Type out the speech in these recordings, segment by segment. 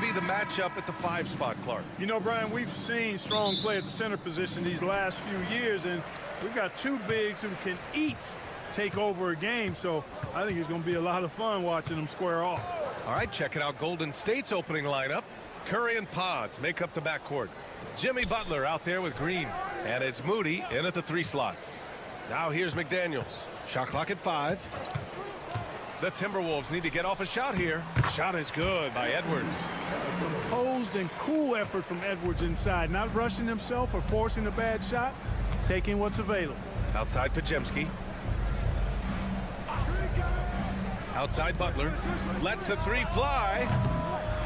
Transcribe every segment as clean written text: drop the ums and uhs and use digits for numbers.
be the matchup at the 5 spot, Clark? You know, Brian, we've seen strong play at the center position these last few years, and we've got 2 bigs who can each take over a game, so I think it's going to be a lot of fun watching them square off. All right, checking out Golden State's opening lineup. Curry and Pods make up the backcourt. Jimmy Butler out there with Green, and it's Moody in at the 3 slot. Now here's McDaniels. Shot clock at 5. The Timberwolves need to get off a shot here. Shot is good by Edwards. A composed and cool effort from Edwards inside, not rushing himself or forcing a bad shot, taking what's available. Outside Pajemski. Outside Butler. Lets the 3 fly.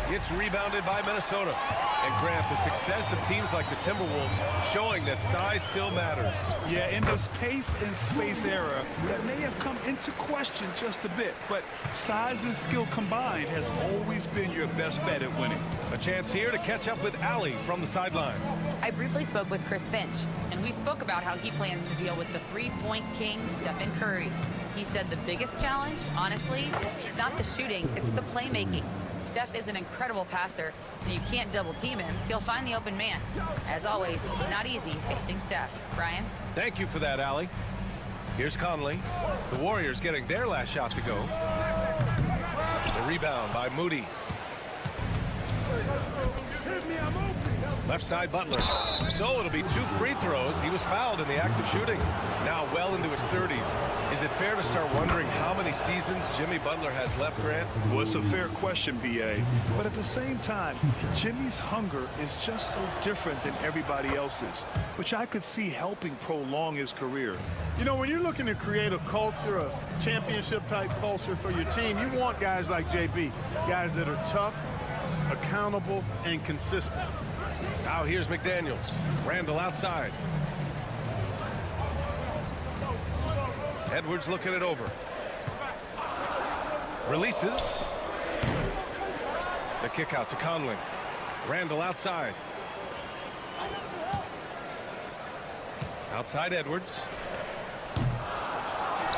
It's rebounded by Minnesota. And Grant, the success of teams like the Timberwolves showing that size still matters. Yeah, in this pace and space era, that may have come into question just a bit, but size and skill combined has always been your best bet at winning. A chance here to catch up with Allie from the sideline. I briefly spoke with Chris Finch, and we spoke about how he plans to deal with the 3-point king, Stephen Curry. He said the biggest challenge, honestly, it's not the shooting, it's the playmaking. Steph is an incredible passer, so you can't double team him. He'll find the open man. As always, it's not easy facing Steph. Brian? Thank you for that, Allie. Here's Conley. The Warriors getting their last shot to go. The rebound by Moody. Left side Butler. So it'll be 2 free throws. He was fouled in the act of shooting. Now well into his 30s. Is it fair to start wondering how many seasons Jimmy Butler has left, Grant? Well, it's a fair question, B.A. But at the same time, Jimmy's hunger is just so different than everybody else's, which I could see helping prolong his career. You know, when you're looking to create a culture, a championship-type culture for your team, you want guys like JB, guys that are tough, accountable, and consistent. Now here's McDaniels. Randall outside. Edwards looking it over. Releases. The kick out to Conley. Randall outside. Outside Edwards.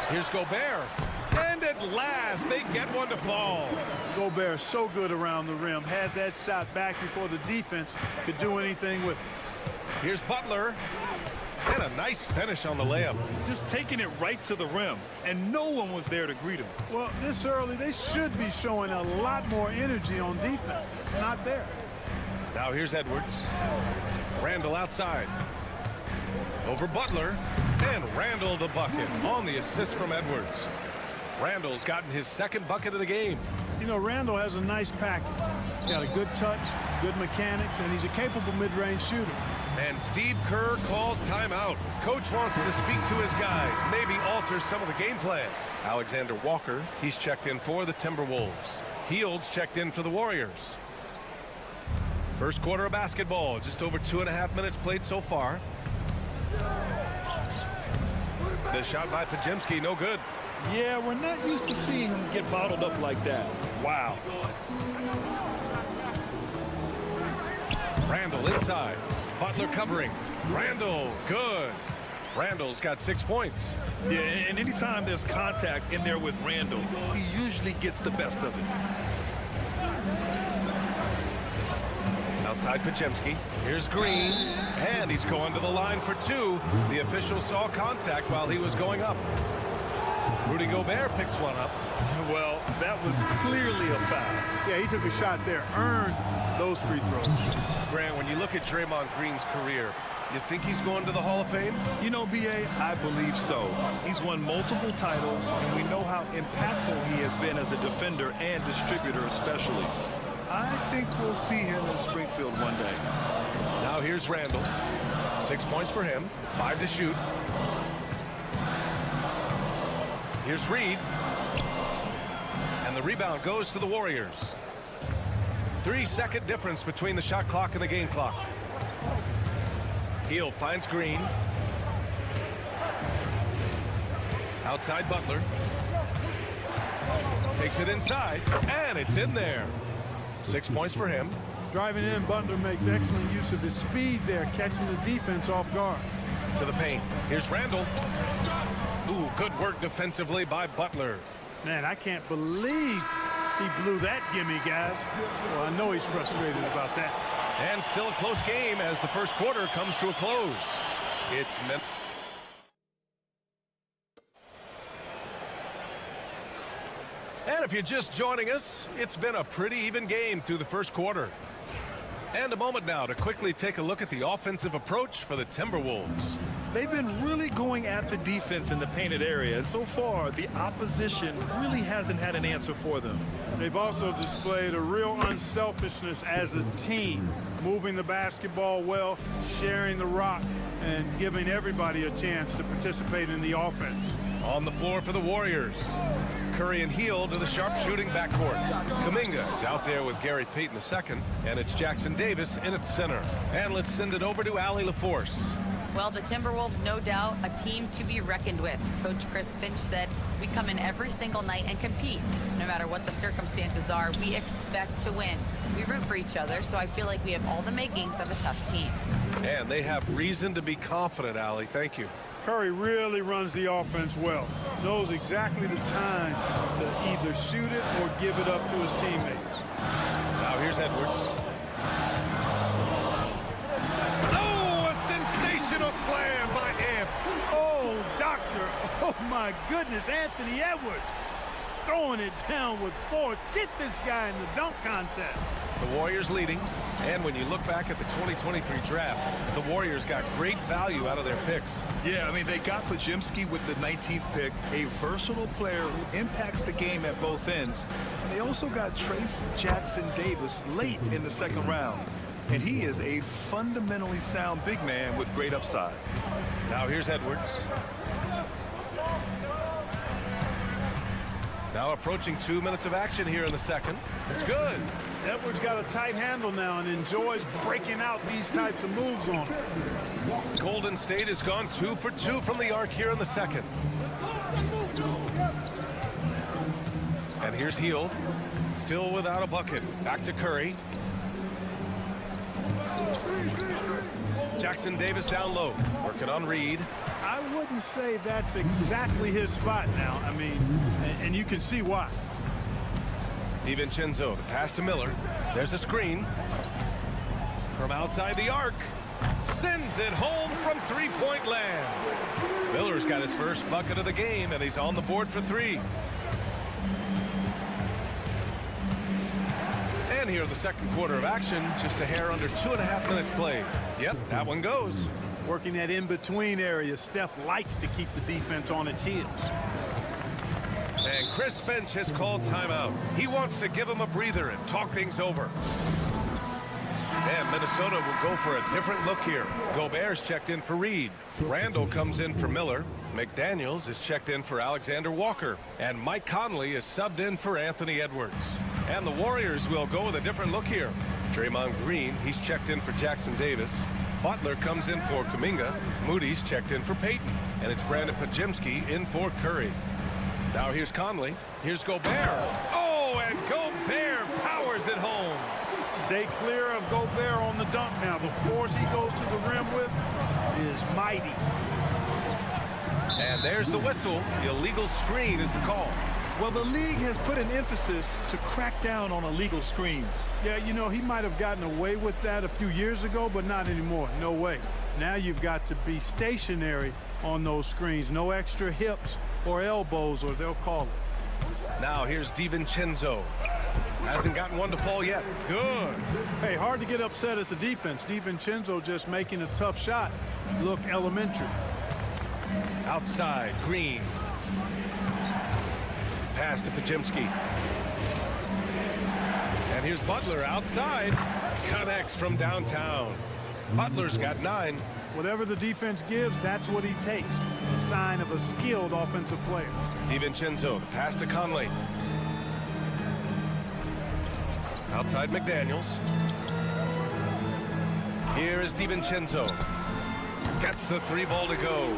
Here's Gobert. And at last, they get one to fall. Gobert so good around the rim. Had that shot back before the defense could do anything with it. Here's Butler. And a nice finish on the layup. Just taking it right to the rim, and no one was there to greet him. Well, this early, they should be showing a lot more energy on defense. It's not there. Now here's Edwards. Randall outside. Over Butler. And Randall the bucket on the assist from Edwards. Randall's gotten his 2nd bucket of the game. You know, Randall has a nice package. He's got a good touch, good mechanics, and he's a capable mid-range shooter. And Steve Kerr calls timeout. Coach wants to speak to his guys, maybe alter some of the game plan. Alexander Walker, he's checked in for the Timberwolves. Fields checked in for the Warriors. First quarter of basketball, just over 2.5 minutes played so far. The shot by Pajemski, no good. Yeah, we're not used to seeing him get bottled up like that. Wow. Randall inside. Butler covering. Randall, good. Randall's got 6 points. Yeah, and anytime there's contact in there with Randall, he usually gets the best of it. Outside Pajemski. Here's Green. And he's going to the line for 2. The official saw contact while he was going up. Rudy Gobert picks one up. Well, that was clearly a foul. Yeah, he took a shot there, earned those free throws. Grant, when you look at Draymond Green's career, you think he's going to the Hall of Fame? You know, B.A., I believe so. He's won multiple titles, and we know how impactful he has been as a defender and distributor especially. I think we'll see him in Springfield one day. Now here's Randall. 6 points for him, 5 to shoot. Here's Reed. And the rebound goes to the Warriors. 3-second difference between the shot clock and the game clock. Hield finds Green. Outside Butler. Takes it inside, and it's in there. 6 points for him. Driving in, Butler makes excellent use of his speed there, catching the defense off guard. To the paint. Here's Randall. Ooh, good work defensively by Butler. Man, I can't believe He blew that gimme, guys. Well, I know he's frustrated about that. And still a close game as the first quarter comes to a close. It's meant. And if you're just joining us, it's been a pretty even game through the first quarter. And a moment now to quickly take a look at the offensive approach for the Timberwolves. They've been really going at the defense in the painted area, and so far the opposition really hasn't had an answer for them. They've also displayed a real unselfishness as a team, moving the basketball well, sharing the rock, and giving everybody a chance to participate in the offense. On the floor for the Warriors, Curry and Heel to the sharpshooting backcourt. Kuminga is out there with Gary Payton II, and it's Jackson Davis in at center. And let's send it over to Allie LaForce. Well, the Timberwolves, no doubt, a team to be reckoned with. Coach Chris Finch said, we come in every single night and compete. No matter what the circumstances are, we expect to win. We root for each other, so I feel like we have all the makings of a tough team. And they have reason to be confident, Allie. Thank you. Curry really runs the offense well. Knows exactly the time to either shoot it or give it up to his teammates. Now here's Edwards. Slam by Amp. Oh, doctor. Oh, my goodness. Anthony Edwards throwing it down with force. Get this guy in the dunk contest. The Warriors leading. And when you look back at the 2023 draft, the Warriors got great value out of their picks. Yeah, I mean, they got Pajimski with the 19th pick, a versatile player who impacts the game at both ends. And they also got Trace Jackson Davis late in the second round. And he is a fundamentally sound big man with great upside. Now here's Edwards. Now approaching 2 minutes of action here in the second. It's good. Edwards got a tight handle now and enjoys breaking out these types of moves on him. Golden State has gone 2 for 2 from the arc here in the second. And here's Hield. Still without a bucket. Back to Curry. Jackson Davis down low, working on Reed. I wouldn't say that's exactly his spot now. I mean, and you can see why. DiVincenzo, the pass to Miller. There's a screen. From outside the arc. Sends it home from three-point land. Miller's got his first bucket of the game, and he's on the board for 3. And here in the second quarter of action, just a hair under 2.5 minutes played. Yep, that one goes. Working that in-between area, Steph likes to keep the defense on its heels. And Chris Finch has called timeout. He wants to give him a breather and talk things over. And Minnesota will go for a different look here. Gobert's checked in for Reed. Randall comes in for Miller. McDaniels is checked in for Alexander Walker. And Mike Conley is subbed in for Anthony Edwards. And the Warriors will go with a different look here. Draymond Green, he's checked in for Jackson Davis. Butler comes in for Kuminga. Moody's checked in for Payton. And it's Brandon Pajimski in for Curry. Now here's Conley. Here's Gobert. Oh, and Gobert powers it home. Stay clear of Gobert on the dunk now. The force he goes to the rim with is mighty. And there's the whistle. The illegal screen is the call. Well, the league has put an emphasis to crack down on illegal screens. Yeah, you know, he might have gotten away with that a few years ago, but not anymore. No way. Now you've got to be stationary on those screens. No extra hips or elbows, or they'll call it. Now here's DiVincenzo. Hasn't gotten one to fall yet. Good. Hey, hard to get upset at the defense. DiVincenzo just making a tough shot look elementary. Outside, Green. Pass to Pajimski. And here's Butler outside. Connects from downtown. Butler's got 9. Whatever the defense gives, that's what he takes. A sign of a skilled offensive player. DiVincenzo, the pass to Conley. Outside McDaniels. Here is DiVincenzo. Gets the 3-ball to go.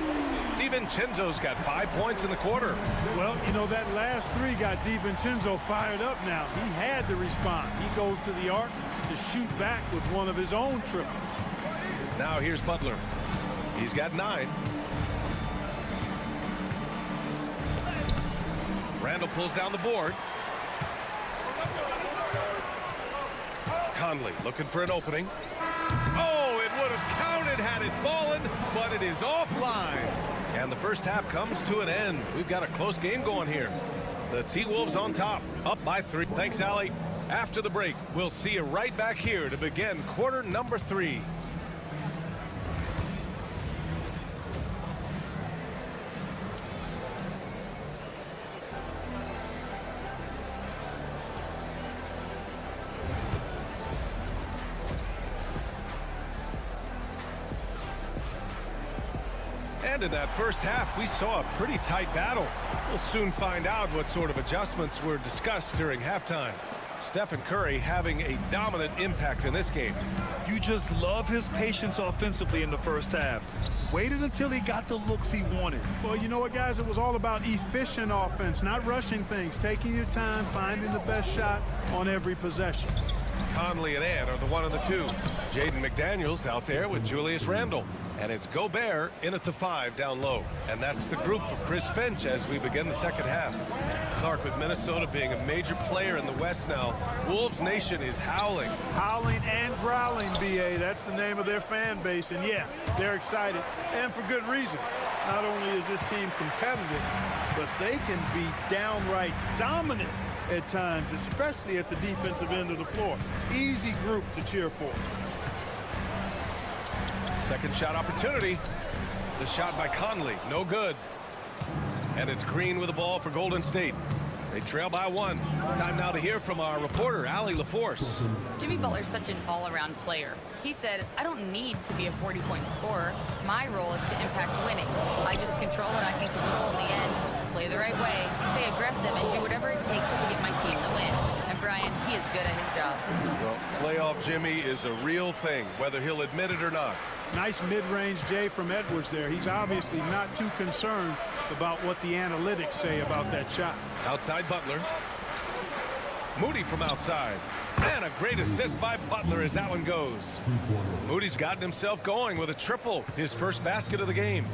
DiVincenzo's got 5 points in the quarter. Well, you know, that last 3 got DiVincenzo fired up now. He had to respond. He goes to the arc to shoot back with one of his own triples. Now here's Butler. He's got 9. Randall pulls down the board. Conley looking for an opening. Oh, it would have counted had it fallen, but it is offline. And the first half comes to an end. We've got a close game going here. The T-Wolves on top, up by 3. Thanks, Allie. After the break, we'll see you right back here to begin quarter number 3. And in that first half, we saw a pretty tight battle. We'll soon find out what sort of adjustments were discussed during halftime. Stephen Curry having a dominant impact in this game. You just love his patience offensively in the first half. Waited until he got the looks he wanted. Well, you know what, guys? It was all about efficient offense, not rushing things, taking your time, finding the best shot on every possession. Conley and Ant are the 1 and the 2. Jaden McDaniels out there with Julius Randle. And it's Gobert in at the 5 down low. And that's the group for Chris Finch as we begin the second half. Clark, with Minnesota being a major player in the West now, Wolves Nation is howling. Howling and growling, B.A. That's the name of their fan base. And, yeah, they're excited. And for good reason. Not only is this team competitive, but they can be downright dominant at times, especially at the defensive end of the floor. Easy group to cheer for. Second shot opportunity. The shot by Conley, no good. And it's Green with the ball for Golden State. They trail by 1. Time now to hear from our reporter, Allie LaForce. Jimmy Butler's such an all-around player. He said, I don't need to be a 40-point scorer. My role is to impact winning. I just control what I can control in the end, play the right way, stay aggressive, and do whatever it takes to get my team the win. And Brian, he is good at his job. Well, playoff Jimmy is a real thing, whether he'll admit it or not. Nice mid-range J from Edwards there. He's obviously not too concerned about what the analytics say about that shot. Outside Butler. Moody from outside. And a great assist by Butler as that one goes. Moody's gotten himself going with a triple, his first basket of the game.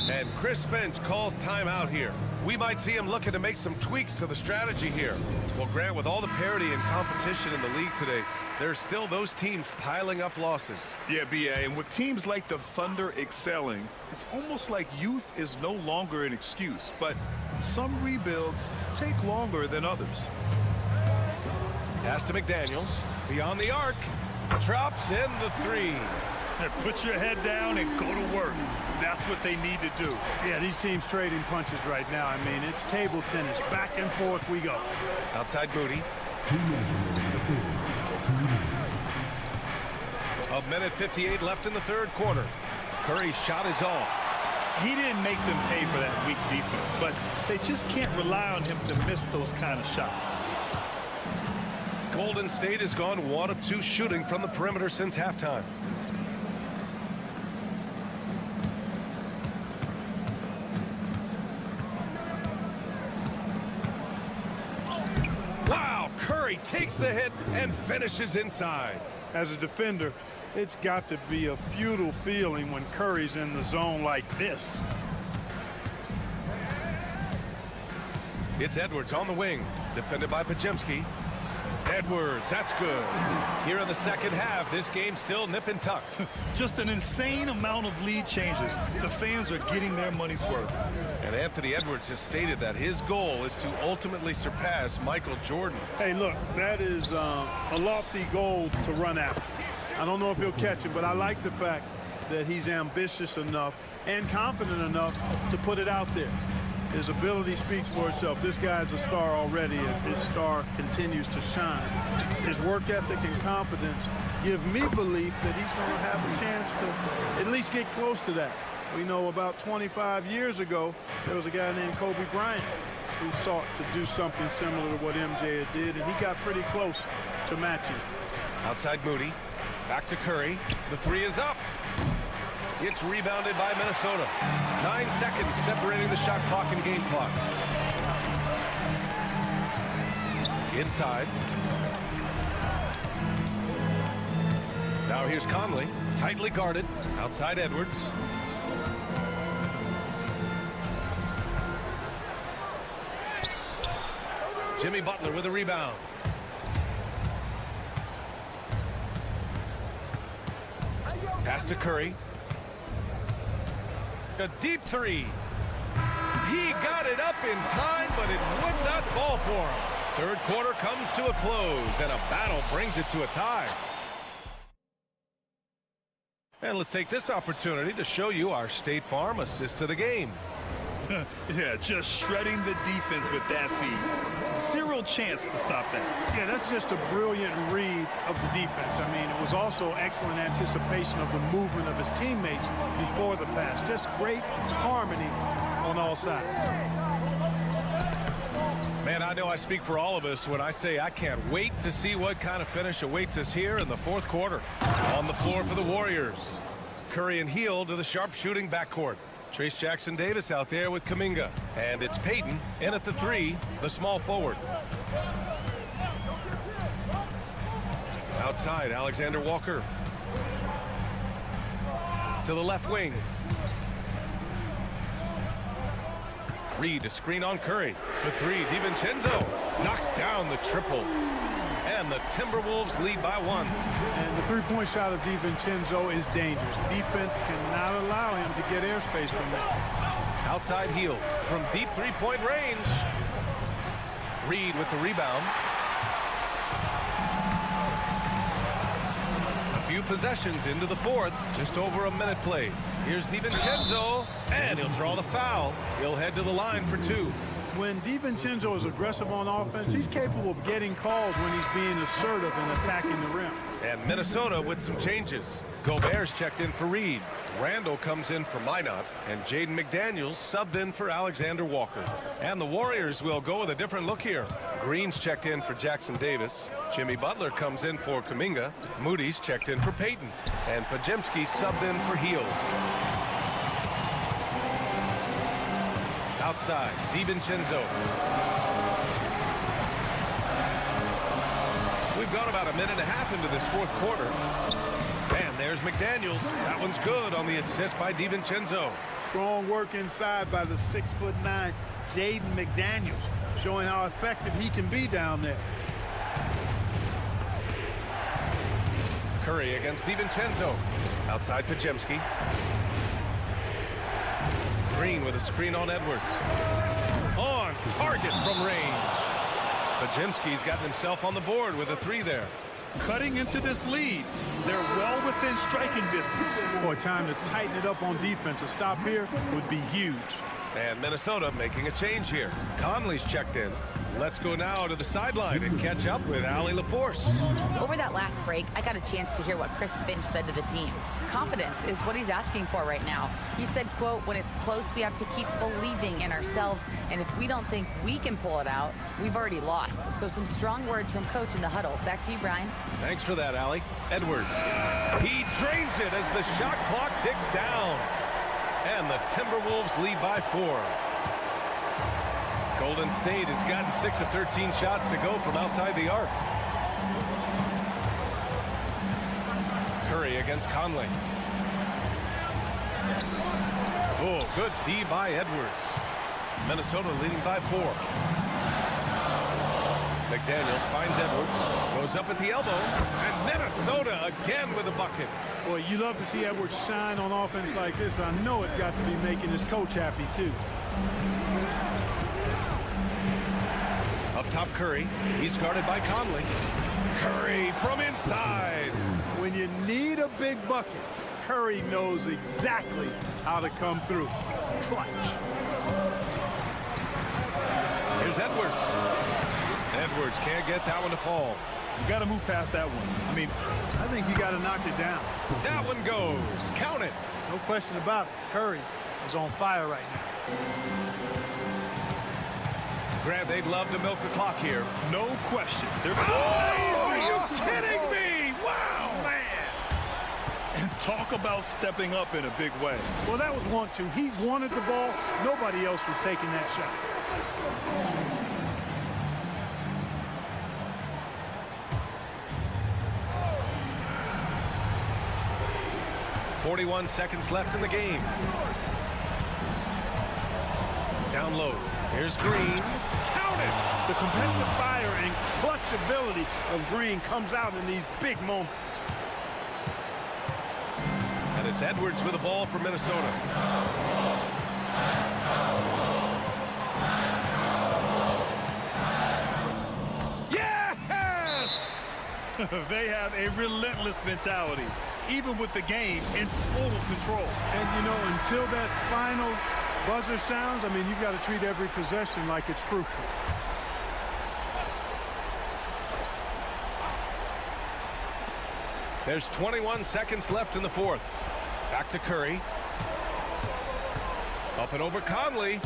And Chris Finch calls timeout here. We might see him looking to make some tweaks to the strategy here. Well, Grant, with all the parity and competition in the league today, there's still those teams piling up losses. Yeah, B.A., and with teams like the Thunder excelling, it's almost like youth is no longer an excuse. But some rebuilds take longer than others. Pass to McDaniels. Beyond the arc. Drops in the 3. Put your head down and go to work. That's what they need to do. Yeah, these teams trading punches right now. I mean, it's table tennis. Back and forth we go. Outside Moody. A minute 58 left in the third quarter. Curry's shot is off. He didn't make them pay for that weak defense, but they just can't rely on him to miss those kind of shots. Golden State has gone 1 of 2 shooting from the perimeter since halftime. Wow, Curry takes the hit and finishes inside. As a defender, it's got to be a futile feeling when Curry's in the zone like this. It's Edwards on the wing, defended by Pajemski. Edwards, that's good. Here in the second half, this game's still nip and tuck. Just an insane amount of lead changes. The fans are getting their money's worth. And Anthony Edwards has stated that his goal is to ultimately surpass Michael Jordan. Hey, look, that is a lofty goal to run after. I don't know if he'll catch it, but I like the fact that he's ambitious enough and confident enough to put it out there. His ability speaks for itself. This guy's a star already, and his star continues to shine. His work ethic and confidence give me belief that he's going to have a chance to at least get close to that. We know about 25 years ago, there was a guy named Kobe Bryant who sought to do something similar to what MJ did, and he got pretty close to matching. Outside Moody. Back to Curry. The 3 is up. It's rebounded by Minnesota. 9 seconds separating the shot clock and game clock. Inside. Now here's Conley. Tightly guarded. Outside Edwards. Jimmy Butler with a rebound. Pass to Curry. A deep three. He got it up in time, but it would not fall for him. Third quarter comes to a close, and a battle brings it to a tie. And let's take this opportunity to show you our State Farm assist to the game. Yeah, just shredding the defense with that feed. Zero chance to stop that. Yeah, that's just a brilliant read of the defense. I mean, it was also excellent anticipation of the movement of his teammates before the pass. Just great harmony on all sides. Man, I know I speak for all of us when I say I can't wait to see what kind of finish awaits us here in the fourth quarter. On the floor for the Warriors. Curry and Hield to the sharp-shooting backcourt. Trace Jackson-Davis out there with Kuminga. And it's Payton in at the three, the small forward. Outside, Alexander Walker. To the left wing. Reed, a screen on Curry. For three, DiVincenzo knocks down the triple. And the Timberwolves lead by one. And the three-point shot of DiVincenzo is dangerous. Defense cannot allow him to get airspace from that. Outside Hield from deep three-point range. Reed with the rebound. A few possessions into the fourth. Just over a minute played. Here's DiVincenzo, and he'll draw the foul. He'll head to the line for two. When DiVincenzo is aggressive on offense, he's capable of getting calls when he's being assertive and attacking the rim. And Minnesota with some changes. Gobert's checked in for Reed. Randall comes in for Minot. And Jaden McDaniels subbed in for Alexander Walker. And the Warriors will go with a different look here. Green's checked in for Jackson-Davis. Jimmy Butler comes in for Kuminga. Moody's checked in for Payton. And Podziemski subbed in for Hield. Outside, DiVincenzo. We've gone about a minute and a half into this fourth quarter. And there's McDaniels. That one's good on the assist by DiVincenzo. Strong work inside by the 6'9" Jaden McDaniels, showing how effective he can be down there. Curry against DiVincenzo. Outside Podziemski. Green with a screen on Edwards. On target from range. Podziemski's gotten himself on the board with a three there. Cutting into this lead. They're well within striking distance. Boy, time to tighten it up on defense. A stop here would be huge. And Minnesota making a change here. Conley's checked in. Let's go now to the sideline and catch up with Allie LaForce. Over that last break, I got a chance to hear what Chris Finch said to the team. Confidence is what he's asking for right now. He said, quote, when it's close, we have to keep believing in ourselves. And if we don't think we can pull it out, we've already lost. So some strong words from coach in the huddle. Back to you, Brian. Thanks for that, Allie. Edwards. He drains it as the shot clock ticks down. And the Timberwolves lead by 4. Golden State has gotten 6 of 13 shots to go from outside the arc. Curry against Conley. Oh, good D by Edwards. Minnesota leading by 4. McDaniels finds Edwards, goes up at the elbow, and Minnesota again with a bucket. Boy, you love to see Edwards shine on offense like this. I know it's got to be making his coach happy, too. Up top, Curry. He's guarded by Conley. Curry from inside. When you need a big bucket, Curry knows exactly how to come through. Clutch. Here's Edwards. Edwards can't get that one to fall. You got to move past that one. I mean, I think you got to knock it down. That one goes. Count it. No question about it. Curry is on fire right now. Grant, they'd love to milk the clock here. no question. They're Are you kidding me? Wow, man. And talk about stepping up in a big way. Well, that was 1-2. He wanted the ball. Nobody else was taking that shot. 41 seconds left in the game. Down low. Here's Green. Count it. The competitive fire and clutch ability of Green comes out in these big moments. And it's Edwards with the ball for Minnesota. Yes! They have a relentless mentality, even with the game in total control. And, you know, until that final buzzer sounds, I mean, you've got to treat every possession like it's crucial. There's 21 seconds left in the fourth. Back to Curry. Up and over Conley.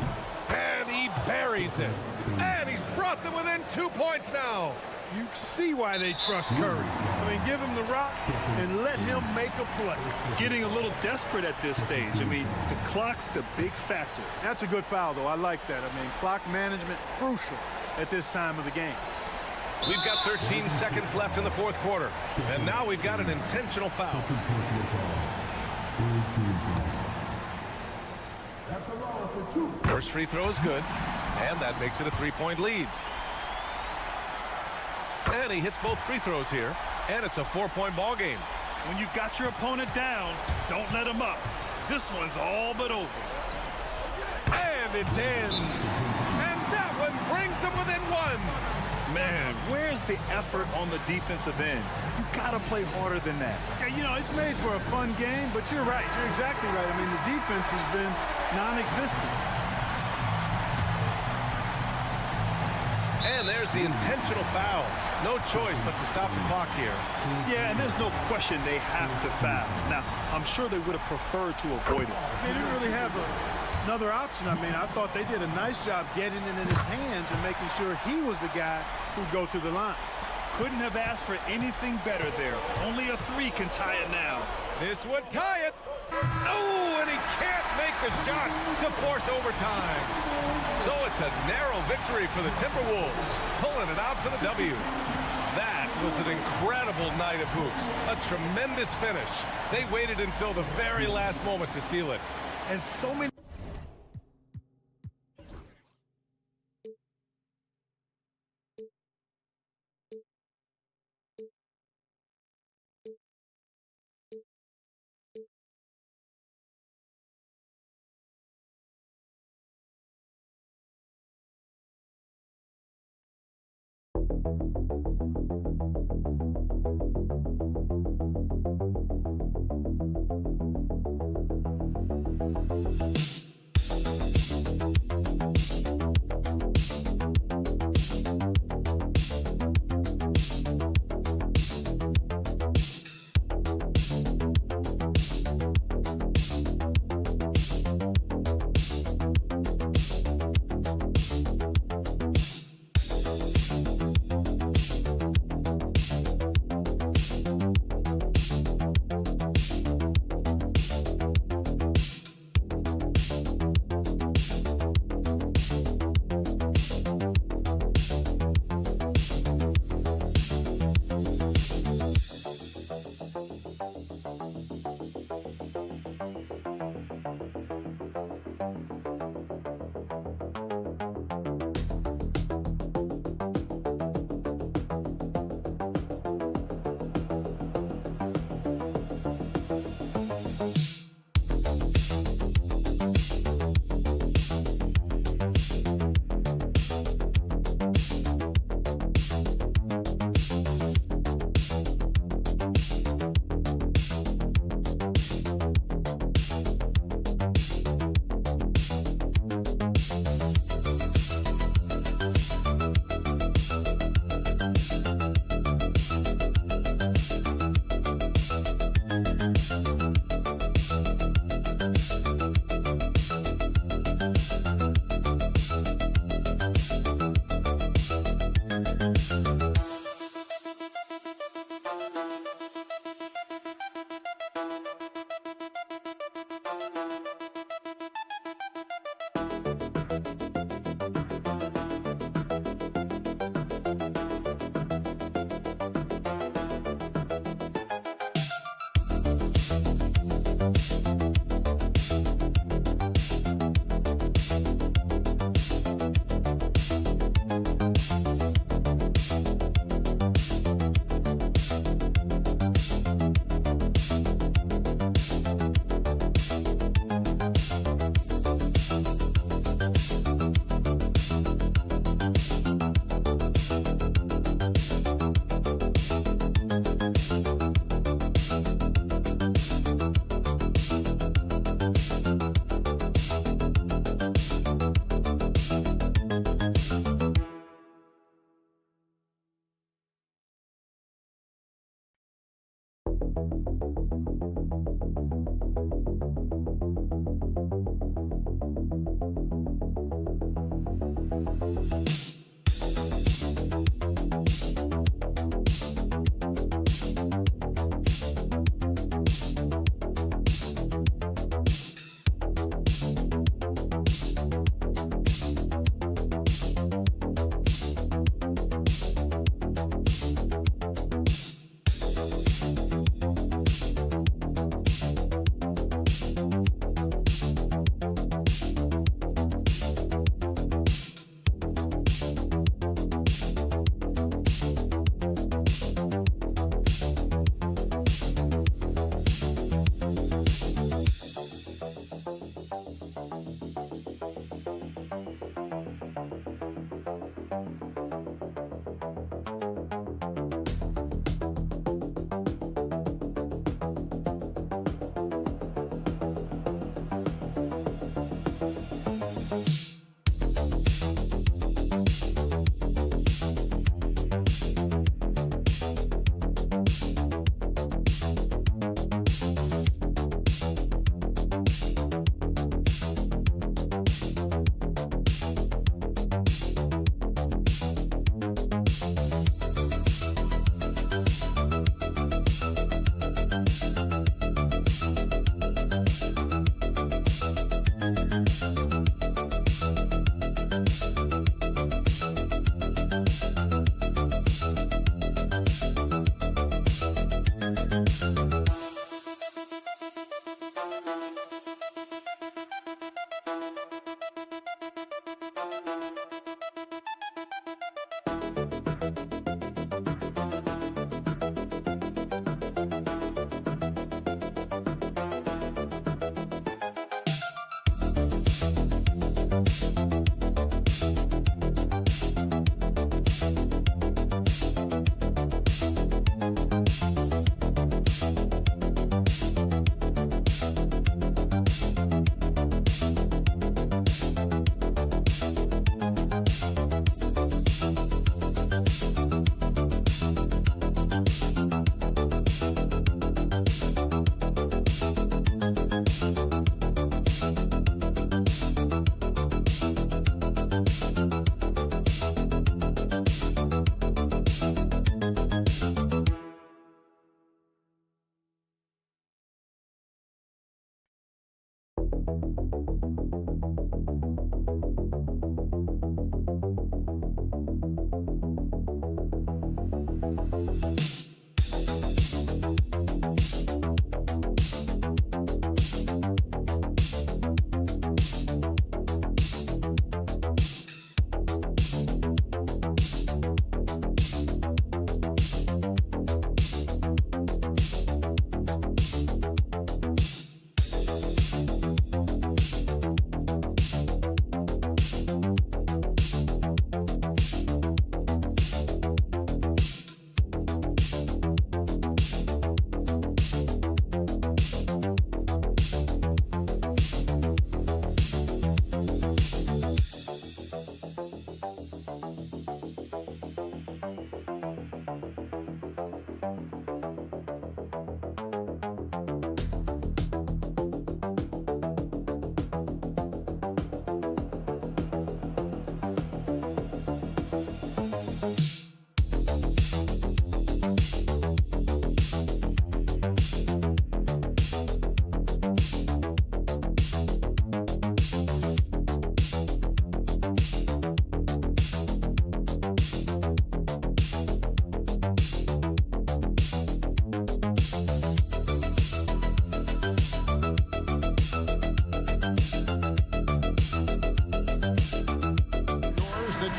And he buries it. And he's brought them within 2 points now. You see why they trust Curry. I mean, give him the rock and let him make a play. Getting a little desperate at this stage. I mean, the clock's the big factor. That's a good foul, though. I like that. I mean, clock management crucial at this time of the game. We've got 13 seconds left in the fourth quarter. And now we've got an intentional foul. First free throw is good. And that makes it a 3-point lead. And he hits both free throws here. And it's a 4-point ball game. When you've got your opponent down, don't let him up. This one's all but over. And it's in. And that one brings them within one. Man, where's the effort on the defensive end? You gotta play harder than that. Yeah, you know, it's made for a fun game, but you're right. You're exactly right. I mean, the defense has been non-existent. And there's the intentional foul. No choice but to stop the clock here. Yeah, and there's no question they have to foul. Now, I'm sure they would have preferred to avoid it. They didn't really have another option. I mean, I thought they did a nice job getting it in his hands and making sure he was the guy who'd go to the line. Couldn't have asked for anything better there. Only a 3 can tie it now. This would tie it. Oh, and he can't make the shot to force overtime. So it's a narrow victory for the Timberwolves, pulling it out for the W. That was an incredible night of hoops. A tremendous finish. They waited until the very last moment to seal it. And so many...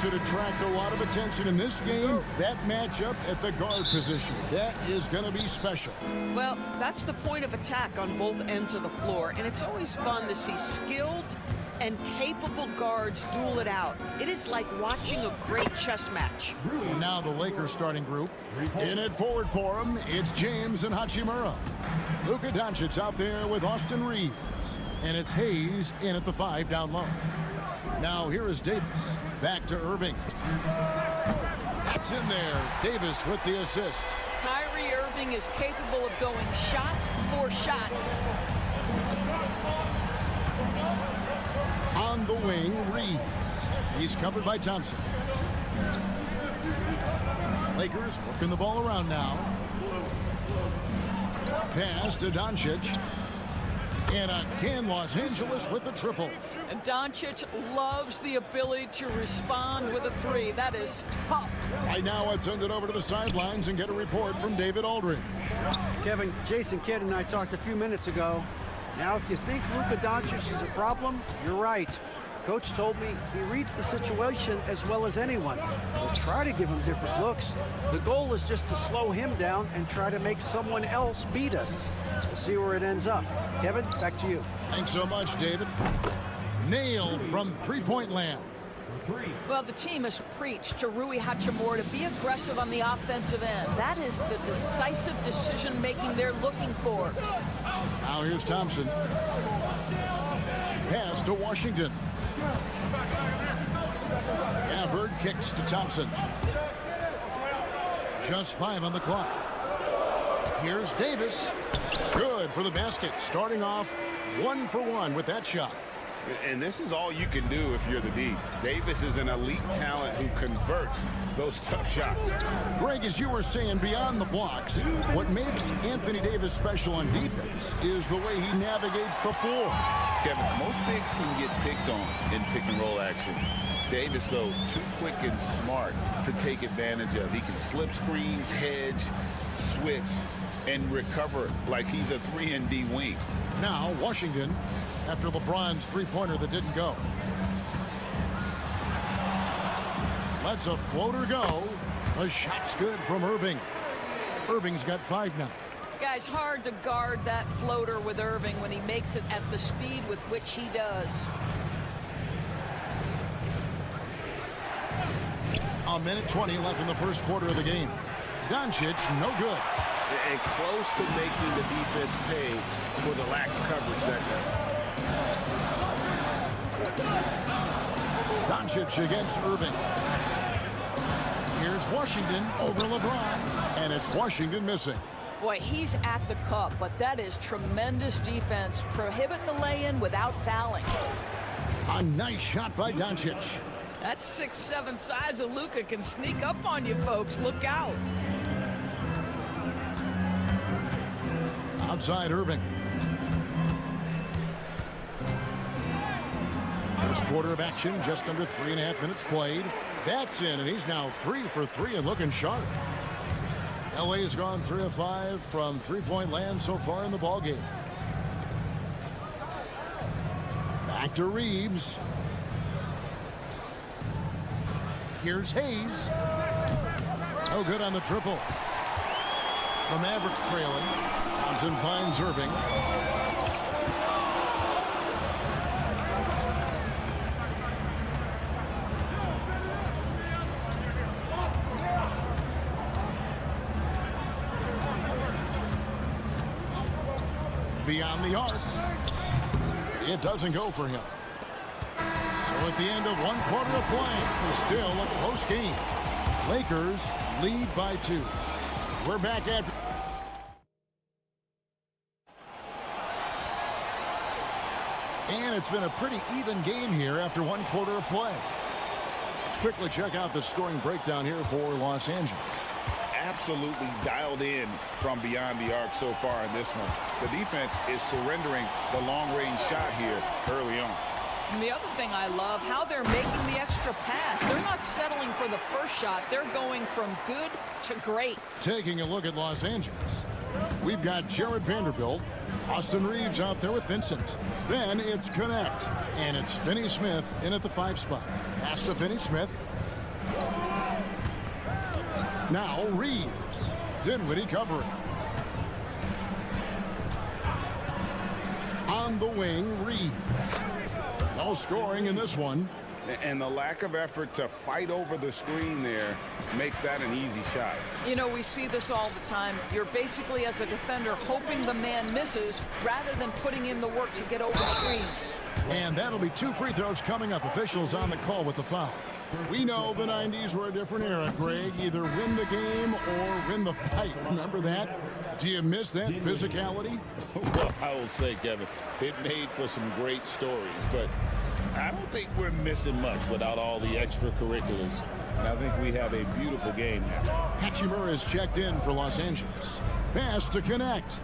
should attract a lot of attention in this game. That matchup at the guard position. That is going to be special. Well, that's the point of attack on both ends of the floor, and it's always fun to see skilled and capable guards duel it out. It is like watching a great chess match. And now the Lakers starting group. In at forward for him, it's James and Hachimura. Luka Doncic out there with Austin Reeves. And it's Hayes in at the 5 down low. Now here is Davis. Back to Irving. That's in there. Davis with the assist. Kyrie Kyrie Irving is capable of going shot for shot. On the wing, Reeves. He's covered by Thompson. Lakers working the ball around now. Pass to Doncic. And again, Los Angeles with the triple. And Doncic loves the ability to respond with a three. That is tough. Right now, let's send it over to the sidelines and get a report from David Aldridge. Kevin, Jason Kidd and I talked a few minutes ago. Now, if you think Luka Doncic is a problem, you're right. Coach told me he reads the situation as well as anyone. We'll try to give him different looks. The goal is just to slow him down and try to make someone else beat us. We'll see where it ends up. Kevin, back to you. Thanks so much, David. Nailed from three-point land. Well, the team has preached to Rui Hachimura to be aggressive on the offensive end. That is the decisive decision-making they're looking for. Now here's Thompson. Pass to Washington. Gafford kicks to Thompson. Just 5 on the clock. Here's Davis. Good for the basket. Starting off 1 for 1 with that shot. And this is all you can do if you're the D. Davis is an elite talent who converts those tough shots. Greg, as you were saying, beyond the blocks, what makes Anthony Davis special on defense is the way he navigates the floor. Kevin, most bigs can get picked on in pick-and-roll action. Davis, though, too quick and smart to take advantage of. He can slip screens, hedge, switch, and recover like he's a 3-and-D wing. Now, Washington, after LeBron's three-pointer that didn't go. Lets a floater go. A shot's good from Irving. Irving's got 5 now. Guys, hard to guard that floater with Irving when he makes it at the speed with which he does. A minute 20 left in the first quarter of the game. Doncic, no good. And close to making the defense pay for the lax coverage that time. Doncic against Irving. Here's Washington over LeBron, and it's Washington missing. Boy, he's at the cup, but that is tremendous defense. Prohibit the lay-in without fouling. A nice shot by Doncic. That 6'7" size of Luka can sneak up on you, folks. Look out. Outside Irving. First quarter of action, just under 3.5 minutes played. That's in, and he's now 3 for 3 and looking sharp. LA's gone 3 of 5 from three-point land so far in the ballgame. Back to Reeves. Here's Hayes. No good on the triple. The Mavericks trailing. Thompson finds Irving. Beyond the arc. It doesn't go for him. So at the end of 1 quarter of play, still a close game. Lakers lead by 2. We're back at... And it's been a pretty even game here after 1 quarter of play. Let's quickly check out the scoring breakdown here for Los Angeles. Absolutely dialed in from beyond the arc so far in this one. The defense is surrendering the long-range shot here early on. And the other thing I love, how they're making the extra pass. They're not settling for the first shot. They're going from good to great. Taking a look at Los Angeles, we've got Jared Vanderbilt, Austin Reeves out there with Vincent. Then it's Connect, and it's Finney-Smith in at the 5 spot. Pass to Finney-Smith. Now Reeves. Dinwiddie covering. On the wing, Reeves. No scoring in this one. And the lack of effort to fight over the screen there makes that an easy shot. You know, we see this all the time. You're basically, as a defender, hoping the man misses rather than putting in the work to get over screens. And that'll be 2 free throws coming up. Officials on the call with the foul. We know the 90s were a different era, Craig. Either win the game or win the fight. Remember that? Do you miss that physicality? Well, I will say, Kevin, it made for some great stories, but I don't think we're missing much without all the extracurriculars. And I think we have a beautiful game now. Hachimura is checked in for Los Angeles. Pass to connect.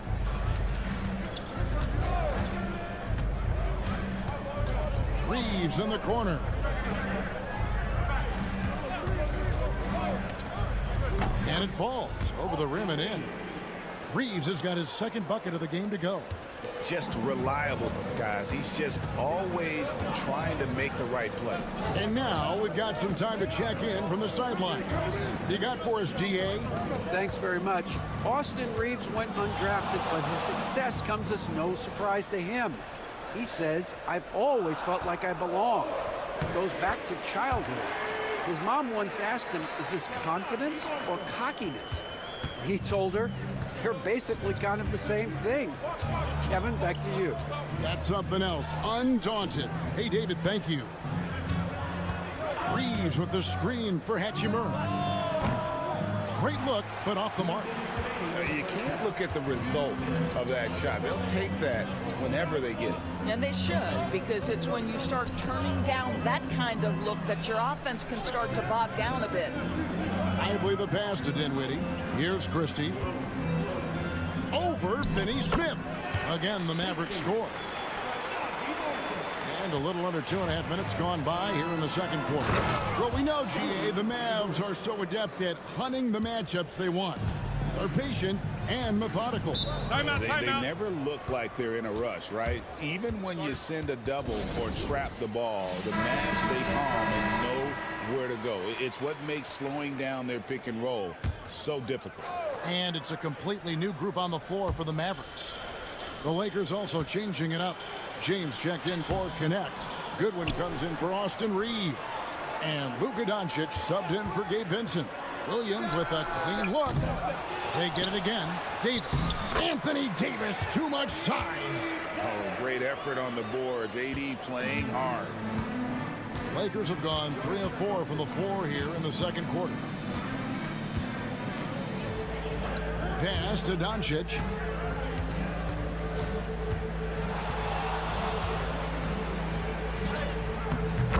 Reeves in the corner. And it falls over the rim and in. Reeves has got his second bucket of the game to go. Just reliable, guys. He's just always trying to make the right play. And now we've got some time to check in from the sideline. You got for us, DA? Thanks very much. Austin Reeves went undrafted, but his success comes as no surprise to him. He says, I've always felt like I belong. It goes back to childhood. His mom once asked him, is this confidence or cockiness? He told her, you're basically kind of the same thing. Kevin, back to you. That's something else. Undaunted. Hey, David, thank you. Reeves with the screen for Hachimura. Great look, but off the mark. You can't look at the result of that shot. They'll take that whenever they get it. And they should, because it's when you start turning down that kind of look that your offense can start to bog down a bit. Lively the pass to Dinwiddie. Here's Christie. Over Finney-Smith. Again, the Mavericks score. And a little under 2.5 minutes gone by here in the second quarter. Well, we know, GA, the Mavs are so adept at hunting the matchups they want. They're patient and methodical. They never look like they're in a rush, right? Even when you send a double or trap the ball, the Mavs stay calm and know where to go. It's what makes slowing down their pick and roll so difficult. And it's a completely new group on the floor for the Mavericks. The Lakers also changing it up. James checked in for Connect. Goodwin comes in for Austin Reeves. And Luka Doncic subbed in for Gabe Vincent. Williams with a clean look. They get it again. Davis. Anthony Davis, too much size. Oh, great effort on the boards. AD playing hard. Lakers have gone 3 of 4 from the floor here in the second quarter. Pass to Doncic.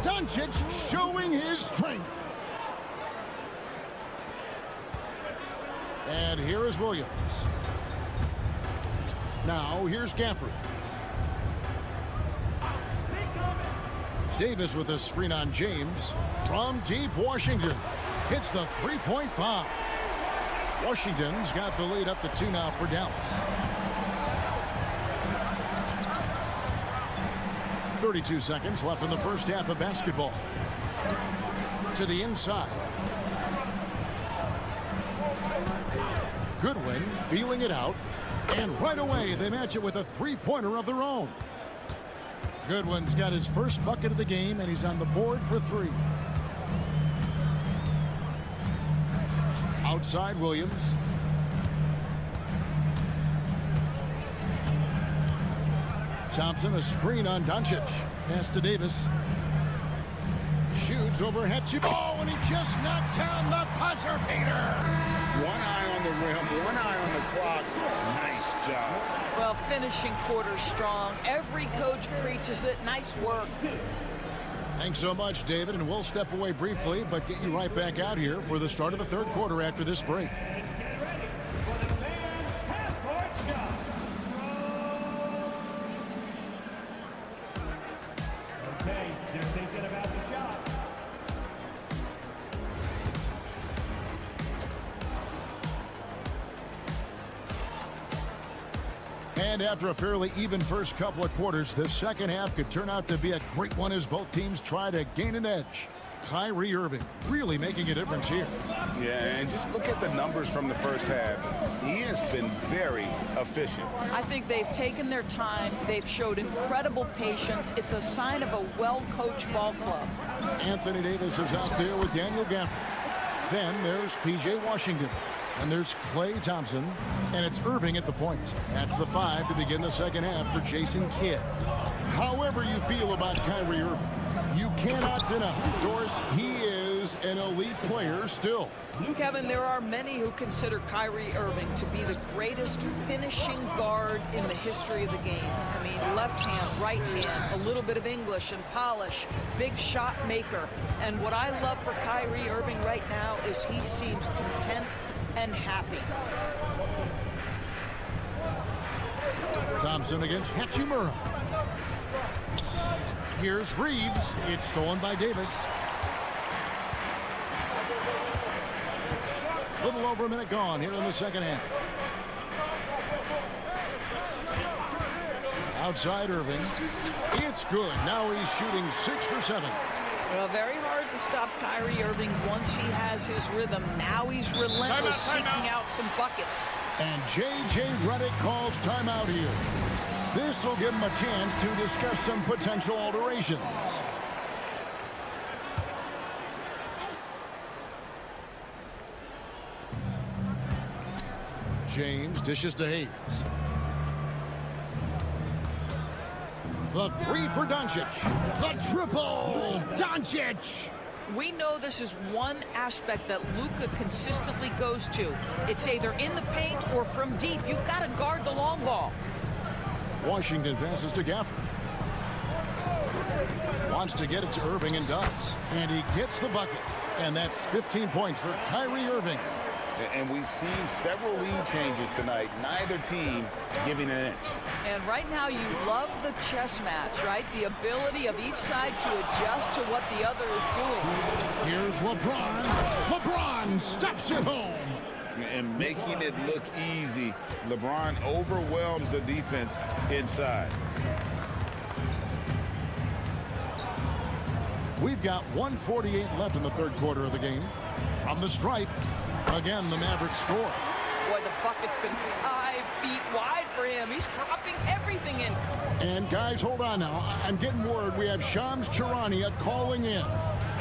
Doncic showing his strength. And here is Williams. Now here's Gafford. Davis with a screen on James. From deep, Washington hits the three-point bomb. Washington's got the lead up to 2 now for Dallas. 32 seconds left in the first half of basketball. To the inside. Goodwin feeling it out. And right away, they match it with a three-pointer of their own. Goodwin's got his first bucket of the game, and he's on the board for 3. Outside Williams. Thompson, a screen on Doncic. Pass to Davis. Shoots over Hachimura. Oh, and he just knocked down the buzzer beater. One eye on the rim, one eye on the clock. Nice job. Well, finishing quarter strong. Every coach preaches it. Nice work. Thanks so much, David, and we'll step away briefly, but get you right back out here for the start of the third quarter after this break. Okay, they're thinking about the shot. And after a fairly even first couple of quarters, the second half could turn out to be a great one as both teams try to gain an edge. Kyrie Irving really making a difference here. Yeah, and just look at the numbers from the first half. He has been very efficient. I think they've taken their time. They've showed incredible patience. It's a sign of a well-coached ball club. Anthony Davis is out there with Daniel Gafford. Then there's P.J. Washington. And there's Klay Thompson. And it's Irving at the point. That's the 5 to begin the second half for Jason Kidd. However you feel about Kyrie Irving, you cannot deny, Doris, he is is an elite player still. Kevin, there are many who consider Kyrie Irving to be the greatest finishing guard in the history of the game. I mean, left hand, right hand, a little bit of English and polish, big shot maker. And what I love for Kyrie Irving right now is he seems content and happy. Thompson against Hachimura. Here's Reeves. It's stolen by Davis. Little over a minute gone here in the second half. Outside Irving. It's good. Now he's shooting 6 for 7. Well, very hard to stop Kyrie Irving once he has his rhythm. Now he's relentless, seeking out some buckets. And J.J. Redick calls timeout here. This will give him a chance to discuss some potential alterations. James dishes to Hayes. The three for Doncic. The triple. Doncic. We know this is one aspect that Luka consistently goes to. It's either in the paint or from deep. You've got to guard the long ball. Washington passes to Gafford. Wants to get it to Irving and does. And he gets the bucket. And that's 15 points for Kyrie Irving. And we've seen several lead changes tonight. Neither team giving an inch. And right now you love the chess match, right? The ability of each side to adjust to what the other is doing. Here's LeBron. LeBron stuffs it home. And making it look easy. LeBron overwhelms the defense inside. We've got 1:48 left in the third quarter of the game. From the stripe, again, the Mavericks score. Boy, the bucket's been 5 feet wide for him. He's dropping everything in. And guys, hold on now. I'm getting word we have Shams Charania calling in.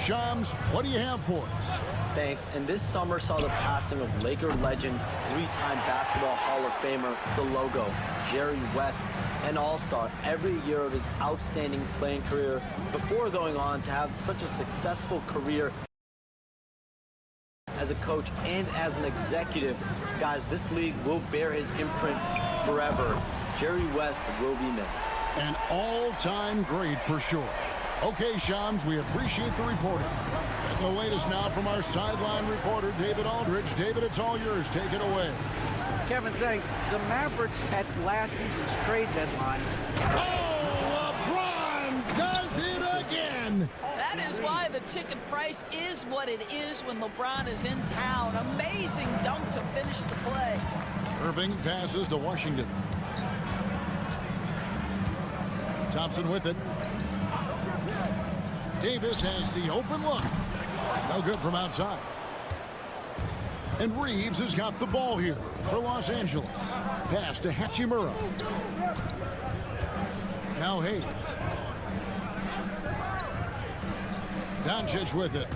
Shams, what do you have for us? Thanks. And this summer saw the passing of Laker legend, 3-time basketball Hall of Famer, the logo, Jerry West, an all-star every year of his outstanding playing career before going on to have such a successful career as a coach and as an executive. Guys, this league will bear his imprint forever. Jerry West will be missed. An all-time great for sure. Okay, Shams, we appreciate the reporting. And the latest now from our sideline reporter, David Aldridge. David, it's all yours. Take it away. Kevin, thanks. The Mavericks at last season's trade deadline. Oh, LeBron does it again. That is why the ticket price is what it is when LeBron is in town. Amazing dunk to finish the play. Irving passes to Washington. Thompson with it. Davis has the open look. No good from outside. And Reeves has got the ball here for Los Angeles. Pass to Hachimura. Now Hayes. Doncic with it.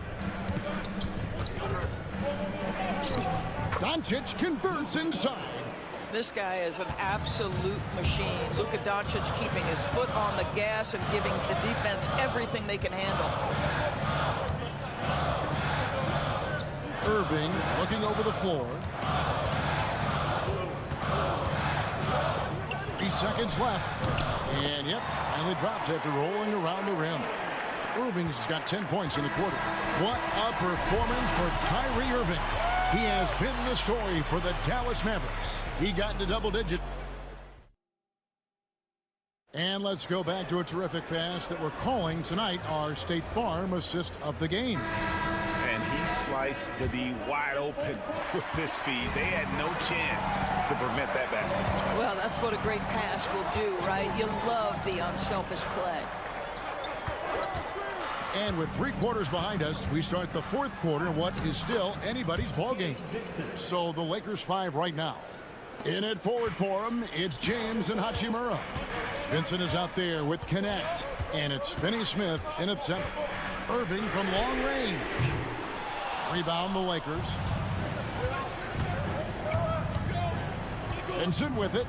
Doncic converts inside. This guy is an absolute machine. Luka Doncic keeping his foot on the gas and giving the defense everything they can handle. Irving looking over the floor. 3 seconds left. And yep, finally drops after rolling around the rim. Irving's got 10 points in the quarter. What a performance for Kyrie Irving. He has been the story for the Dallas Mavericks. He got into double digit. And let's go back to a terrific pass that we're calling tonight our State Farm assist of the game. And he sliced the D wide open with this feed. They had no chance to prevent that basket. Well, that's what a great pass will do, right? You love the unselfish play. And with 3 quarters behind us, we start the fourth quarter in what is still anybody's ball game. So the Lakers 5 right now. In it forward for him, it's James and Hachimura. Vincent is out there with Connect. And it's Finney-Smith in at center. Irving from long range. Rebound the Lakers. Vincent with it.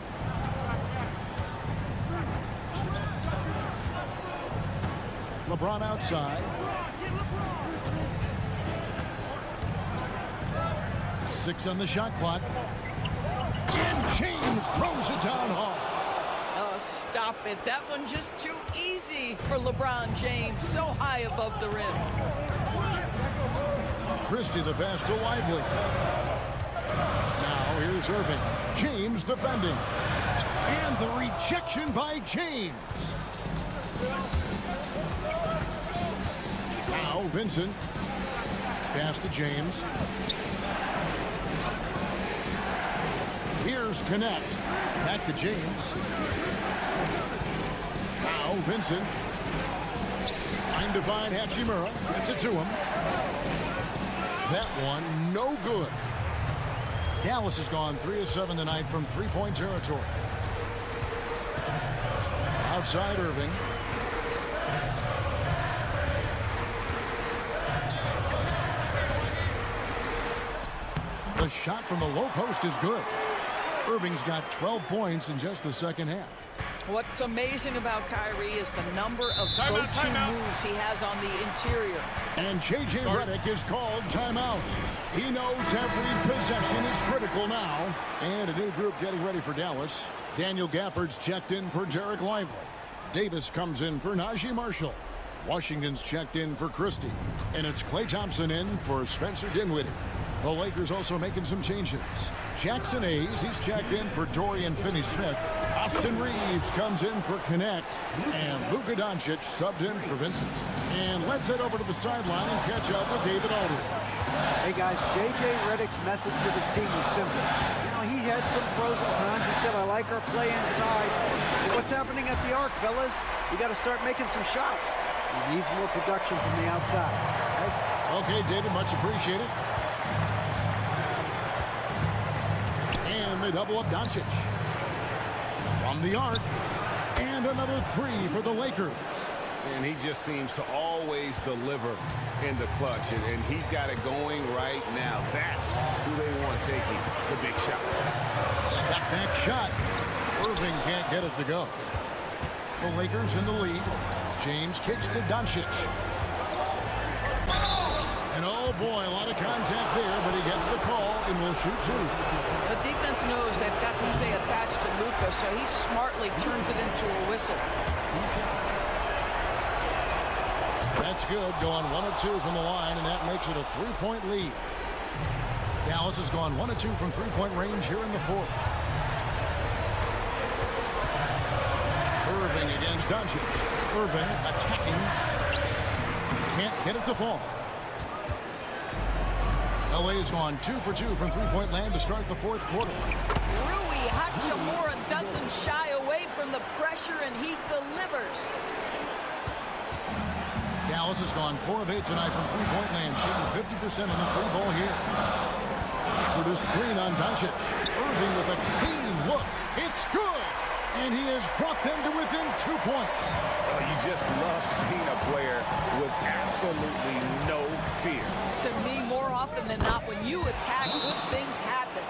LeBron outside. 6 on the shot clock. And James throws it down hard. Oh, stop it. That one just too easy for LeBron James. So high above the rim. Christie the pass to Lively. Now here's Irving. James defending. And the rejection by James. Now Vincent. Pass to James. Here's Connect. Back to James. Now Vincent. Trying to find Hachimura. Gets it to him. That one no good. Dallas has gone 3 of 7 tonight from three-point territory. Outside Irving. The shot from the low post is good. Irving's got 12 points in just the second half. What's amazing about Kyrie is the number of go-to moves he has on the interior. And J.J. Redick is called timeout. He knows every possession is critical now. And a new group getting ready for Dallas. Daniel Gafford's checked in for Derek Lively. Davis comes in for Najee Marshall. Washington's checked in for Christie. And it's Klay Thompson in for Spencer Dinwiddie. The Lakers also making some changes. Jackson Hayes, he's checked in for Dorian Finney-Smith. Austin Reeves comes in for Connect. And Luka Doncic subbed in for Vincent. And let's head over to the sideline and catch up with David Aldridge. Hey guys, J.J. Redick's message with his team was simple. You know, he had some pros and cons. He said, I like our play inside. But what's happening at the arc, fellas? You got to start making some shots. He needs more production from the outside. Guys? Okay, David, much appreciated. And they double up Doncic. From the arc. And another 3 for the Lakers. And he just seems to always deliver in the clutch. And he's got it going right now. That's who they want taking the big shot. Step back shot. Irving can't get it to go. The Lakers in the lead. James kicks to Doncic. And oh boy, a lot of contact there, but he gets the call and will shoot 2. The defense knows they've got to stay attached to Luka, so he smartly turns it into a whistle. That's good, going 1 of 2 from the line, and that makes it a 3-point lead. Dallas has gone 1 of 2 from three-point range here in the 4th. Irving against Doncic. Irving attacking. Can't get it to fall. LA's gone 2 for 2 from three-point land to start the 4th quarter. Rui Hachimura doesn't shy away from the pressure, and he delivers. Dallas has gone 4 of 8 tonight from three-point land, shooting 50% on the free ball here. For the screen on Doncic. Irving with a clean look. It's good! And he has brought them to within 2 points. Oh, you just love seeing a player with absolutely no fear. To me, more often than not, when you attack, good things happen.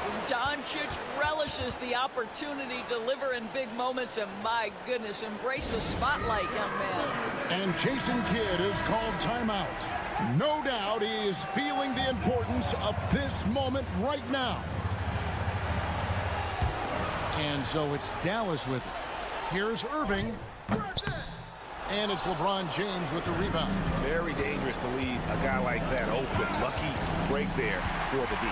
And Doncic relishes the opportunity to deliver in big moments, and my goodness, embrace the spotlight, young man. And Jason Kidd is called timeout. No doubt he is feeling the importance of this moment right now. And so it's Dallas with it. Here's Irving. And it's LeBron James with the rebound. Very dangerous to leave a guy like that open. Lucky break there for the D.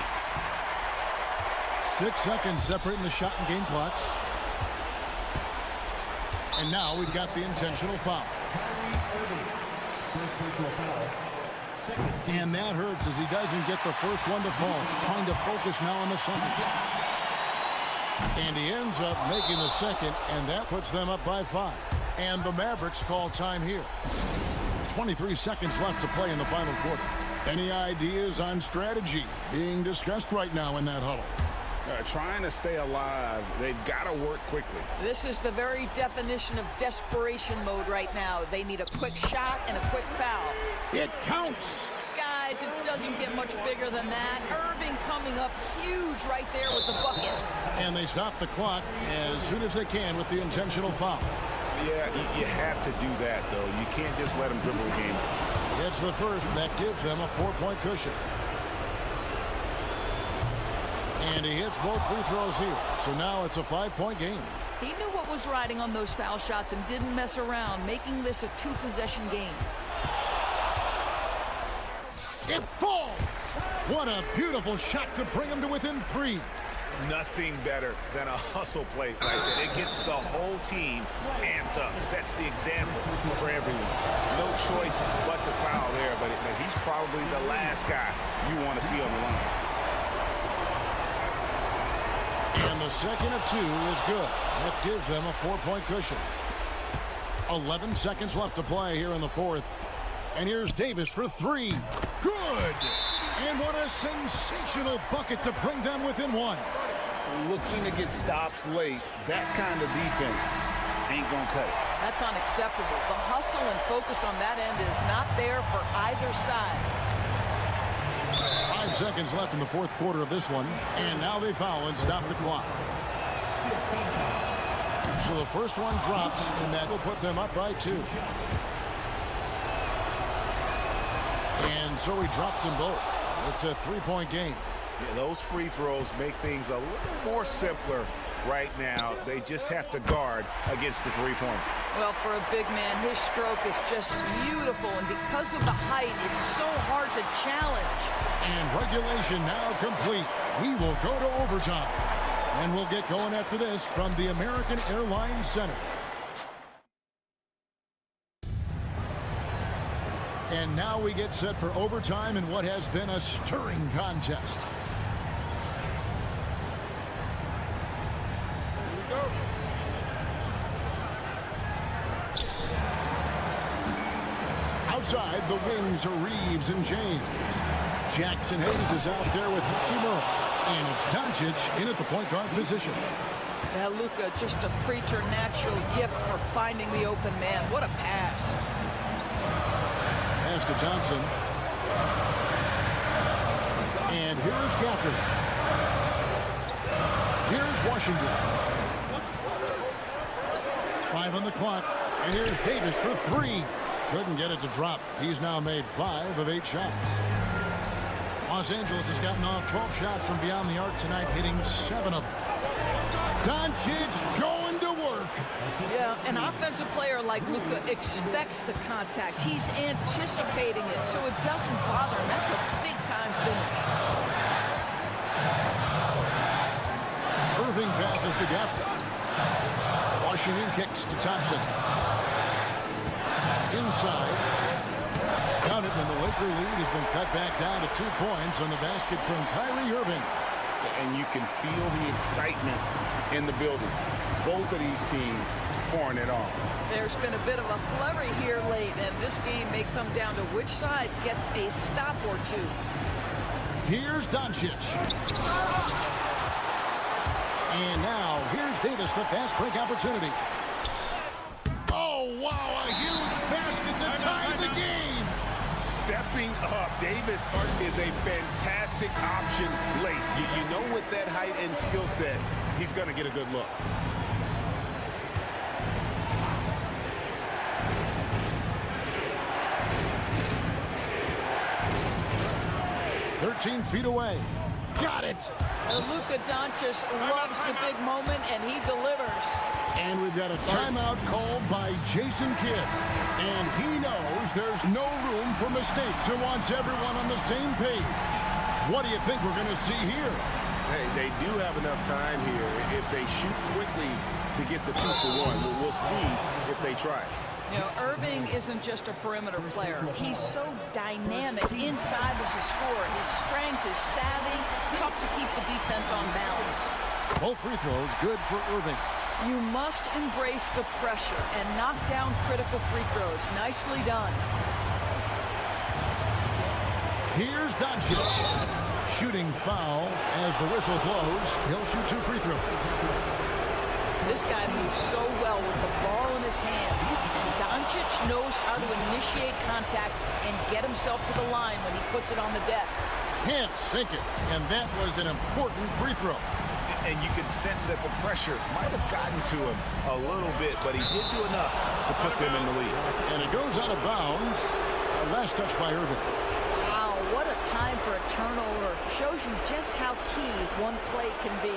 6 seconds separating the shot and game clocks. And now we've got the intentional foul. And that hurts as he doesn't get the first one to fall. Trying to focus now on the second. And he ends up making the second, and that puts them up by 5. And the Mavericks call time here. 23 seconds left to play in the final quarter. Any ideas on strategy being discussed right now in that huddle? Trying to stay alive. They've got to work quickly. This is the very definition of desperation mode right now. They need a quick shot and a quick foul. It counts. Guys, it doesn't get much bigger than that. Irving coming up huge right there with the bucket. And they stop the clock as soon as they can with the intentional foul. Yeah, you have to do that, though. You can't just let them dribble the game. It's the first, and that gives them a 4-point cushion. And he hits both free throws here. So now it's a 5-point game. He knew what was riding on those foul shots and didn't mess around, making this a 2-possession game. It falls. What a beautiful shot to bring him to within 3. Nothing better than a hustle play like that. It gets the whole team amped up, sets the example for everyone. No choice but to foul there, but he's probably the last guy you want to see on the line. And the second of 2 is good. That gives them a 4-point cushion. 11 seconds left to play here in the fourth. And here's Davis for 3. Good! And what a sensational bucket to bring them within 1. Looking to get stops late, that kind of defense ain't gonna cut it. That's unacceptable. The hustle and focus on that end is not there for either side. 5 seconds left in the fourth quarter of this one. And now they foul and stop the clock. So the first one drops, and that will put them up by 2. And so he drops them both. It's a 3-point game. Yeah, those free throws make things a little more simpler right now. They just have to guard against the three-pointer. Well, for a big man, his stroke is just beautiful, and because of the height, it's so hard to challenge. And regulation now complete. We will go to overtime. And we'll get going after this from the American Airlines Center. And now we get set for overtime in what has been a stirring contest. Outside, the wings are Reeves and James. Jackson Hayes is out there with Hachimura. And it's Doncic in at the point guard position. Yeah, Luka, just a preternatural gift for finding the open man. What a pass. Pass to Thompson. And here's Gafford. Here's Washington. 5 on the clock. And here's Davis for 3. Couldn't get it to drop. He's now made 5 of 8 shots. Los Angeles has gotten off 12 shots from beyond the arc tonight, hitting 7 of them. Doncic going to work. Yeah, an offensive player like Luka expects the contact. He's anticipating it, so it doesn't bother him. That's a big-time finish. Irving passes to Gafford. Washington kicks to Thompson. Inside. Count it, and the Laker lead has been cut back down to 2 points on the basket from Kyrie Irving. And you can feel the excitement in the building. Both of these teams pouring it on. There's been a bit of a flurry here late, and this game may come down to which side gets a stop or 2. Here's Doncic. And now, here's Davis, the fast break opportunity. Oh, wow, a huge basket to tie the game. Stepping up, Davis is a fantastic option late. You know, with that height and skill set, he's going to get a good look. "13 feet away. Got it. Luka Doncic loves the big moment, and he delivers. And we've got a timeout called by Jason Kidd. And he knows there's no room for mistakes and wants everyone on the same page. What do you think we're going to see here? Hey, they do have enough time here. If they shoot quickly to get the 2-for-1, we'll see if they try. You know, Irving isn't just a perimeter player. He's so dynamic inside as a scorer. His strength is savvy, tough to keep the defense on balance. Both free throws good for Irving. You must embrace the pressure and knock down critical free throws. Nicely done. Here's Doncic. Shooting foul as the whistle blows. He'll shoot 2 free throws. This guy moves so well with the ball in his hands. And Doncic knows how to initiate contact and get himself to the line when he puts it on the deck. Can't sink it. And that was an important free throw. And you can sense that the pressure might have gotten to him a little bit, but he did do enough to put them in the lead. And it goes out of bounds. Last touch by Irving. Wow, what a time for a turnover. Shows you just how key one play can be.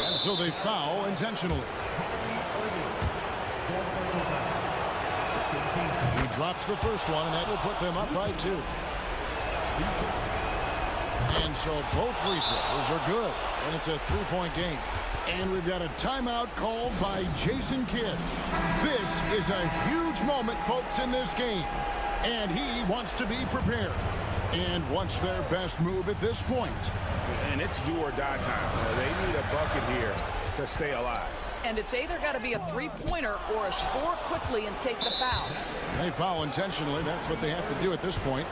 And so they foul intentionally. He drops the first one, and that will put them up by 2. And so both free throws are good, and it's a 3-point game. And we've got a timeout called by Jason Kidd. This is a huge moment, folks, in this game. And he wants to be prepared and wants their best move at this point. And it's do or die time. They need a bucket here to stay alive. And it's either got to be a three-pointer or a score quickly and take the foul. They foul intentionally. That's what they have to do at this point.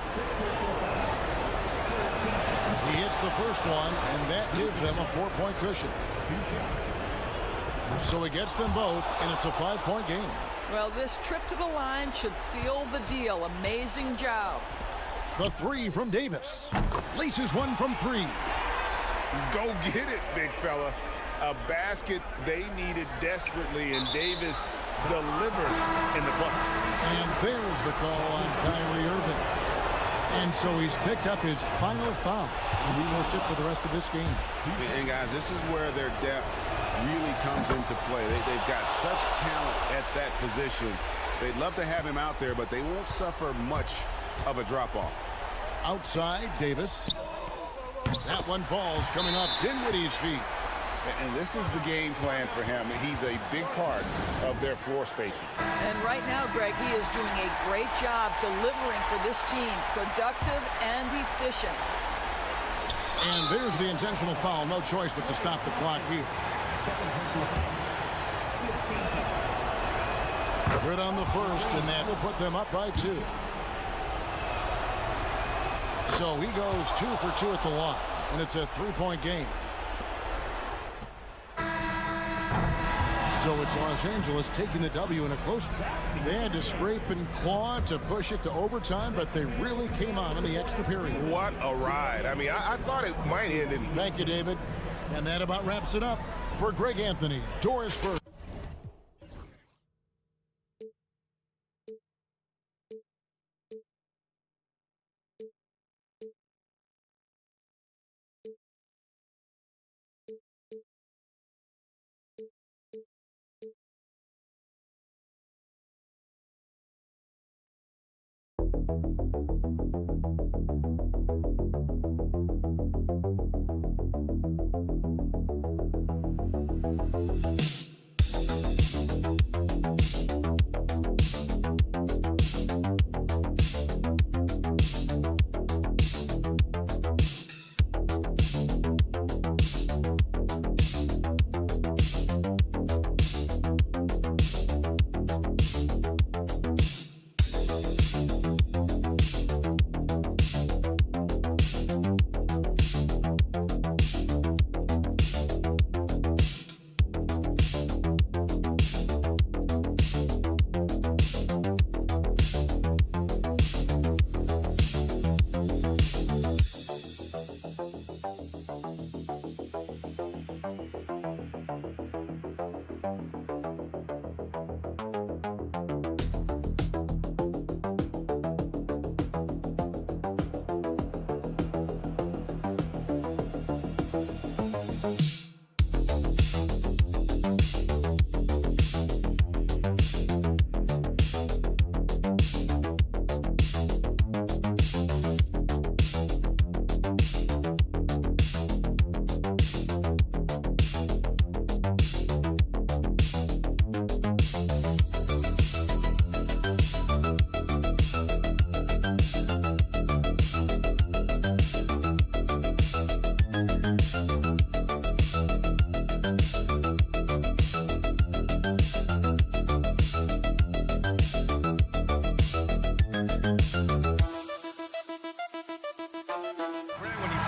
He hits the first one, and that gives them a 4-point cushion. So he gets them both, and it's a 5-point game. Well, this trip to the line should seal the deal. Amazing job. The 3 from Davis. Laces one from 3. Go get it, big fella. A basket they needed desperately, and Davis delivers in the clutch. And there's the call on Kyrie Irving. And so he's picked up his final foul. And he will sit for the rest of this game. And guys, this is where their depth really comes into play. They've got such talent at that position. They'd love to have him out there, but they won't suffer much of a drop-off. Outside, Davis. That one falls coming off Dinwiddie's feet. And this is the game plan for him. He's a big part of their floor spacing. And right now, Greg, he is doing a great job delivering for this team. Productive and efficient. And there's the intentional foul. No choice but to stop the clock here. Good on the first, and that will put them up by 2. So he goes 2 for 2 at the line, and it's a 3-point game. So it's Los Angeles taking the W in a close one. They had to scrape and claw to push it to overtime, but they really came on in the extra period. What a ride. I mean, I thought it might end in... Thank you, David. And that about wraps it up. For Greg Anthony, Doris Burke.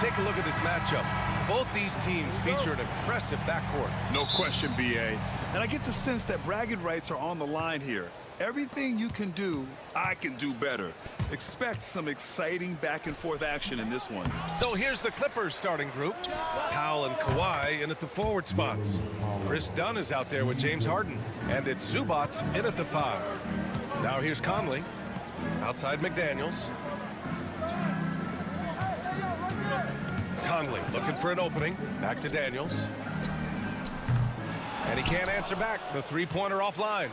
Take a look at this matchup. Both these teams feature an impressive backcourt. No question, B.A. And I get the sense that bragging rights are on the line here. Everything you can do, I can do better. Expect some exciting back-and-forth action in this one. So here's the Clippers starting group. Powell and Kawhi in at the forward spots. Chris Dunn is out there with James Harden. And it's Zubats in at the 5. Now here's Conley. Outside McDaniels. Conley looking for an opening. Back to Daniels. And he can't answer back. The three-pointer offline.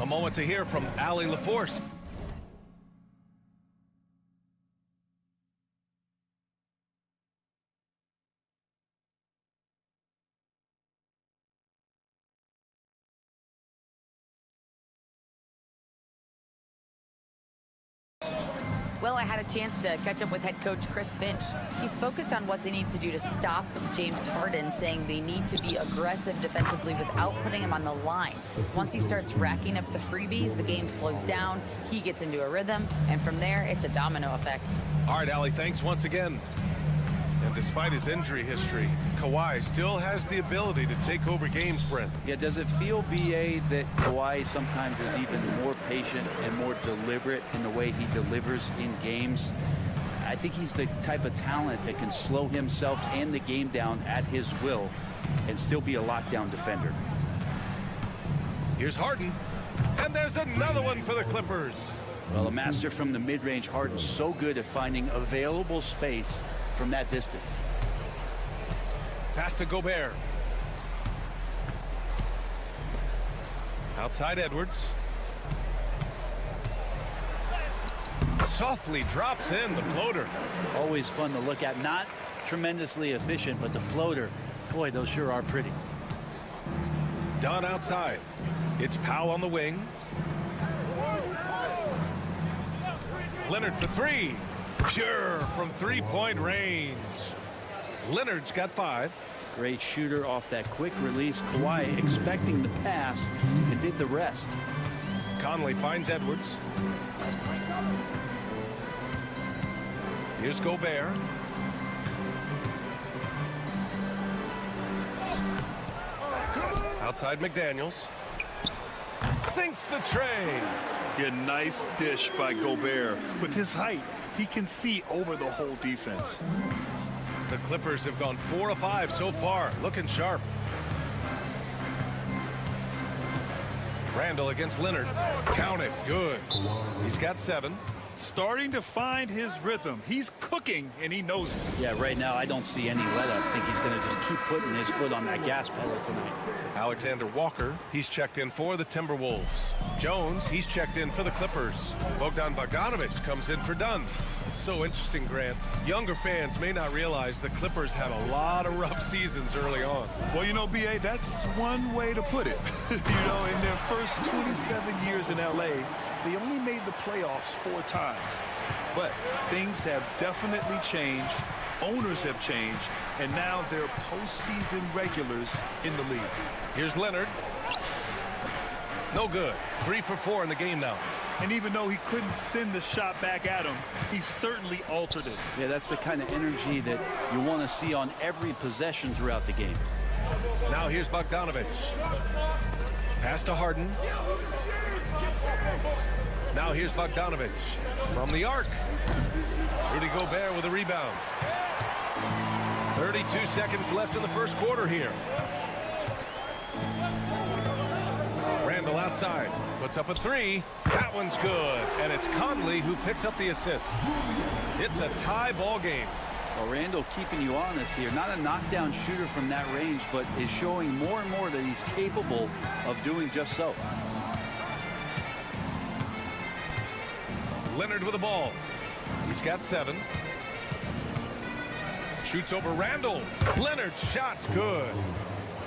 A moment to hear from Allie LaForce. Well, I had a chance to catch up with head coach Chris Finch. He's focused on what they need to do to stop James Harden, saying they need to be aggressive defensively without putting him on the line. Once he starts racking up the freebies, the game slows down, he gets into a rhythm, and from there, it's a domino effect. All right, Allie, thanks once again. And despite his injury history, Kawhi still has the ability to take over games, Brent. Yeah, does it feel, B.A., that Kawhi sometimes is even more patient and more deliberate in the way he delivers in games? I think he's the type of talent that can slow himself and the game down at his will and still be a lockdown defender. Here's Harden, and there's another one for the Clippers. Well, a master from the mid-range. Harden's so good at finding available space from that distance. Pass to Gobert. Outside Edwards. Softly drops in the floater. Always fun to look at. Not tremendously efficient, but the floater, boy, those sure are pretty. Dunn outside. It's Powell on the wing. Leonard for three. Pure from three-point range. Leonard's got 5. Great shooter off that quick release. Kawhi expecting the pass and did the rest. Conley finds Edwards. Here's Gobert. Outside McDaniels. Sinks the tray. A nice dish by Gobert. With his height, he can see over the whole defense. The Clippers have gone 4 of 5 so far, looking sharp. Randall against Leonard. Count it. Good. He's got 7. Starting to find his rhythm. He's cooking, and he knows it. Yeah, right now I don't see any let up. I think he's going to just keep putting his foot on that gas pedal tonight. Alexander Walker, he's checked in for the Timberwolves. Jones, he's checked in for the Clippers. Bogdan Bogdanović comes in for Dunn. It's so interesting, Grant. Younger fans may not realize the Clippers had a lot of rough seasons early on. Well, you know, B.A., that's one way to put it. You know, in their first 27 years in L.A., they only made the playoffs 4 times. But things have definitely changed. Owners have changed. And now they're postseason regulars in the league. Here's Leonard. No good. 3 for 4 in the game now. And even though he couldn't send the shot back at him, he certainly altered it. Yeah, that's the kind of energy that you want to see on every possession throughout the game. Now here's Bogdanović. Pass to Harden. Now here's Bogdanović from the arc. Rudy Gobert with a rebound. 32 seconds left in the first quarter here. Randall outside. Puts up a 3. That one's good. And it's Conley who picks up the assist. It's a tie ball game. Well, Randall keeping you honest here. Not a knockdown shooter from that range, but is showing more and more that he's capable of doing just so. Leonard with the ball. He's got 7. Shoots over Randall. Leonard's shot's good.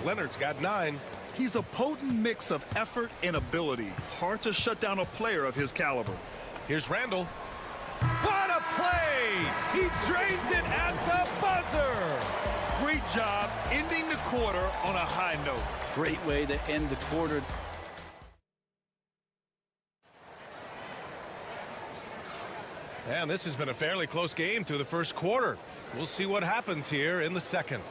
Leonard's got 9. He's a potent mix of effort and ability. Hard to shut down a player of his caliber. Here's Randall. What a play! He drains it at the buzzer! Great job ending the quarter on a high note. Great way to end the quarter. And this has been a fairly close game through the first quarter. We'll see what happens here in the second.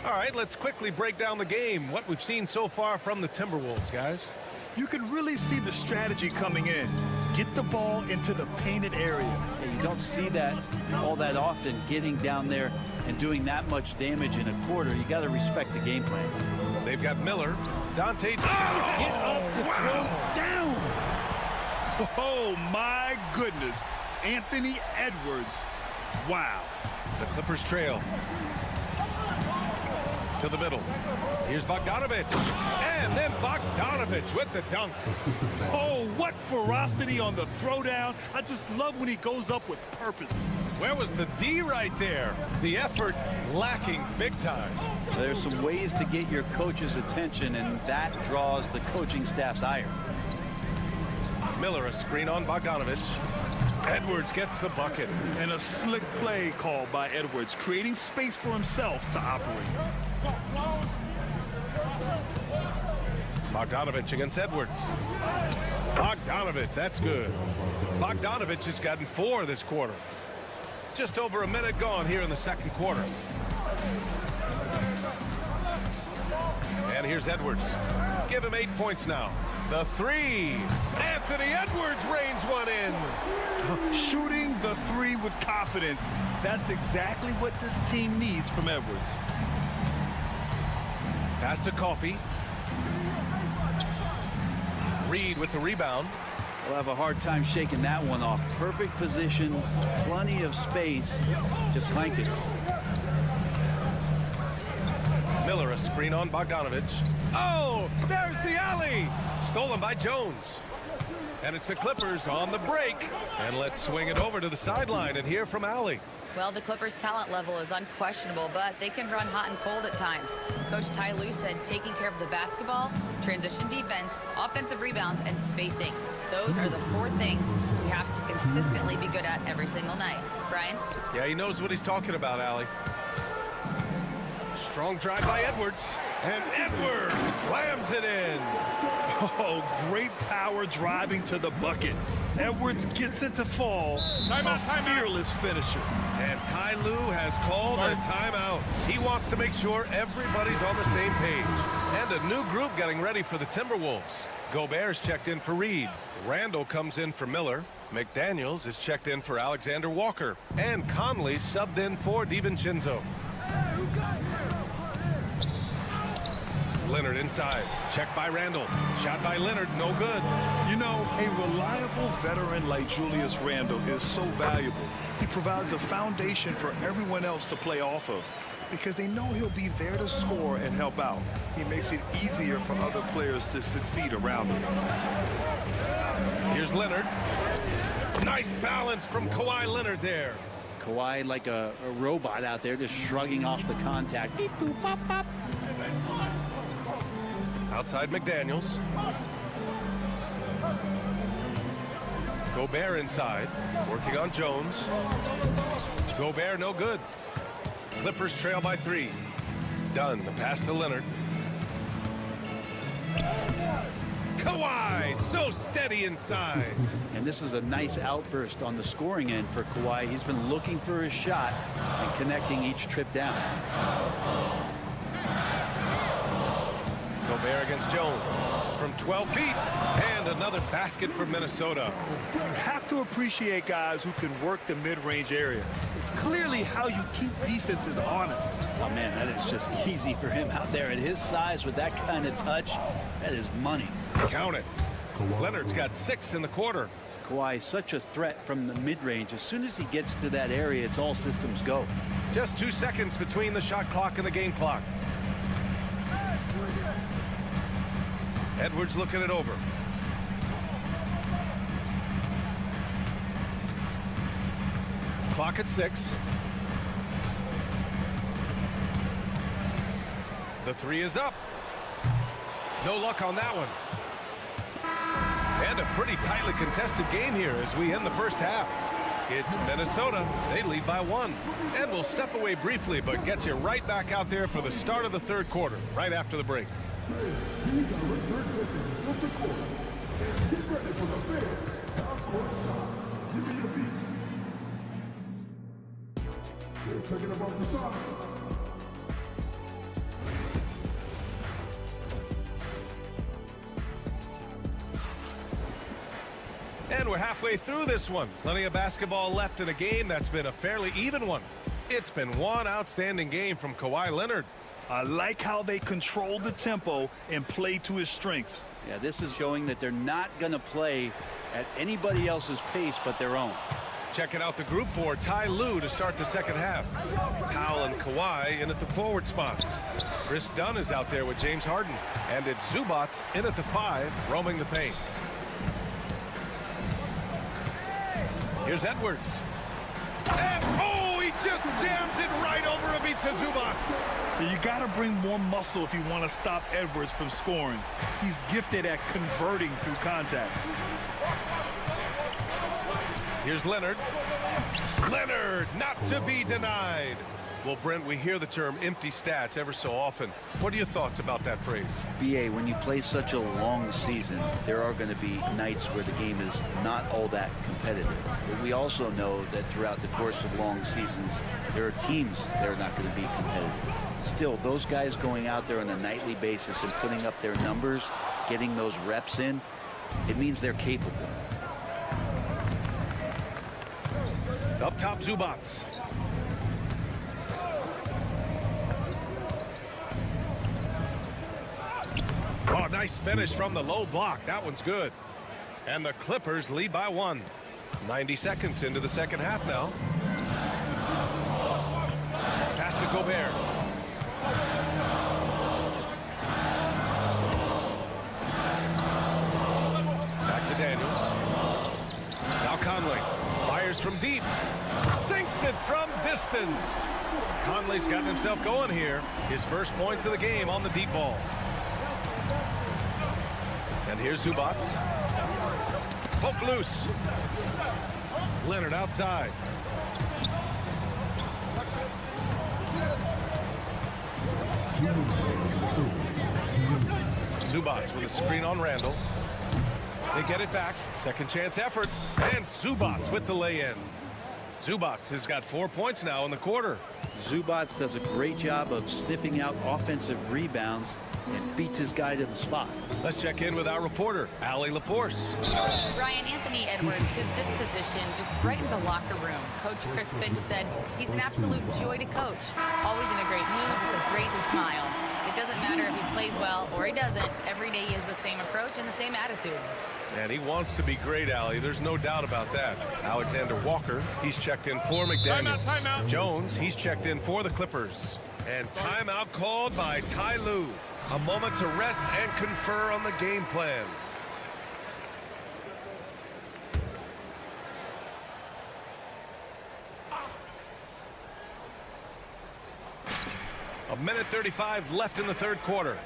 All right, let's quickly break down the game. What we've seen so far from the Timberwolves, guys. You can really see the strategy coming in. Get the ball into the painted area. Yeah, you don't see that all that often, getting down there and doing that much damage in a quarter. You got to respect the game plan. They've got Miller. Dante. Get up to throw down. Oh, my goodness. Anthony Edwards Wow. The Clippers trail. To the middle. Here's Bogdanovich. And then Bogdanovich with the dunk. Oh, what ferocity on the throwdown. I just love when he goes up with purpose. Where was the D right there? The effort lacking big time. There's some ways to get your coach's attention, and that draws the coaching staff's ire. Miller, a screen on Bogdanovich. Edwards gets the bucket. And a slick play called by Edwards, creating space for himself to operate. Bogdanovich against Edwards. Bogdanovich, that's good. Bogdanovich has gotten 4 this quarter. Just over a minute gone here in the second quarter. And here's Edwards. Give him 8 points now. The 3. Anthony Edwards rains one in. Shooting the 3 with confidence. That's exactly what this team needs from Edwards. Pass to Coffey. Reed with the rebound. We'll have a hard time shaking that one off. Perfect position, plenty of space. Just clanked it. Miller, a screen on Bogdanovich. Oh, there's the alley. Stolen by Jones. And it's the Clippers on the break. And let's swing it over to the sideline and hear from Allie. Well, the Clippers' talent level is unquestionable, but they can run hot and cold at times. Coach Ty Lue said taking care of the basketball, transition defense, offensive rebounds, and spacing. Those are the 4 things we have to consistently be good at every single night. Brian? Yeah, he knows what he's talking about, Allie. Strong drive by Edwards. And Edwards slams it in. Oh, great power driving to the bucket. Edwards gets it to fall. A fearless finisher. And Ty Lue has called a timeout. He wants to make sure everybody's on the same page. And a new group getting ready for the Timberwolves. Gobert's checked in for Reed. Randall comes in for Miller. McDaniels is checked in for Alexander Walker. And Conley subbed in for DiVincenzo. Leonard inside. Checked by Randall. Shot by Leonard. No good. You know, a reliable veteran like Julius Randle is so valuable. He provides a foundation for everyone else to play off of because they know he'll be there to score and help out. He makes it easier for other players to succeed around him. Here's Leonard. Nice balance from Kawhi Leonard there. Kawhi like a robot out there, just shrugging off the contact. Beep, boop, pop, pop. Outside McDaniels. Gobert inside, working on Jones. Gobert no good. Clippers trail by 3. Dunn, the pass to Leonard. Kawhi, so steady inside. And this is a nice outburst on the scoring end for Kawhi. He's been looking for his shot and connecting each trip down. Gobert against Jones from 12 feet, and another basket for Minnesota. You have to appreciate guys who can work the mid-range area. It's clearly how you keep defenses honest. Oh man, that is just easy for him out there at his size with that kind of touch. That is money. Count it. Leonard's got 6 in the quarter. Kawhi is such a threat from the mid-range. As soon as he gets to that area, it's all systems go. Just 2 seconds between the shot clock and the game clock. Edwards looking it over. Clock at 6. The 3 is up. No luck on that one. And a pretty tightly contested game here as we end the first half. It's Minnesota. They lead by 1. And we'll step away briefly, but get you right back out there for the start of the third quarter, right after the break. And we're halfway through this one. Plenty of basketball left in a game that's been a fairly even one. It's been one outstanding game from Kawhi Leonard. I like how they control the tempo and play to his strengths. Yeah, this is showing that they're not going to play at anybody else's pace but their own. Checking out the group for Ty Lue to start the second half. Powell and Kawhi in at the forward spots. Chris Dunn is out there with James Harden. And it's Zubats in at the 5, roaming the paint. Here's Edwards. And, oh, he just jams it right over Ivica Zubats. You got to bring more muscle if you want to stop Edwards from scoring. He's gifted at converting through contact. Here's Leonard. Leonard, not to be denied. Well, Brent, we hear the term empty stats ever so often. What are your thoughts about that phrase? BA, when you play such a long season, there are going to be nights where the game is not all that competitive. But we also know that throughout the course of long seasons, there are teams that are not going to be competitive. Still, those guys going out there on a nightly basis and putting up their numbers, getting those reps in, it means they're capable. Up top, Zubats. Oh, nice finish from the low block. That one's good. And the Clippers lead by 1. 90 seconds into the second half now. Pass to Gobert. Back to Daniels. Now Conley. Fires from deep. Sinks it from distance. Conley's gotten himself going here. His first points of the game on the deep ball. And here's Zubats. Poke loose. Leonard outside. Zubats with a screen on Randall. They get it back. Second chance effort. And Zubats with the lay-in. Zubats has got 4 points now in the quarter. Zubats does a great job of sniffing out offensive rebounds and beats his guy to the spot. Let's check in with our reporter, Allie LaForce. Brian, Anthony Edwards, his disposition just brightens a locker room. Coach Chris Finch said he's an absolute joy to coach. Always in a great mood with a great smile. It doesn't matter if he plays well or he doesn't. Every day he has the same approach and the same attitude. And he wants to be great, Allie. There's no doubt about that. Alexander Walker, he's checked in for McDaniels. Timeout. Jones, he's checked in for the Clippers. And timeout called by Ty Lue. A moment to rest and confer on the game plan. A minute 35 left in the third quarter.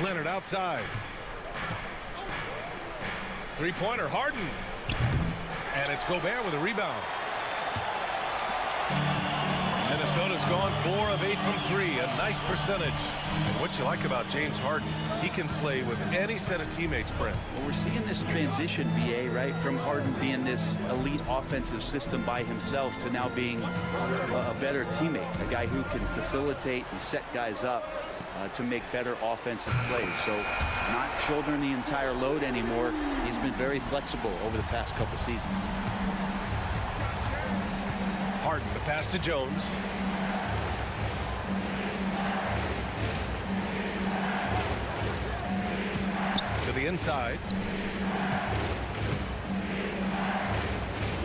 Leonard outside. Three-pointer, Harden. And it's Gobert with a rebound. Minnesota's gone 4 of 8 from 3, a nice percentage. And what you like about James Harden, he can play with any set of teammates, Brent. Well, we're seeing this transition, BA, right, from Harden being this elite offensive system by himself to now being a better teammate, a guy who can facilitate and set guys up to make better offensive plays. So not shouldering the entire load anymore. He's been very flexible over the past couple seasons. Harden, the pass to Jones. To the inside.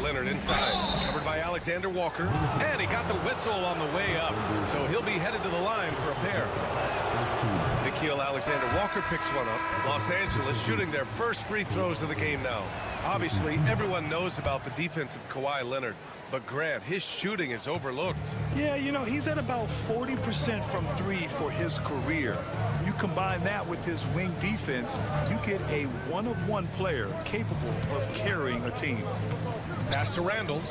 Leonard inside, covered by Alexander Walker. And he got the whistle on the way up. So he'll be headed to the line for a pair. Nickeil Alexander-Walker picks one up. Los Angeles shooting their first free throws of the game now. Obviously, everyone knows about the defense of Kawhi Leonard. But Grant, his shooting is overlooked. Yeah, you know, he's at about 40% from 3 for his career. You combine that with his wing defense, you get a one-of-one player capable of carrying a team. Pass to Randall.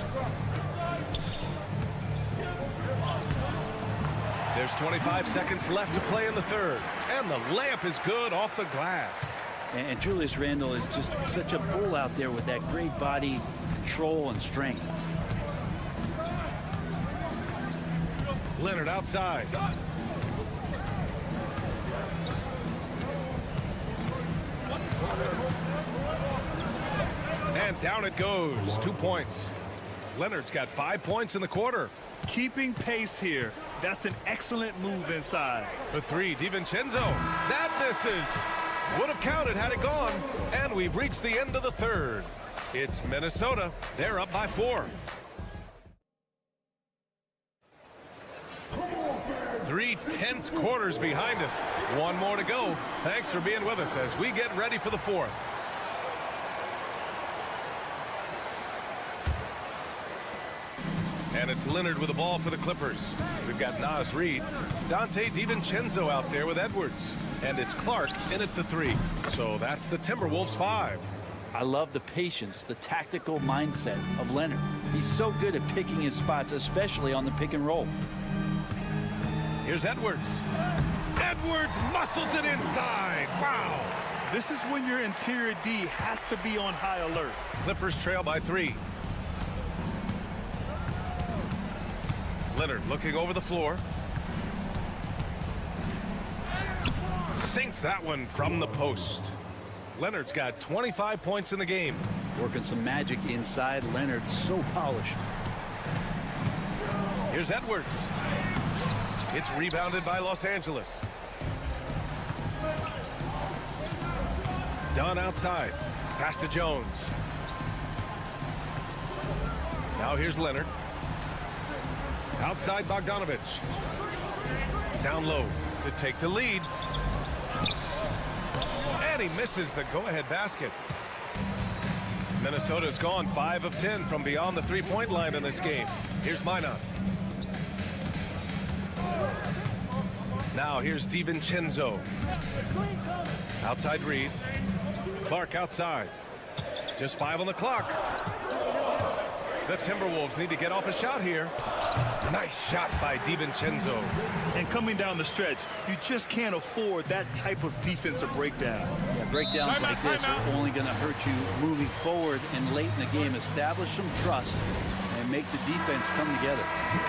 There's 25 seconds left to play in the third. And the layup is good off the glass. And Julius Randle is just such a bull out there with that great body control and strength. Leonard outside. And down it goes. 2 points. Leonard's got 5 points in the quarter. Keeping pace here. That's an excellent move inside. The three, DiVincenzo. That misses. Would have counted had it gone. And we've reached the end of the third. It's Minnesota. They're up by 4. 3 tense quarters behind us. One more to go. Thanks for being with us as we get ready for the 4th. And it's Leonard with the ball for the Clippers. We've got Nas Reed, Dante DiVincenzo out there with Edwards. And it's Clark in at the 3. So that's the Timberwolves 5. I love the patience, the tactical mindset of Leonard. He's so good at picking his spots, especially on the pick and roll. Here's Edwards. Edwards muscles it inside. Wow. This is when your interior D has to be on high alert. Clippers trail by 3. Leonard looking over the floor. Sinks that one from the post. Leonard's got 25 points in the game. Working some magic inside. Leonard so polished. Here's Edwards. It's rebounded by Los Angeles. Dunn outside. Pass to Jones. Now here's Leonard. Outside Bogdanovich. Down low to take the lead. And he misses the go-ahead basket. Minnesota's gone 5 of 10 from beyond the three-point line in this game. Here's Minot. Now here's DiVincenzo. Outside Reed. Clark outside. Just 5 on the clock. The Timberwolves need to get off a shot here. Nice shot by DiVincenzo. And coming down the stretch, you just can't afford that type of defensive breakdown. Yeah, breakdowns like this are only going to hurt you moving forward and late in the game. Establish some trust and make the defense come together.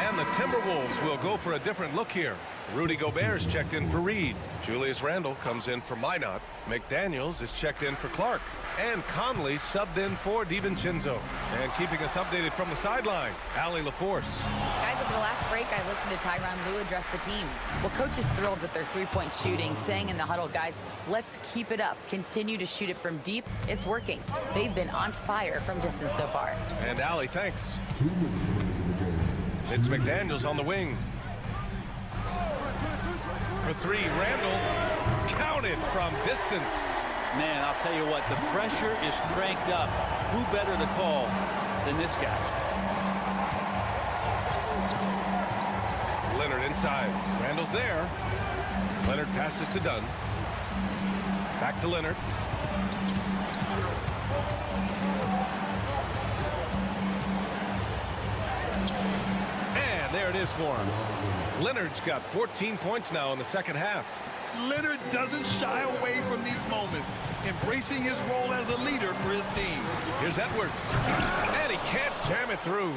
And the Timberwolves will go for a different look here. Rudy Gobert's checked in for Reed. Julius Randle comes in for Minot. McDaniels is checked in for Clark. And Conley subbed in for DiVincenzo. And keeping us updated from the sideline, Allie LaForce. Guys, over the last break, I listened to Tyronn Lue address the team. Well, coach is thrilled with their three-point shooting, saying in the huddle, guys, let's keep it up. Continue to shoot it from deep. It's working. They've been on fire from distance so far. And Allie, thanks. It's McDaniels on the wing. For 3, Randle counted from distance. Man, I'll tell you what, the pressure is cranked up. Who better to call than this guy? Leonard inside. Randle's there. Leonard passes to Dunn. Back to Leonard. And there it is for him. Leonard's got 14 points now in the second half. Leonard doesn't shy away from these moments, embracing his role as a leader for his team. Here's Edwards. And he can't jam it through.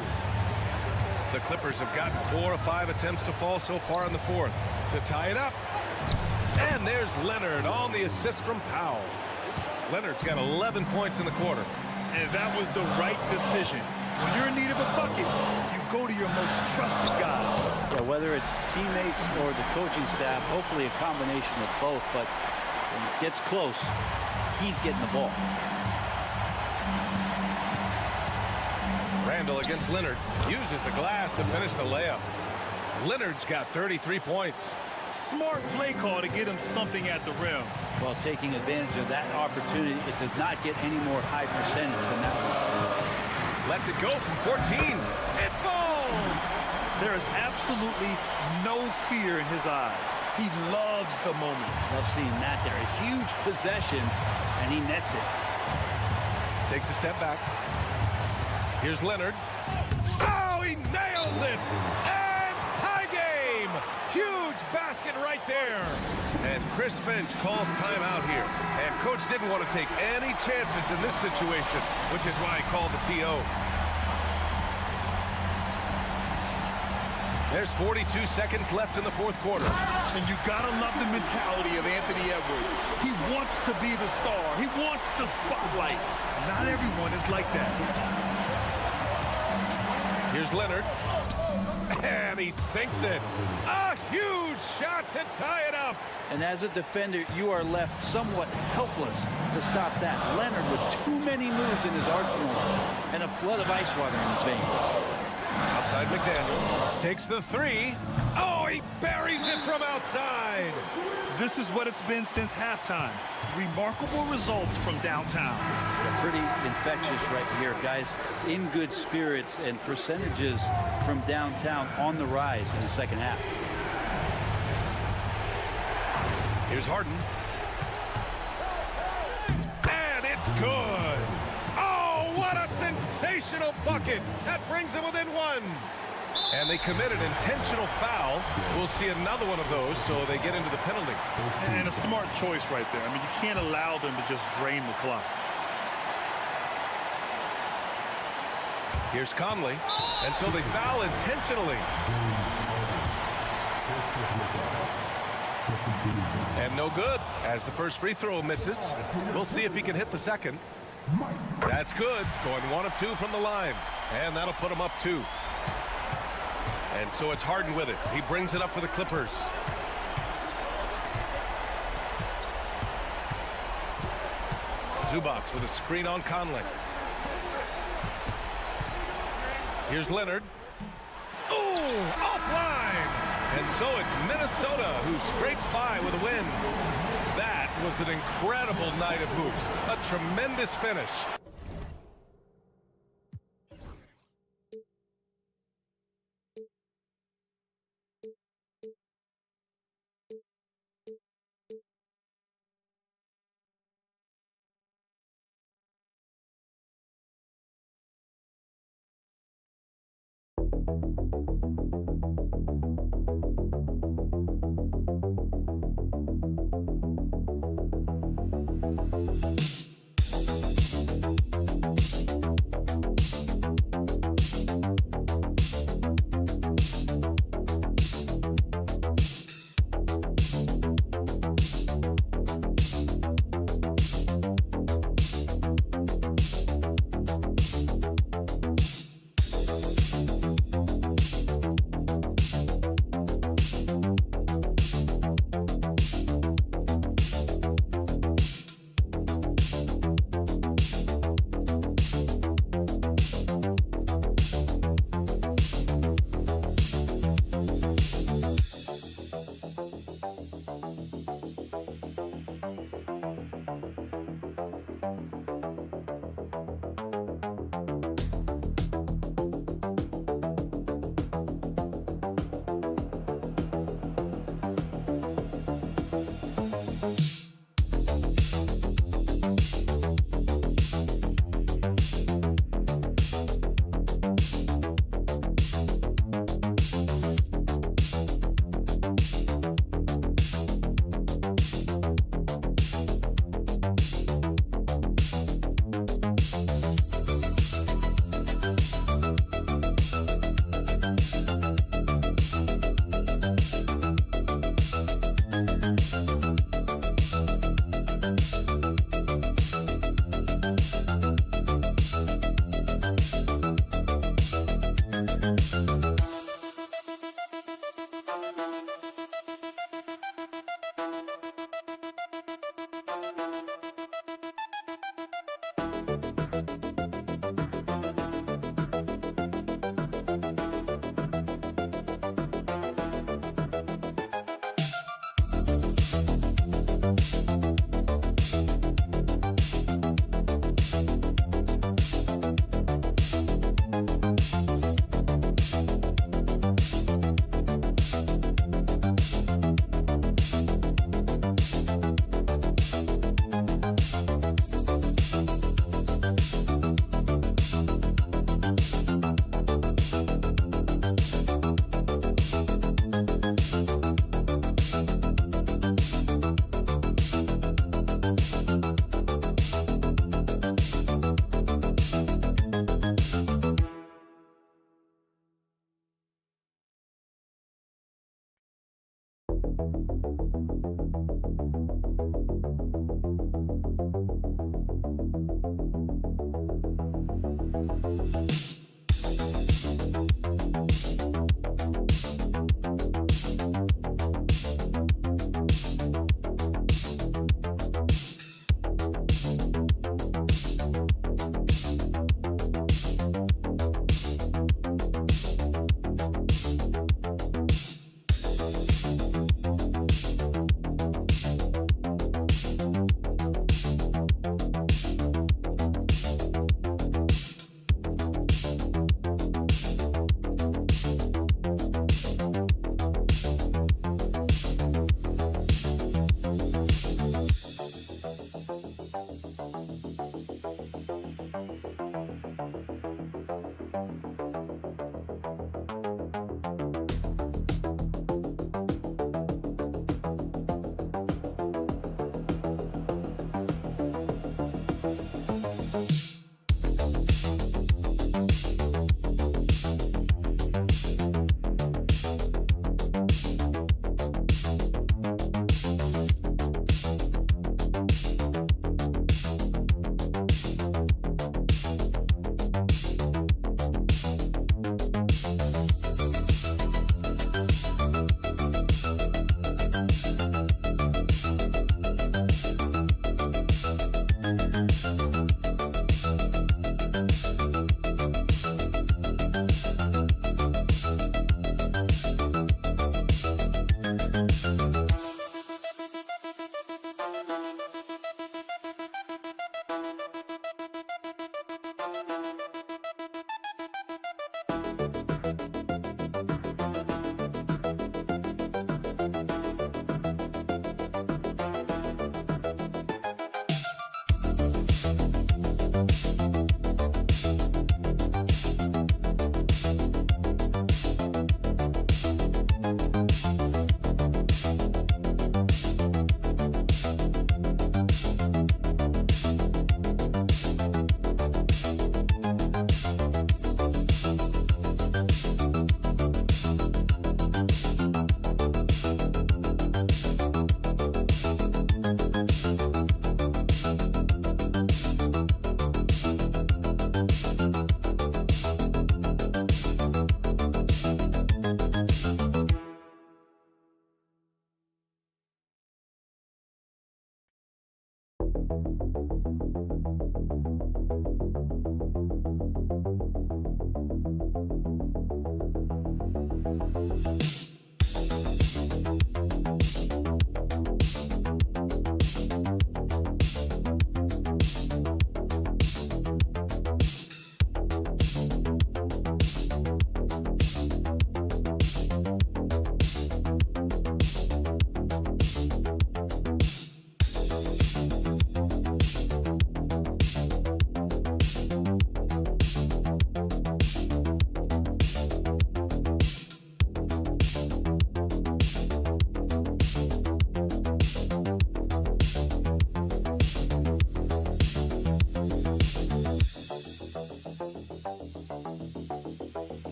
The Clippers have gotten 4 of 5 attempts to fall so far in the 4th to tie it up. And there's Leonard on the assist from Powell. Leonard's got 11 points in the quarter. And that was the right decision. When you're in need of a bucket, you go to your most trusted guys. Yeah, whether it's teammates or the coaching staff, hopefully a combination of both, but when it gets close, he's getting the ball. Randle against Leonard. Uses the glass to finish the layup. Leonard's got 33 points. Smart play call to get him something at the rim. While taking advantage of that opportunity, it does not get any more high percentage than that one. Lets it go from 14. It falls! There is absolutely no fear in his eyes. He loves the moment. Love seeing that there. A huge possession, and he nets it. Takes a step back. Here's Leonard. Oh, he nails it! And tie game! Huge basket right there. And Chris Finch calls timeout here. And coach didn't want to take any chances in this situation, which is why he called the TO. There's 42 seconds left in the 4th quarter. And you gotta love the mentality of Anthony Edwards. He wants to be the star. He wants the spotlight. Not everyone is like that. Here's Leonard. And he sinks it. A huge shot to tie it up. And as a defender, you are left somewhat helpless to stop that. Leonard with too many moves in his arsenal and a flood of ice water in his veins. Outside McDaniels takes the three. Oh, he buries it from outside. This is what it's been since halftime. Remarkable results from downtown. Yeah, pretty infectious right here, guys. In good spirits and percentages from downtown on the rise in the second half. Here's Harden. And it's good. Oh, what a sensational bucket. That brings them within one. And they commit an intentional foul. We'll see another one of those, so they get into the penalty. And a smart choice right there. I mean, you can't allow them to just drain the clock. Here's Conley. And so they foul intentionally. And no good, as the first free throw misses. We'll see if he can hit the second. That's good, going 1 of 2 from the line. And that'll put him up 2. And so it's Harden with it. He brings it up for the Clippers. Zubac with a screen on Conley. Here's Leonard. Oh, offline! And so it's Minnesota who scrapes by with a win. That was an incredible night of hoops. A tremendous finish.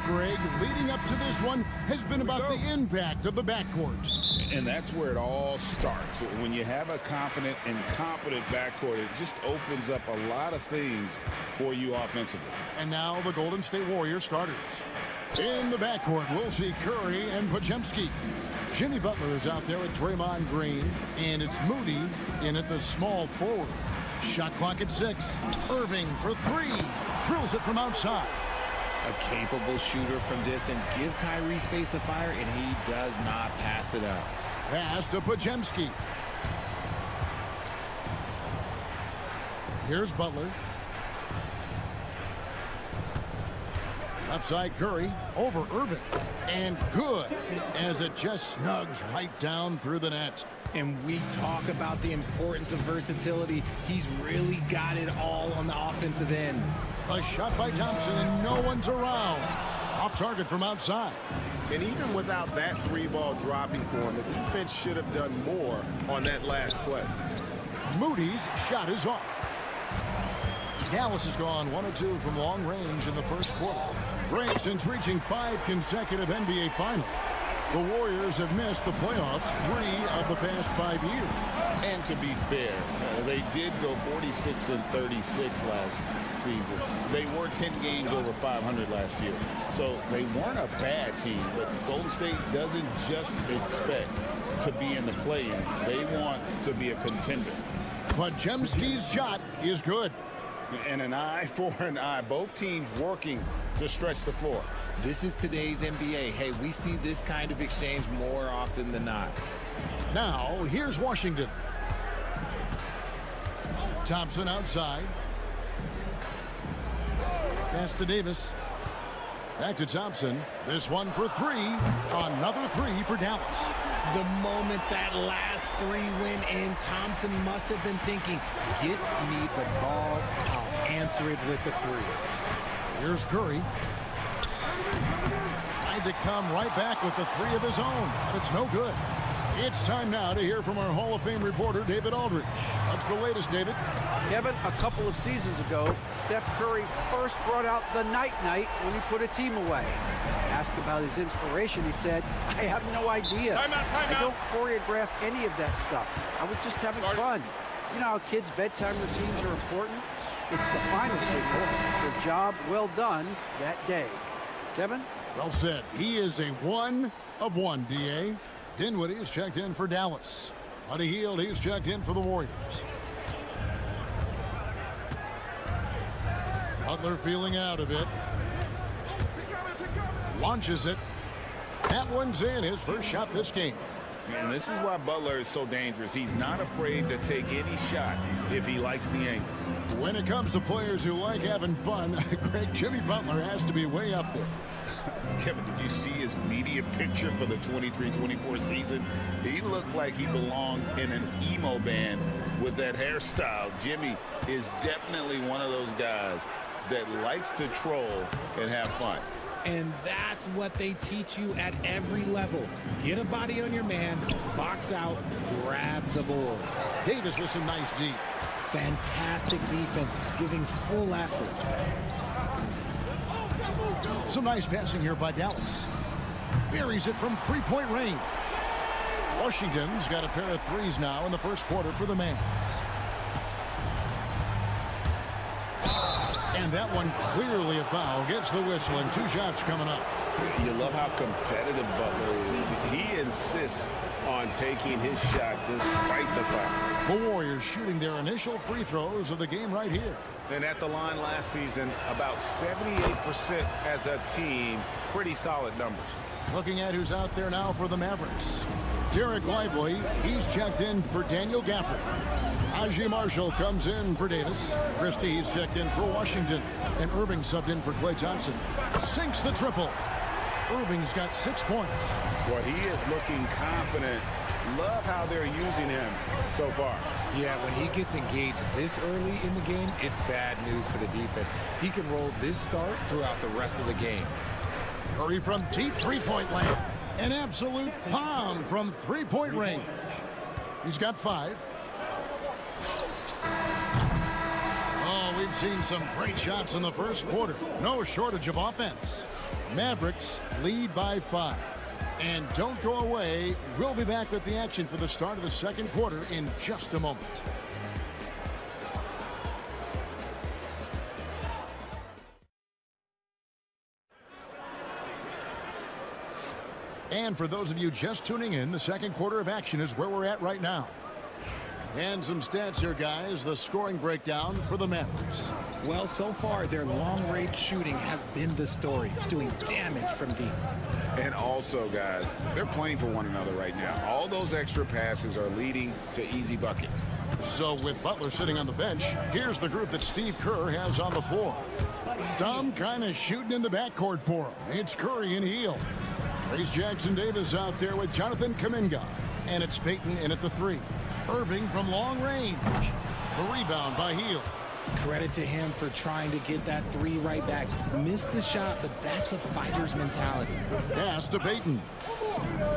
Greg, leading up to this one has been about the impact of the backcourt. And that's where it all starts. When you have a confident and competent backcourt, it just opens up a lot of things for you offensively. And now the Golden State Warriors starters. In the backcourt, we'll see Curry and Podziemski. Jimmy Butler is out there with Draymond Green, and it's Moody in at the small forward. Shot clock at 6. Irving for 3. Drills it from outside. A capable shooter from distance. Give Kyrie space to fire, and he does not pass it up. Pass to Podziemski. Here's Butler. Left side Curry over Irving. And good as it just snugs right down through the net. And we talk about the importance of versatility. He's really got it all on the offensive end. A shot by Thompson, and no one's around. Off target from outside. And even without that 3-ball dropping for him, the defense should have done more on that last play. Moody's shot is off. Dallas has gone 1 of 2 from long range in the first quarter. Great since reaching 5 consecutive NBA Finals. The Warriors have missed the playoffs 3 of the past 5 years. And to be fair, they did go 46-36 last season. They were 10 games over 500 last year. So they weren't a bad team, but Golden State doesn't just expect to be in the play-in. They want to be a contender. Podziemski's shot is good. And an eye for an eye. Both teams working to stretch the floor. This is today's NBA. Hey, we see this kind of exchange more often than not. Now, here's Washington. Thompson outside. Pass to Davis. Back to Thompson. This one for 3. Another 3 for Dallas. The moment that last 3 went in, Thompson must have been thinking, get me the ball, I'll answer it with a 3. Here's Curry. Tried to come right back with the 3 of his own, but it's no good. It's time now to hear from our Hall of Fame reporter, David Aldridge. What's the latest, David? Kevin, a couple of seasons ago, Steph Curry first brought out the night-night when he put a team away. Asked about his inspiration, he said, I have no idea. I don't choreograph any of that stuff. I was just having fun. You know how kids' bedtime routines are important? It's the final signal for job well done that day. Kevin? Well said. He is a 1 of 1, D.A. Dinwiddie is checked in for Dallas. On a heel, he's checked in for the Warriors. Butler feeling out a bit. Launches it. That one's in, his first shot this game. And this is why Butler is so dangerous. He's not afraid to take any shot if he likes the angle. When it comes to players who like having fun, Greg, Jimmy Butler has to be way up there. Kevin, did you see his media picture for the 23-24 season? He looked like he belonged in an emo band with that hairstyle. Jimmy is definitely one of those guys that likes to troll and have fun. And that's what they teach you at every level. Get a body on your man, box out, grab the board. Davis with some nice D. Fantastic defense, giving full effort. Some nice passing here by Dallas. Buries it from three-point range. Washington's got a pair of threes now in the first quarter for the Mavs. And that one clearly a foul. Gets the whistle and 2 shots coming up. You love how competitive Butler is. He insists on taking his shot despite the foul. The Warriors shooting their initial free throws of the game right here. And at the line last season, about 78% as a team. Pretty solid numbers. Looking at who's out there now for the Mavericks. Derek Lively, he's checked in for Daniel Gafford. Ajay Marshall comes in for Davis. Christie, he's checked in for Washington. And Irving subbed in for Klay Thompson. Sinks the triple. Irving's got 6 points. Well, he is looking confident. Love how they're using him so far. Yeah, when he gets engaged this early in the game, it's bad news for the defense. He can roll this start throughout the rest of the game. Curry from deep three-point land. An absolute bomb from three-point range. He's got 5. Oh, we've seen some great shots in the first quarter. No shortage of offense. Mavericks lead by 5. And don't go away. We'll be back with the action for the start of the second quarter in just a moment. And for those of you just tuning in, the second quarter of action is where we're at right now. And some stats here, guys. The scoring breakdown for the Mavericks. Well, so far, their long-range shooting has been the story, doing damage from deep. And also, guys, they're playing for one another right now. All those extra passes are leading to easy buckets. So with Butler sitting on the bench, here's the group that Steve Kerr has on the floor. Some kind of shooting in the backcourt for him. It's Curry and Hield. Trace Jackson Davis out there with Jonathan Kuminga. And it's Payton in at the 3. Irving from long range. The rebound by Hield. Credit to him for trying to get that 3 right back. Missed the shot, but that's a fighter's mentality. Pass to Payton.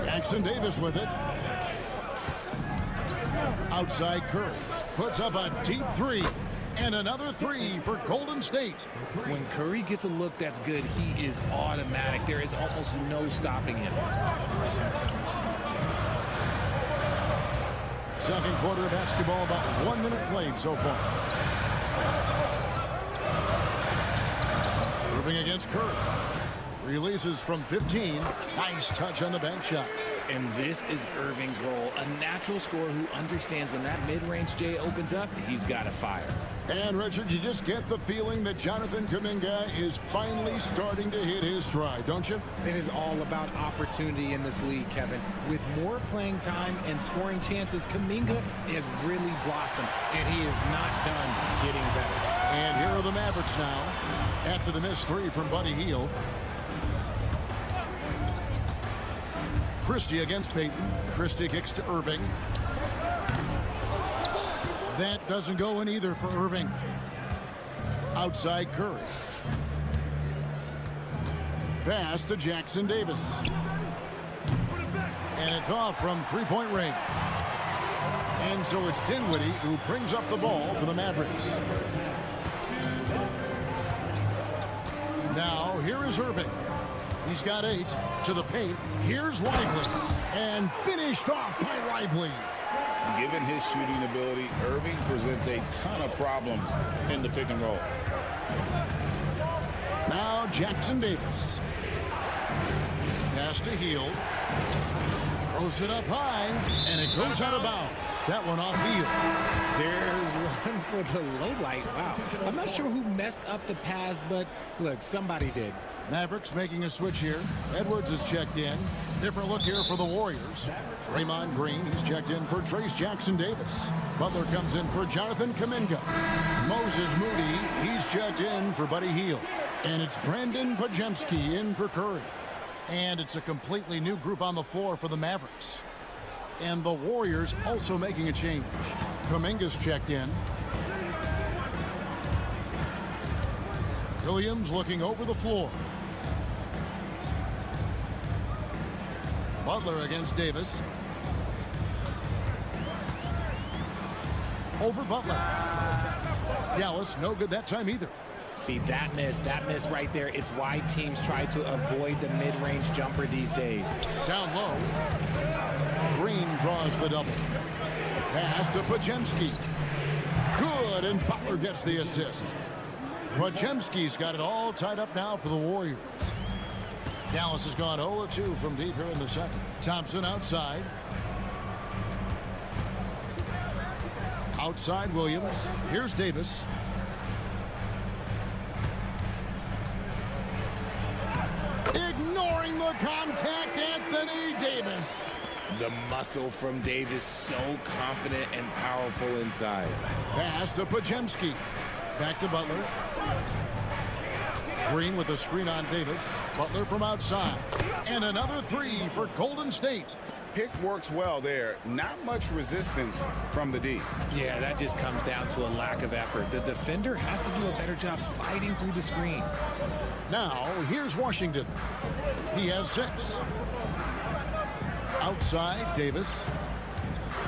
Jackson Davis with it. Outside Curry. Puts up a deep 3. And another 3 for Golden State. When Curry gets a look that's good, he is automatic. There is almost no stopping him. Second quarter of basketball, about 1 minute played so far. Irving against Curry. Releases from 15. Nice touch on the bank shot. And this is Irving's role, a natural scorer who understands when that mid-range J opens up, he's got to fire. And, Richard, you just get the feeling that Jonathan Kuminga is finally starting to hit his stride, don't you? It is all about opportunity in this league, Kevin. With more playing time and scoring chances, Kuminga has really blossomed, and he is not done getting better. And here are the Mavericks now, after the missed 3 from Buddy Hield. Christie against Payton. Christie kicks to Irving. That doesn't go in either for Irving. Outside Curry. Pass to Jackson Davis. And it's off from three-point range. And so it's Dinwiddie who brings up the ball for the Mavericks. Now here is Irving. He's got 8 to the paint. Here's Lively. And finished off by Lively. Given his shooting ability, Irving presents a ton of problems in the pick and roll. Now Jackson Davis. Pass to Hield. Throws it up high, and it goes out of bounds. That one off heel. There's one for the low light. Wow. I'm not sure who messed up the pass, but look, somebody did. Mavericks making a switch here. Edwards is checked in. Different look here for the Warriors. Draymond Green, he's checked in for Trace Jackson-Davis. Butler comes in for Jonathan Kuminga. Moses Moody, he's checked in for Buddy Hield. And it's Brandon Podziemski in for Curry. And it's a completely new group on the floor for the Mavericks. And the Warriors also making a change. Kuminga's checked in. Williams looking over the floor. Butler against Davis. Over Butler. Dallas, no good that time either. See, that miss right there. It's why teams try to avoid the mid-range jumper these days. Down low. Green draws the double. Pass to Podziemski. Good, and Butler gets the assist. Podziemski's got it all tied up now for the Warriors. Dallas has gone 0-2 from deep here in the second. Thompson outside. Outside Williams. Here's Davis. Ignoring the contact, Anthony Davis. The muscle from Davis, so confident and powerful inside. Pass to Podziemski. Back to Butler. Green with a screen on Davis. Butler from outside. And another three for Golden State. Pick works well there. Not much resistance from the D. Yeah, that just comes down to a lack of effort. The defender has to do a better job fighting through the screen. Now, here's Washington. He has 6. Outside, Davis.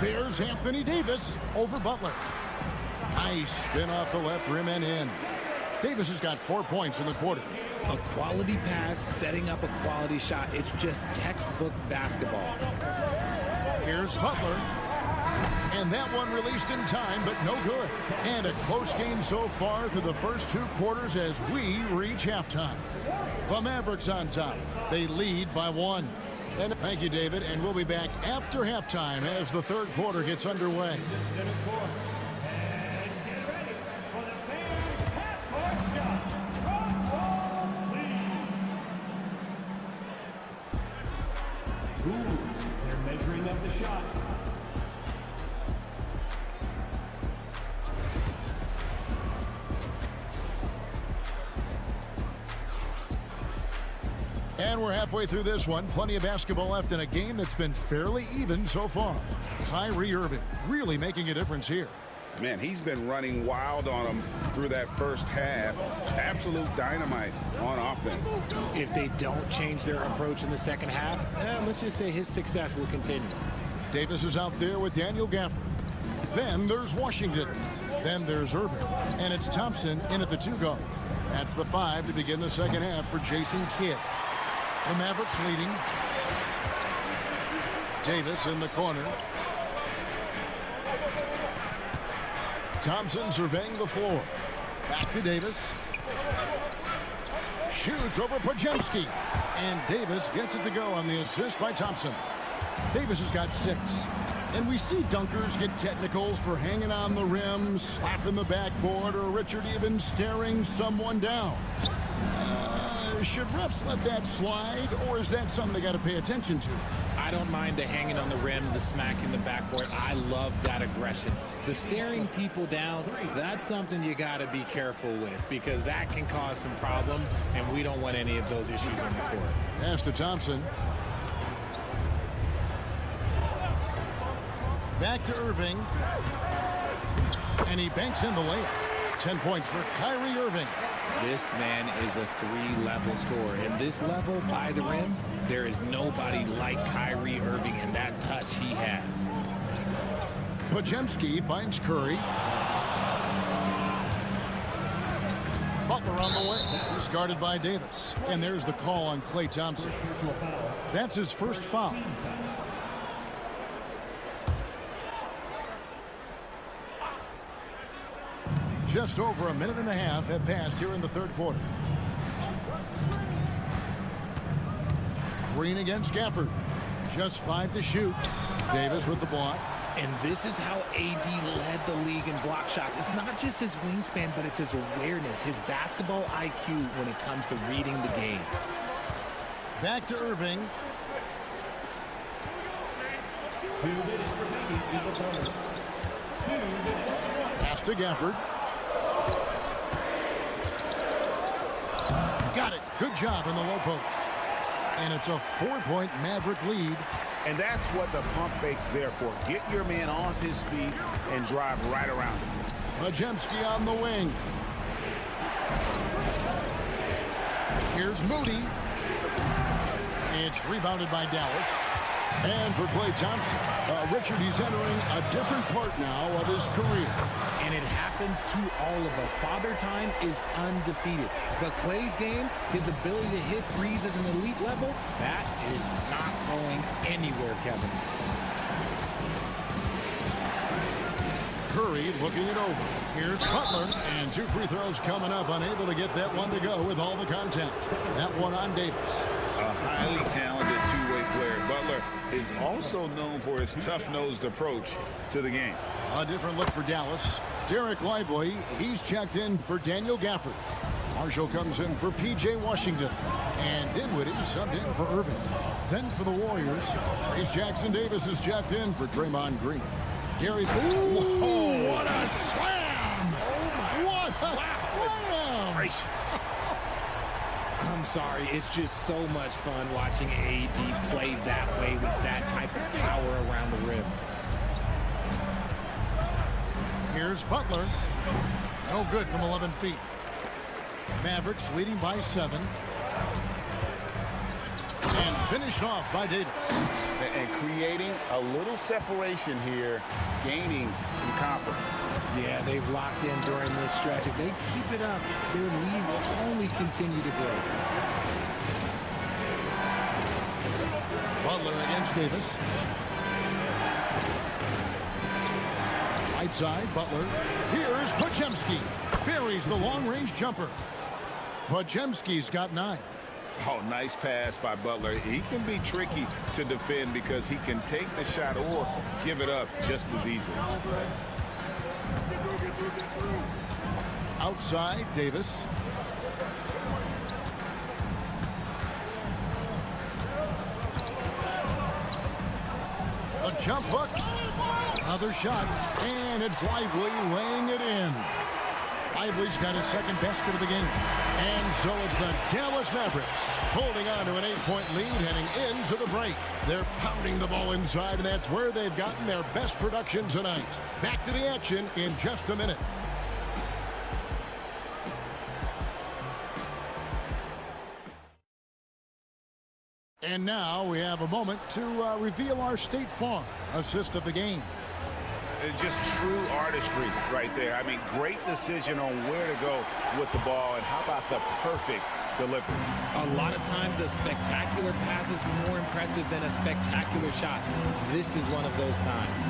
There's Anthony Davis over Butler. Nice spin off the left rim and in. Davis has got 4 points in the quarter. A quality pass, setting up a quality shot. It's just textbook basketball. Here's Butler. And that one released in time, but no good. And a close game so far through the first 2 quarters as we reach halftime. The Mavericks on top. They lead by 1. And thank you, David. And we'll be back after halftime as the third quarter gets underway. They're measuring up the shot. And we're halfway through this one. Plenty of basketball left in a game that's been fairly even so far. Kyrie Irving really making a difference here. Man, he's been running wild on him through that first half. Absolute dynamite on offense. If they don't change their approach in the second half, let's just say his success will continue. Davis is out there with Daniel Gafford. Then there's Washington. Then there's Irving. And it's Thompson in at the 2-guard. That's the 5 to begin the second half for Jason Kidd. The Mavericks leading. Davis in the corner. Thompson surveying the floor. Back to Davis. Shoots over Podziemski. And Davis gets it to go on the assist by Thompson. Davis has got 6. And we see dunkers get technicals for hanging on the rim, slapping the backboard, or Richard even staring someone down. Should refs let that slide, or is that something they got to pay attention to? I don't mind the hanging on the rim, the smacking the backboard. I love that aggression. The staring people down, that's something you got to be careful with because that can cause some problems, and we don't want any of those issues on the court. Pass to Thompson. Back to Irving. And he banks in the layup. 10 points for Kyrie Irving. This man is a 3-level scorer. And this level by the rim, there is nobody like Kyrie Irving and that touch he has. Podziemski finds Curry. Butler on the way. He's guarded by Davis. And there's the call on Klay Thompson. That's his first foul. Just over a minute and a half have passed here in the third quarter. Green against Gafford. Just 5 to shoot. Davis with the block. And this is how AD led the league in block shots. It's not just his wingspan, but it's his awareness, his basketball IQ when it comes to reading the game. Back to Irving. 2 minutes remaining in the quarter. 2 minutes. Pass to Gafford. Got it. Good job in the low post. And it's a 4-point Maverick lead. And that's what the pump fake's there for. Get your man off his feet and drive right around him. Majemski on the wing. Here's Moody. It's rebounded by Dallas. And for Klay Thompson, Richard, he's entering a different part now of his career. And it happens to all of us. Father Time is undefeated. But Klay's game, his ability to hit threes as an elite level, that is not going anywhere, Kevin. Curry looking it over. Here's Butler, and 2 free throws coming up, unable to get that one to go with all the contact. That one on Davis. A highly talented two-way player. Butler is also known for his tough-nosed approach to the game. A different look for Dallas. Derek Lively, he's checked in for Daniel Gafford. Marshall comes in for P.J. Washington. And Dinwiddie subbed in for Irving. Then for the Warriors, Trace Jackson Davis is checked in for Draymond Green. Gary, whoa, what a slam! What a slam! Gracious. I'm sorry, it's just so much fun watching AD play that way with that type of power around the rim. Here's Butler. No good from 11 feet. Mavericks leading by 7. And finished off by Davis. And creating a little separation here, gaining some confidence. Yeah, they've locked in during this stretch. If they keep it up, their lead will only continue to grow. Butler against Davis. Right side, Butler. Here's Podziemski. Buries the long-range jumper. Podziemski's got 9. Oh, nice pass by Butler. He can be tricky to defend because he can take the shot or give it up just as easily. Outside, Davis. A jump hook. Another shot. And it's Lively laying it in. Lively's got his second basket of the game. And so it's the Dallas Mavericks holding on to an 8-point lead heading into the break. They're pounding the ball inside, and that's where they've gotten their best production tonight. Back to the action in just a minute. And now we have a moment to reveal our State Farm assist of the game. Just true artistry right there. I mean, great decision on where to go with the ball, and how about the perfect delivery? A lot of times a spectacular pass is more impressive than a spectacular shot. This is one of those times.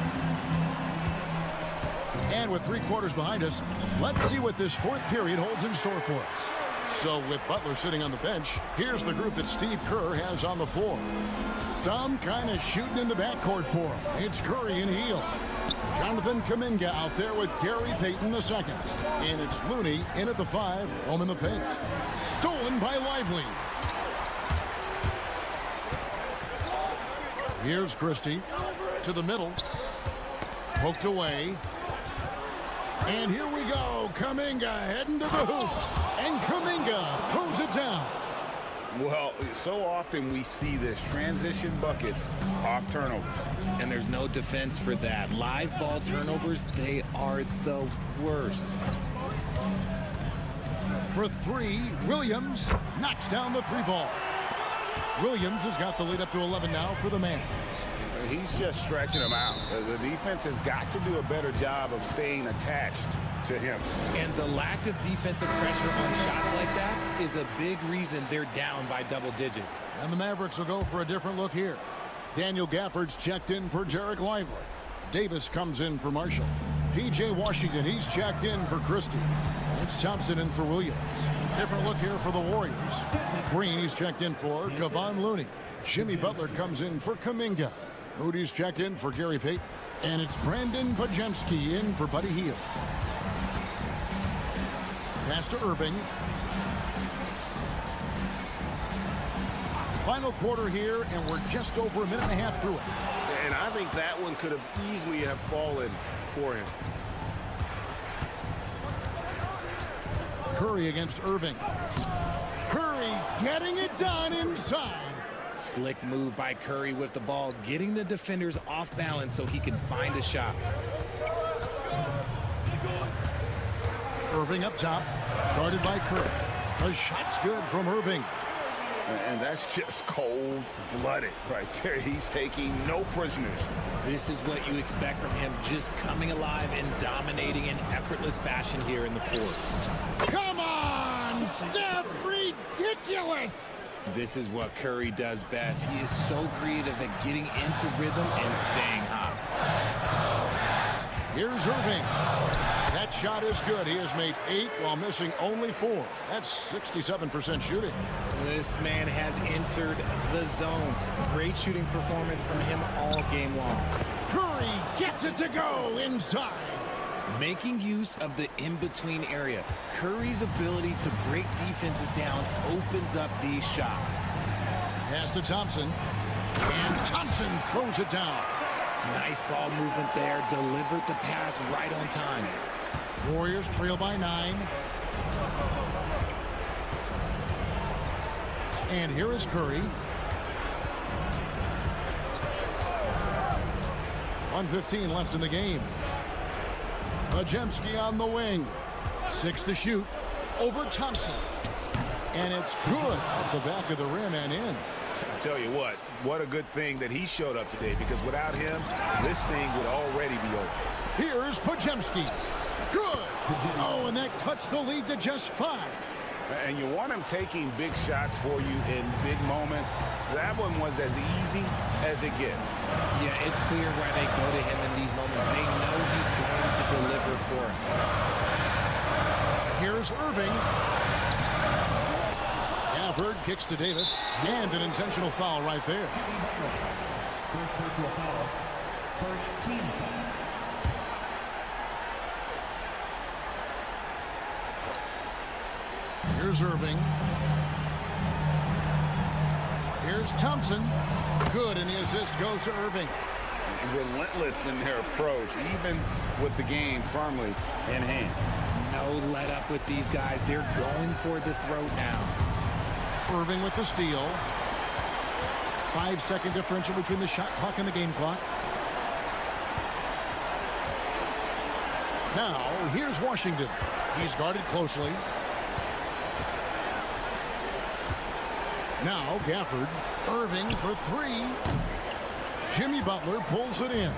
And with 3 quarters behind us, let's see what this 4th period holds in store for us. So with Butler sitting on the bench, here's the group that Steve Kerr has on the floor. Some kind of shooting in the backcourt for him. It's Curry and Hield. Jonathan Kuminga out there with Gary Payton II. And it's Looney in at the 5, home in the paint. Stolen by Lively. Here's Christie to the middle. Poked away. And here we go. Kuminga heading to the hoop. And Kuminga throws it down. Well, so often we see this transition buckets off turnovers. And there's no defense for that. Live ball turnovers, they are the worst. For 3, Williams knocks down the 3 ball. Williams has got the lead up to 11 now for the Mavs. He's just stretching them out. The defense has got to do a better job of staying attached to him. And the lack of defensive pressure on shots like that is a big reason they're down by double digits. And the Mavericks will go for a different look here. Daniel Gafford's checked in for Derek Lively. Davis comes in for Marshall. P.J. Washington, he's checked in for Christie. It's Thompson in for Williams. Different look here for the Warriors. Green is checked in for Kevon Looney. Jimmy Butler comes in for Kuminga. Moody's checked in for Gary Payton. And it's Brandon Podziemski in for Buddy Hield. Pass to Irving. Final quarter here, and we're just over a minute and a half through it. And I think that one could have easily have fallen for him. Curry against Irving. Curry getting it done inside. Slick move by Curry with the ball, getting the defenders off balance so he can find a shot. Irving up top, guarded by Curry. The shot's good from Irving. And that's just cold-blooded right there. He's taking no prisoners. This is what you expect from him, just coming alive and dominating in effortless fashion here in the fourth. Come on, Steph, ridiculous! This is what Curry does best. He is so creative at getting into rhythm and staying hot. Here's Irving. That shot is good. He has made 8 while missing only 4. That's 67% shooting. This man has entered the zone. Great shooting performance from him all game long. Curry gets it to go inside. Making use of the in-between area. Curry's ability to break defenses down opens up these shots. Pass to Thompson. And Thompson throws it down. Nice ball movement there. Delivered the pass right on time. Warriors trail by 9. And here is Curry. 1:15 left in the game. Podziemski on the wing. 6 to shoot. Over Thompson. And it's good off the back of the rim and in. I tell you what a good thing that he showed up today, because without him, this thing would already be over. Here's Podziemski. Good. Oh, and that cuts the lead to just 5. And you want him taking big shots for you in big moments. That one was as easy as it gets. Yeah, it's clear why they go to him in these moments. They know he's going to deliver for him. Here's Irving. Gafford kicks to Davis. And an intentional foul right there. First personal foul. First team foul. Here's Irving. Here's Thompson. Good, and the assist goes to Irving. Relentless in their approach, even with the game firmly in hand. No let up with these guys. They're going for the throat now. Irving with the steal. 5-second differential between the shot clock and the game clock. Now, here's Washington. He's guarded closely. Now, Gafford. Irving for 3. Jimmy Butler pulls it in.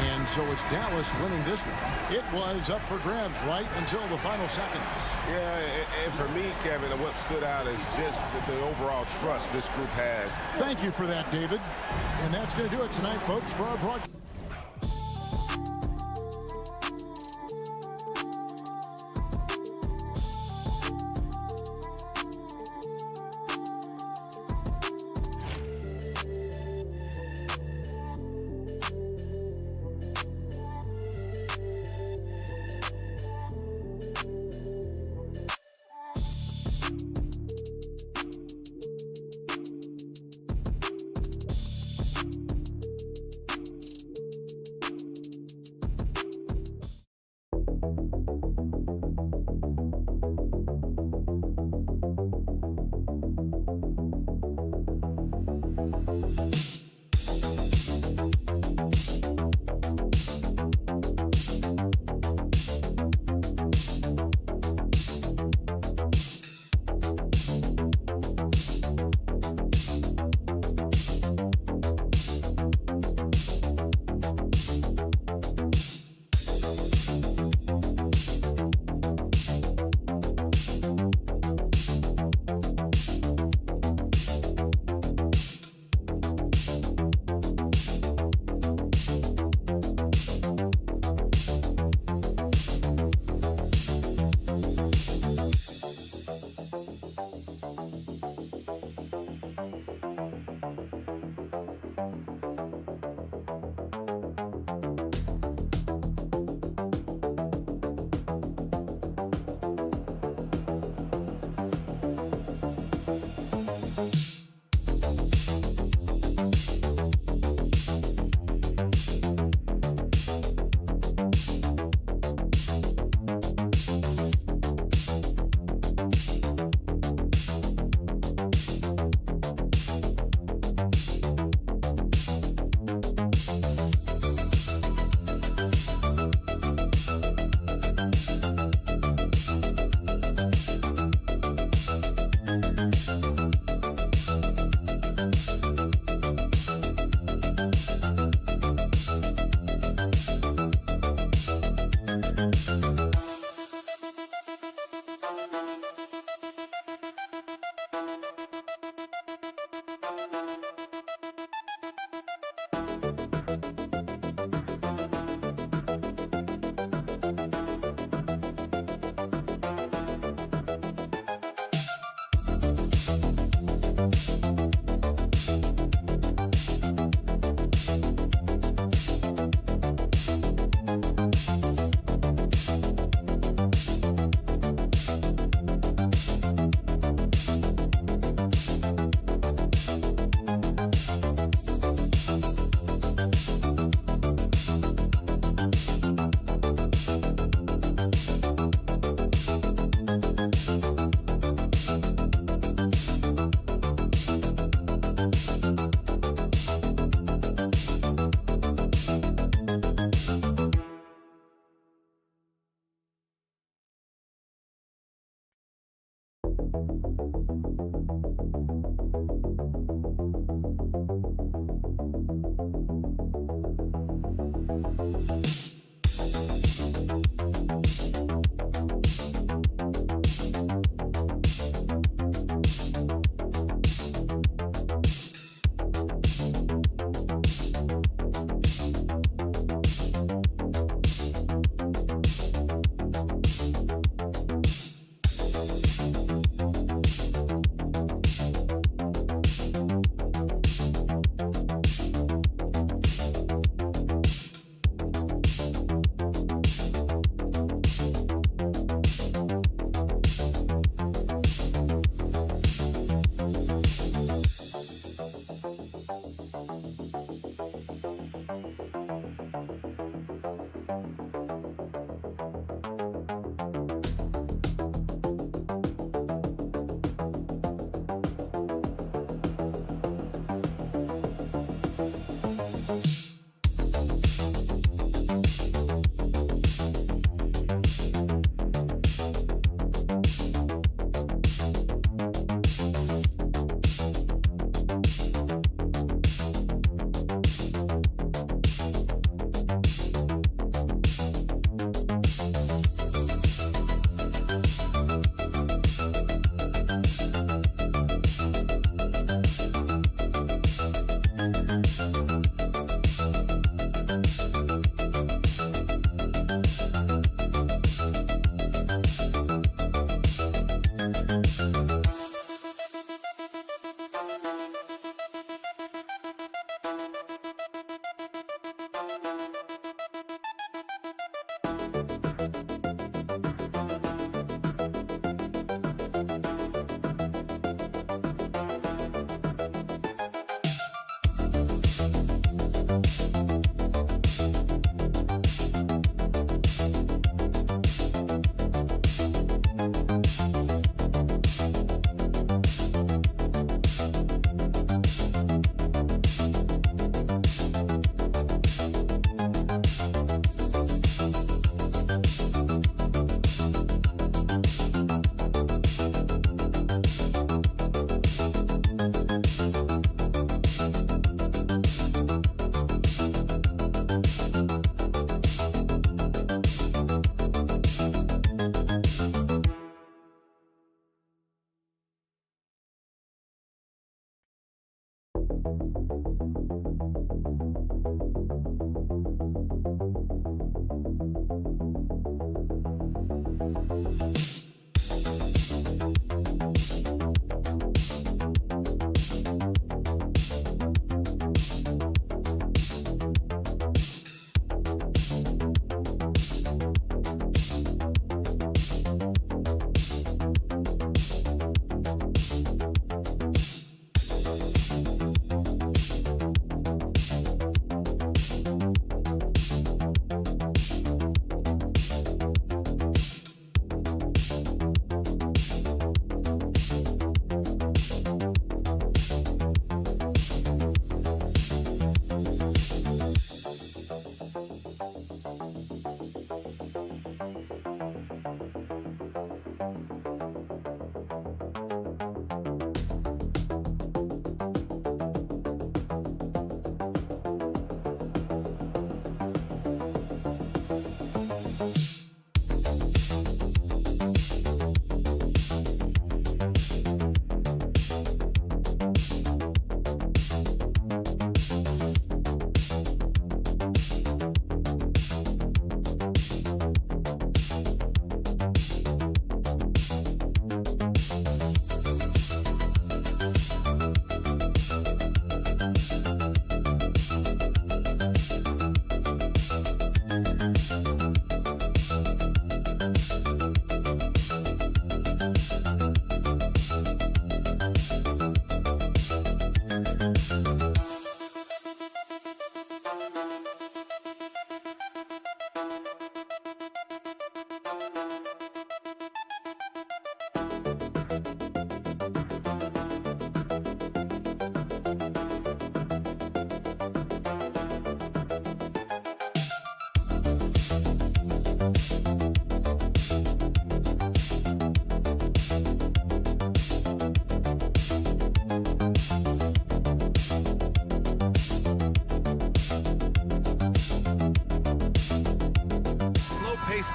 And so it's Dallas winning this one. It was up for grabs right until the final seconds. Yeah, and for me, Kevin, what stood out is just the overall trust this group has. Thank you for that, David. And that's going to do it tonight, folks, for our broadcast.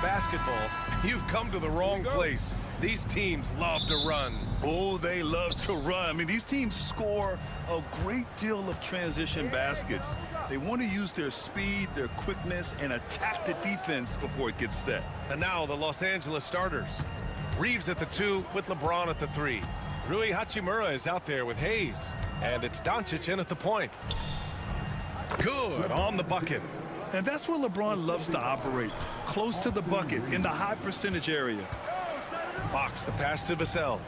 Basketball, you've come to the wrong place. These teams love to run. Oh, they love to run. I mean, these teams score a great deal of transition baskets. They want to use their speed, their quickness, and attack the defense before it gets set. And now the Los Angeles starters. Reeves at the 2 with LeBron at the 3. Rui Hachimura is out there with Hayes. And it's Doncic in at the point. Good on the bucket. And that's where LeBron loves to operate, close to the bucket, in the high percentage area. Fox the pass to Vassell.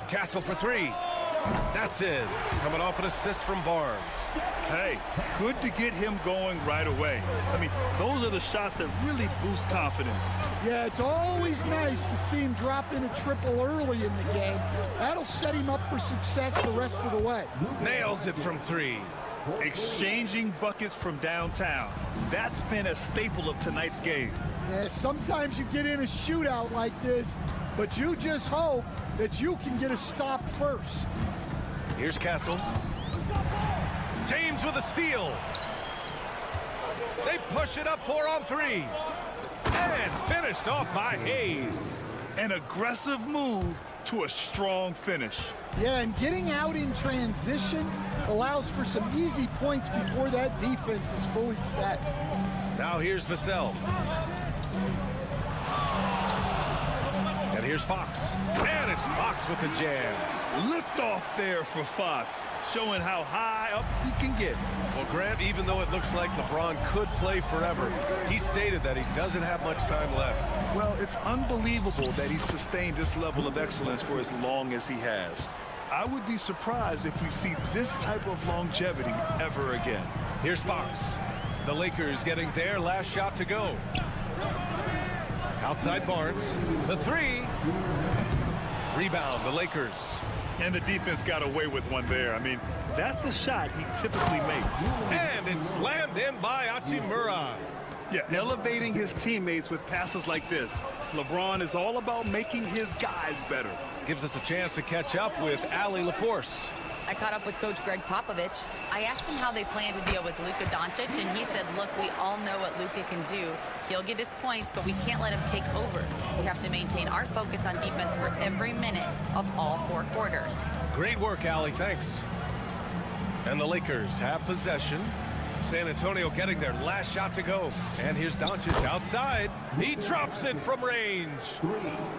Castle for 3. That's in. Coming off an assist from Barnes. Hey, good to get him going right away. I mean, those are the shots that really boost confidence. Yeah, it's always nice to see him drop in a triple early in the game. That'll set him up for success the rest of the way. Nails it from 3. Exchanging buckets from downtown. That's been a staple of tonight's game. Yeah, sometimes you get in a shootout like this, but you just hope that you can get a stop first. Here's Castle. James with a steal. They push it up 4 on 3. And finished off by Hayes. An aggressive move to a strong finish. Yeah, and getting out in transition allows for some easy points before that defense is fully set. Now here's Vassell. And here's Fox. And it's Fox with the jam. Lift off there for Fox, showing how high up he can get. Well, Grant, even though it looks like LeBron could play forever, he stated that he doesn't have much time left. Well, it's unbelievable that he's sustained this level of excellence for as long as he has. I would be surprised if we see this type of longevity ever again. Here's Fox. The Lakers getting their last shot to go. Outside Barnes. The 3. Rebound, the Lakers. And the defense got away with one there. I mean, that's the shot he typically makes. And it's slammed in by Hachimura. Yeah, elevating his teammates with passes like this. LeBron is all about making his guys better. Gives us a chance to catch up with Allie LaForce. I caught up with Coach Greg Popovich. I asked him how they plan to deal with Luka Doncic, and he said, look, we all know what Luka can do. He'll get his points, but we can't let him take over. We have to maintain our focus on defense for every minute of all 4 quarters. Great work, Allie. Thanks. And the Lakers have possession. San Antonio getting their last shot to go. And here's Doncic outside. He drops it from range.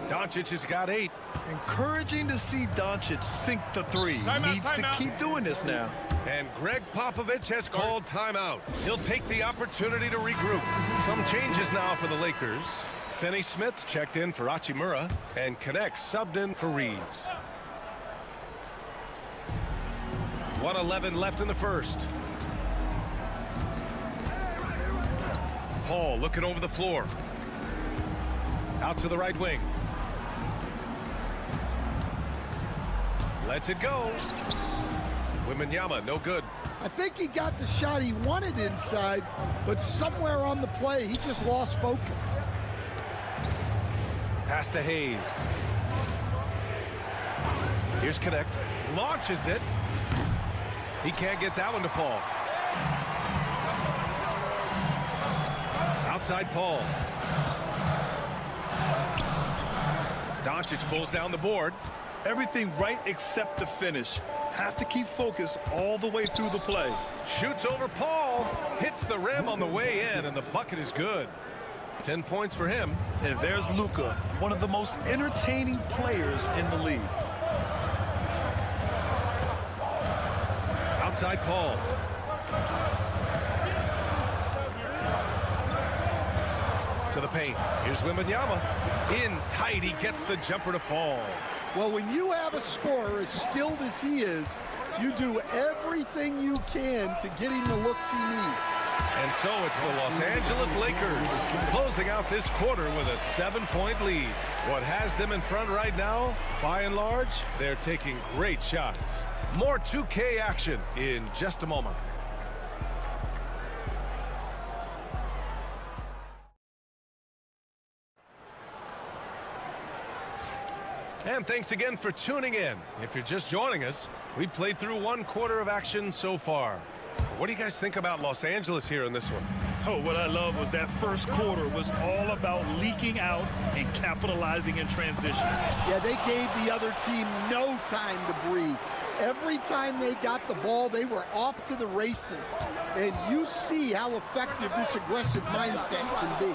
Doncic has got 8. Encouraging to see Doncic sink the 3. Needs to keep doing this now. And Greg Popovich has called timeout. He'll take the opportunity to regroup. Some changes now for the Lakers. Finney Smith checked in for Hachimura, and Connect subbed in for Reeves. 1:11 left in the first. Paul looking over the floor. Out to the right wing. Lets it go. Wembanyama, no good. I think he got the shot he wanted inside, but somewhere on the play, he just lost focus. Pass to Hayes. Here's Connect. Launches it. He can't get that one to fall. Outside Paul. Doncic pulls down the board. Everything right except the finish. Have to keep focus all the way through the play. Shoots over Paul. Hits the rim on the way in, and the bucket is good. 10 points for him. And there's Luka, one of the most entertaining players in the league. Outside Paul. To the paint. Here's Wembanyama. In tight, he gets the jumper to fall. Well, when you have a scorer as skilled as he is, You do everything you can to get him the looks he needs. And so it's the Los Angeles Lakers closing out this quarter with a 7-point lead. What has them in front right now, by and large, they're taking great shots. More 2K action in just a moment. And thanks again for tuning in. If you're just joining us, we played through 1 quarter of action so far. What do you guys think about Los Angeles here in this one? Oh, what I love was that first quarter was all about leaking out and capitalizing in transition. Yeah, they gave the other team no time to breathe. Every time they got the ball, they were off to the races. And you see how effective this aggressive mindset can be.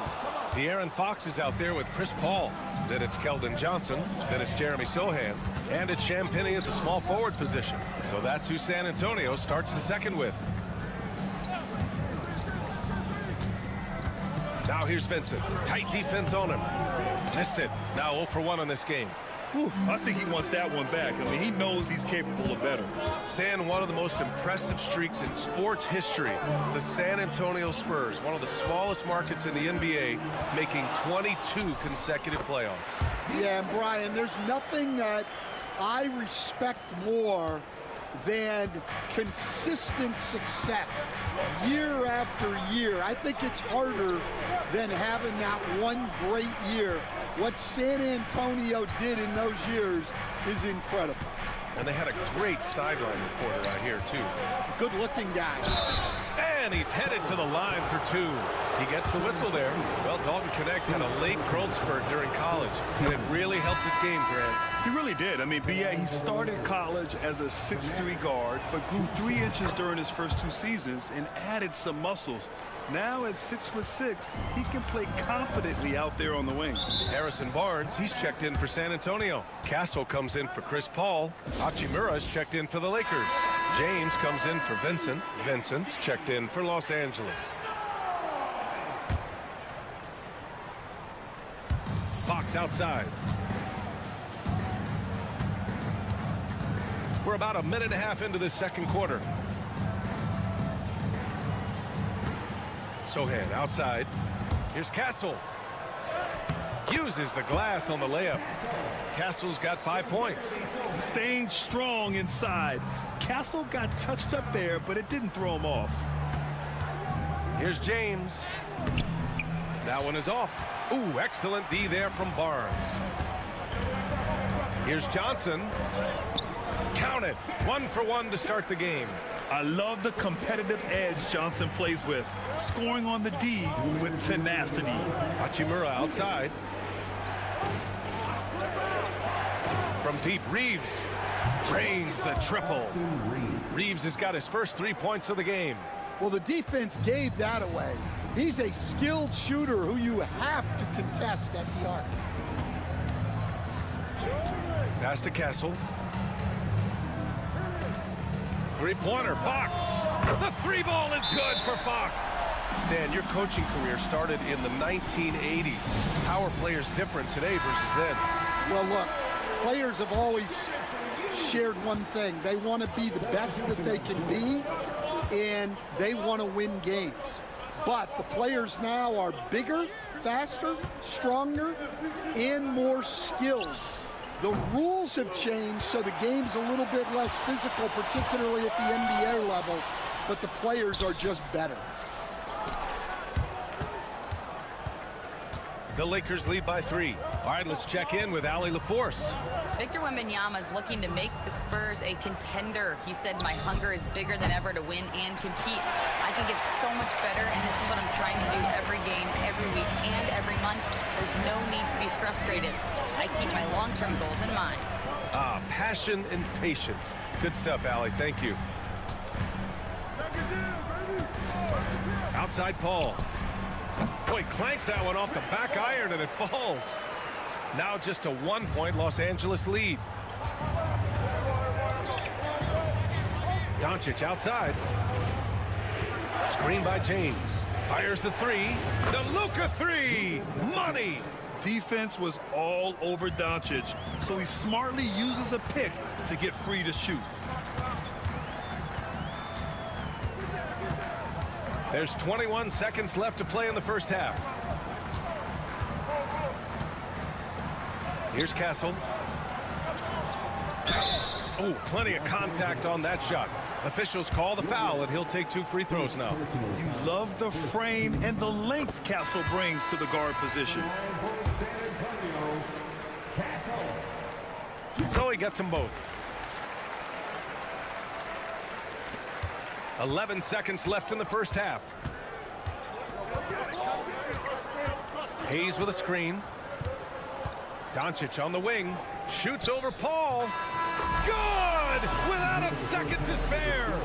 De'Aaron Fox is out there with Chris Paul. Then it's Keldon Johnson. Then it's Jeremy Sohan. And it's Champagnie at the small forward position. So that's who San Antonio starts the second with. Now here's Vincent. Tight defense on him. Missed it. Now 0 for 1 on this game. Whew, I think he wants that one back. I mean, he knows he's capable of better. Stan, one of the most impressive streaks in sports history. The San Antonio Spurs, one of the smallest markets in the NBA, making 22 consecutive playoffs. Yeah, and Brian, there's nothing that I respect more than consistent success year after year. I think it's harder than having that one great year. What San Antonio did in those years is incredible. And they had a great sideline reporter out here, too. Good-looking guy. And he's headed to the line for 2. He gets the whistle there. Well, Dalton Connect had a late growth spurt during college, and it really helped his game, Grant. He really did. I mean, he started college as a 6'3" guard, but grew 3 inches during his first 2 seasons and added some muscles. Now at 6'6", he can play confidently out there on the wing. Harrison Barnes, he's checked in for San Antonio. Castle comes in for Chris Paul. Hachimura's checked in for the Lakers. James comes in for Vincent. Vincent's checked in for Los Angeles. Fox outside. We're about a minute and a half into this second quarter. Sohan outside. Here's Castle. Uses the glass on the layup. Castle's got 5 points. Staying strong inside. Castle got touched up there, but it didn't throw him off. Here's James. That one is off. Ooh, excellent D there from Barnes. Here's Johnson. Count it. 1 for 1 to start the game. I love the competitive edge Johnson plays with, scoring on the D with tenacity. Hachimura outside. From deep, Reeves drains the triple. Reeves has got his first 3 points of the game. Well, the defense gave that away. He's a skilled shooter who you have to contest at the arc. Pass to Castle. 3-pointer, Fox. The 3 ball is good for Fox. Stan, your coaching career started in the 1980s. How are players different today versus then? Well, look, players have always shared one thing. They want to be the best that they can be, and they want to win games. But the players now are bigger, faster, stronger, and more skilled. The rules have changed, so the game's a little bit less physical, particularly at the NBA level, but the players are just better. The Lakers lead by 3. All right, let's check in with Allie LaForce. Victor Wembanyama is looking to make the Spurs a contender. He said, my hunger is bigger than ever to win and compete. I think it's so much better, and this is what I'm trying to do every game, every week, and every month. There's no need to be frustrated. I keep my long-term goals in mind. Passion and patience. Good stuff, Allie. Thank you. Outside Paul. Boy, clanks that one off the back iron and it falls. Now just a 1-point Los Angeles lead. Doncic outside. Screen by James. Fires the 3. The Luka 3. Money. Defense was all over Doncic, so he smartly uses a pick to get free to shoot. There's 21 seconds left to play in the first half. Here's Castle. Oh, plenty of contact on that shot. Officials call the foul, and he'll take 2 free throws now. You love the frame and the length Castle brings to the guard position. So he gets them both. 11 seconds left in the first half. Hayes with a screen. Doncic on the wing. Shoots over Paul. Good! Without a second to spare.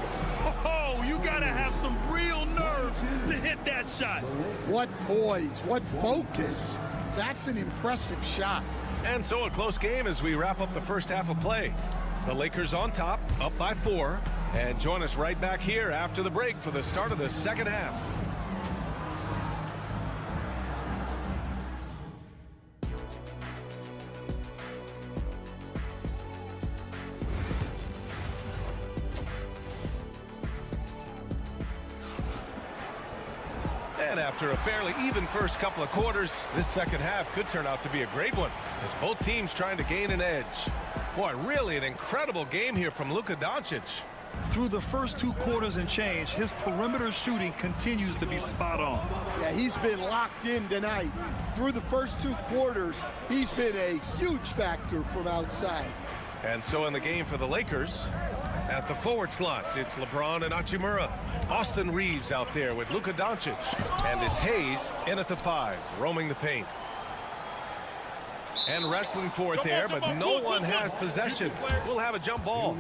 Oh, you got to have some real nerve to hit that shot. What poise, what focus. That's an impressive shot. And so a close game as we wrap up the first half of play. The Lakers on top, up by 4. And join us right back here after the break for the start of the second half. And after a fairly even first couple of quarters, this second half could turn out to be a great one as both teams trying to gain an edge. Boy, really an incredible game here from Luka Doncic. Through the first 2 quarters and change, his perimeter shooting continues to be spot on. Yeah, he's been locked in tonight. Through the first 2 quarters, he's been a huge factor from outside. And so in the game for the Lakers, at the forward slots, it's LeBron and Hachimura. Austin Reeves out there with Luka Doncic. And it's Hayes in at the 5, roaming the paint. And wrestling for it there, but no one has possession. We'll have a jump ball.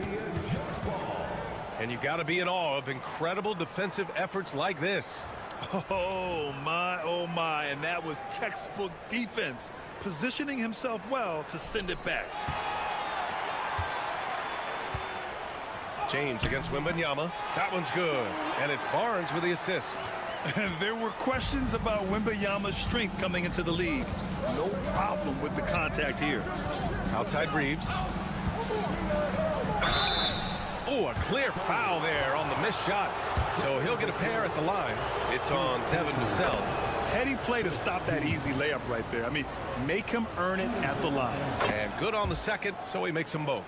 And you got to be in awe of incredible defensive efforts like this. Oh my, and that was textbook defense, positioning himself well to send it back. James against Wembanyama. That one's good. And it's Barnes with the assist. There were questions about Wembanyama's strength coming into the league. No problem with the contact here. Outside Reeves. Oh, a clear foul there on the missed shot. So he'll get a pair at the line. It's on Devin Vassell. Heady play to stop that easy layup right there. I mean, make him earn it at the line. And good on the second, so he makes them both.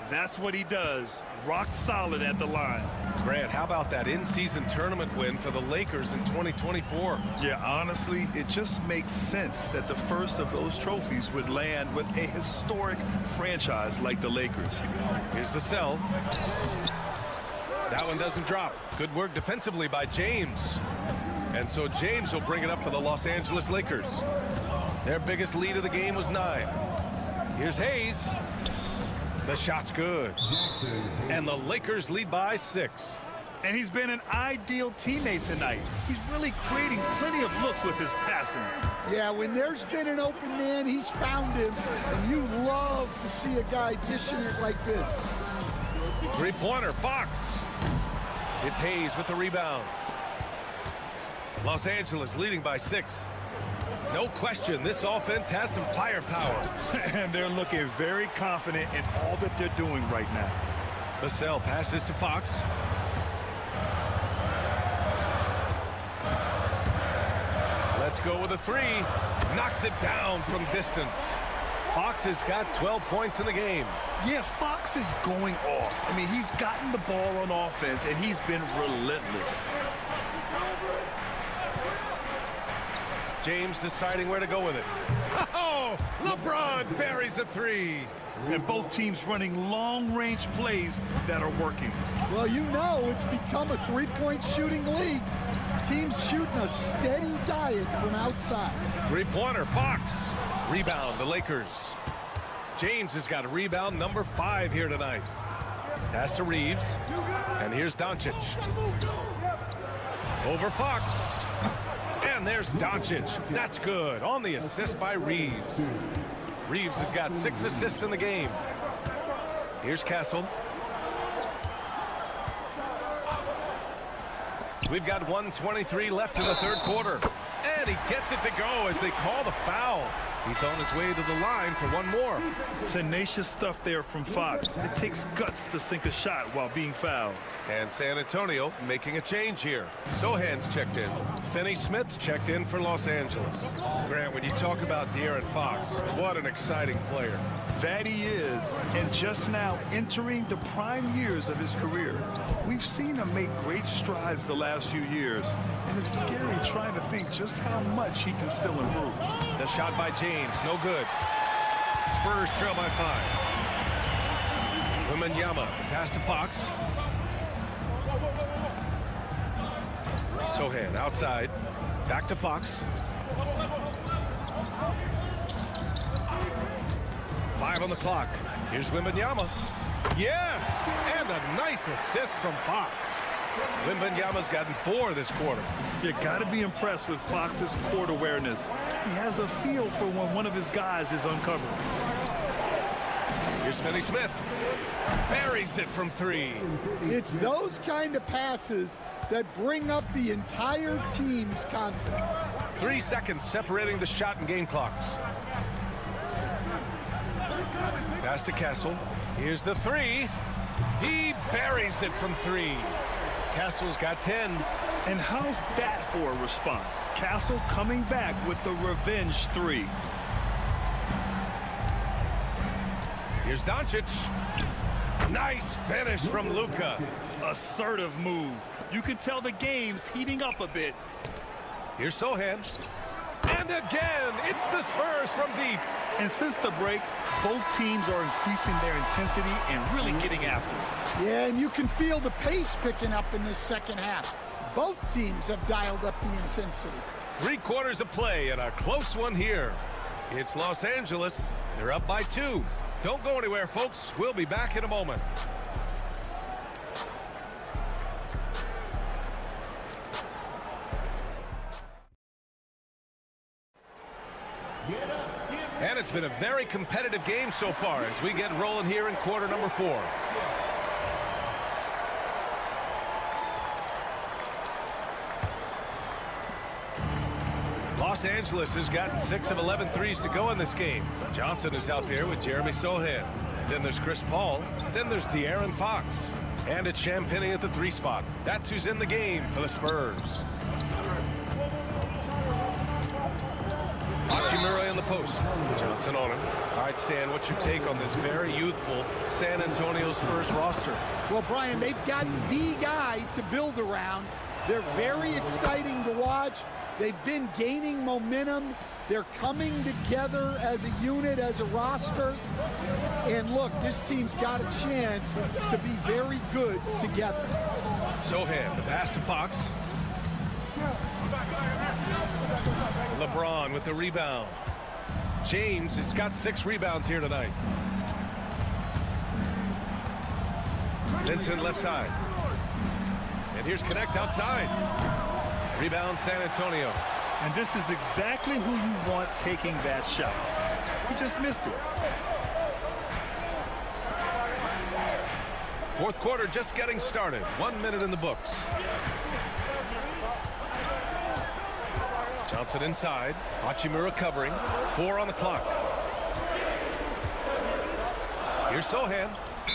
That's what he does. Rock solid at the line. Grant, how about that in-season tournament win for the Lakers in 2024? Yeah, honestly, it just makes sense that the first of those trophies would land with a historic franchise like the Lakers. Here's Vassell. That one doesn't drop. Good work defensively by James. And so James will bring it up for the Los Angeles Lakers. Their biggest lead of the game was 9. Here's Hayes. The shot's good. And the Lakers lead by 6. And he's been an ideal teammate tonight. He's really creating plenty of looks with his passing. Yeah, when there's been an open man, he's found him. And you love to see a guy dishing it like this. 3-pointer, Fox. It's Hayes with the rebound. Los Angeles leading by 6. No question, this offense has some firepower. And they're looking very confident in all that they're doing right now. Vassell passes to Fox. Let's go with a 3. Knocks it down from distance. Fox has got 12 points in the game. Yeah, Fox is going off. I mean, he's gotten the ball on offense, and he's been relentless. James deciding where to go with it. Oh, LeBron buries a 3. And both teams running long-range plays that are working. Well, you know it's become a 3-point shooting league. Teams shooting a steady diet from outside. 3-pointer, Fox. Rebound, the Lakers. James has got a rebound number 5 here tonight. Pass to Reeves. And here's Doncic. Over Fox. And there's Doncic. That's good. On the assist by Reeves. Reeves has got 6 assists in the game. Here's Castle. We've got 1:23 left in the third quarter. And and he gets it to go as they call the foul. He's on his way to the line for one more. Tenacious stuff there from Fox. It takes guts to sink a shot while being fouled. And San Antonio making a change here. Sohan's checked in. Finney-Smith's checked in for Los Angeles. Grant, when you talk about De'Aaron Fox, what an exciting player. That he is, and just now entering the prime years of his career. We've seen him make great strides the last few years, and it's scary trying to think just how much he can still improve. The shot by James, no good. Spurs trail by 5. Wembanyama, pass to Fox. Sohan outside, back to Fox. 5 on the clock. Here's Wembanyama. Yes! And a nice assist from Fox. Wembanyama's gotten 4 this quarter. You got to be impressed with Fox's court awareness. He has a feel for when one of his guys is uncovered. Here's Finney-Smith. Buries it from 3. It's those kind of passes that bring up the entire team's confidence. 3 seconds separating the shot and game clocks. Pass to Castle. Here's the 3. He buries it from 3. Castle's got 10. And how's that for a response? Castle coming back with the revenge 3. Here's Doncic. Nice finish from Luka. Assertive move. You can tell the game's heating up a bit. Here's Sohan. And again, it's the Spurs from deep. And since the break, both teams are increasing their intensity and really getting after it. Yeah, and you can feel the pace picking up in this second half. Both teams have dialed up the intensity. 3 quarters of play and a close one here. It's Los Angeles. They're up by 2. Don't go anywhere, folks. We'll be back in a moment. And it's been a very competitive game so far as we get rolling here in quarter number 4. Los Angeles has gotten 6 of 11 threes to go in this game. Johnson is out there with Jeremy Sohan. Then there's Chris Paul. Then there's De'Aaron Fox. And it's Champagnie at the 3 spot. That's who's in the game for the Spurs. Hachimura in the post. Johnson on him. All right, Stan, what's your take on this very youthful San Antonio Spurs roster? Well, Brian, they've got the guy to build around. They're very exciting to watch. They've been gaining momentum. They're coming together as a unit, as a roster. And look, this team's got a chance to be very good together. Sohan, the pass to Fox. LeBron with the rebound. James has got 6 rebounds here tonight. Vincent left side. And here's Connect outside. Rebound San Antonio. And this is exactly who you want taking that shot. He just missed it. 4th quarter just getting started. 1 minute in the books. Johnson inside. Hachimura covering. 4 on the clock. Here's Sohan.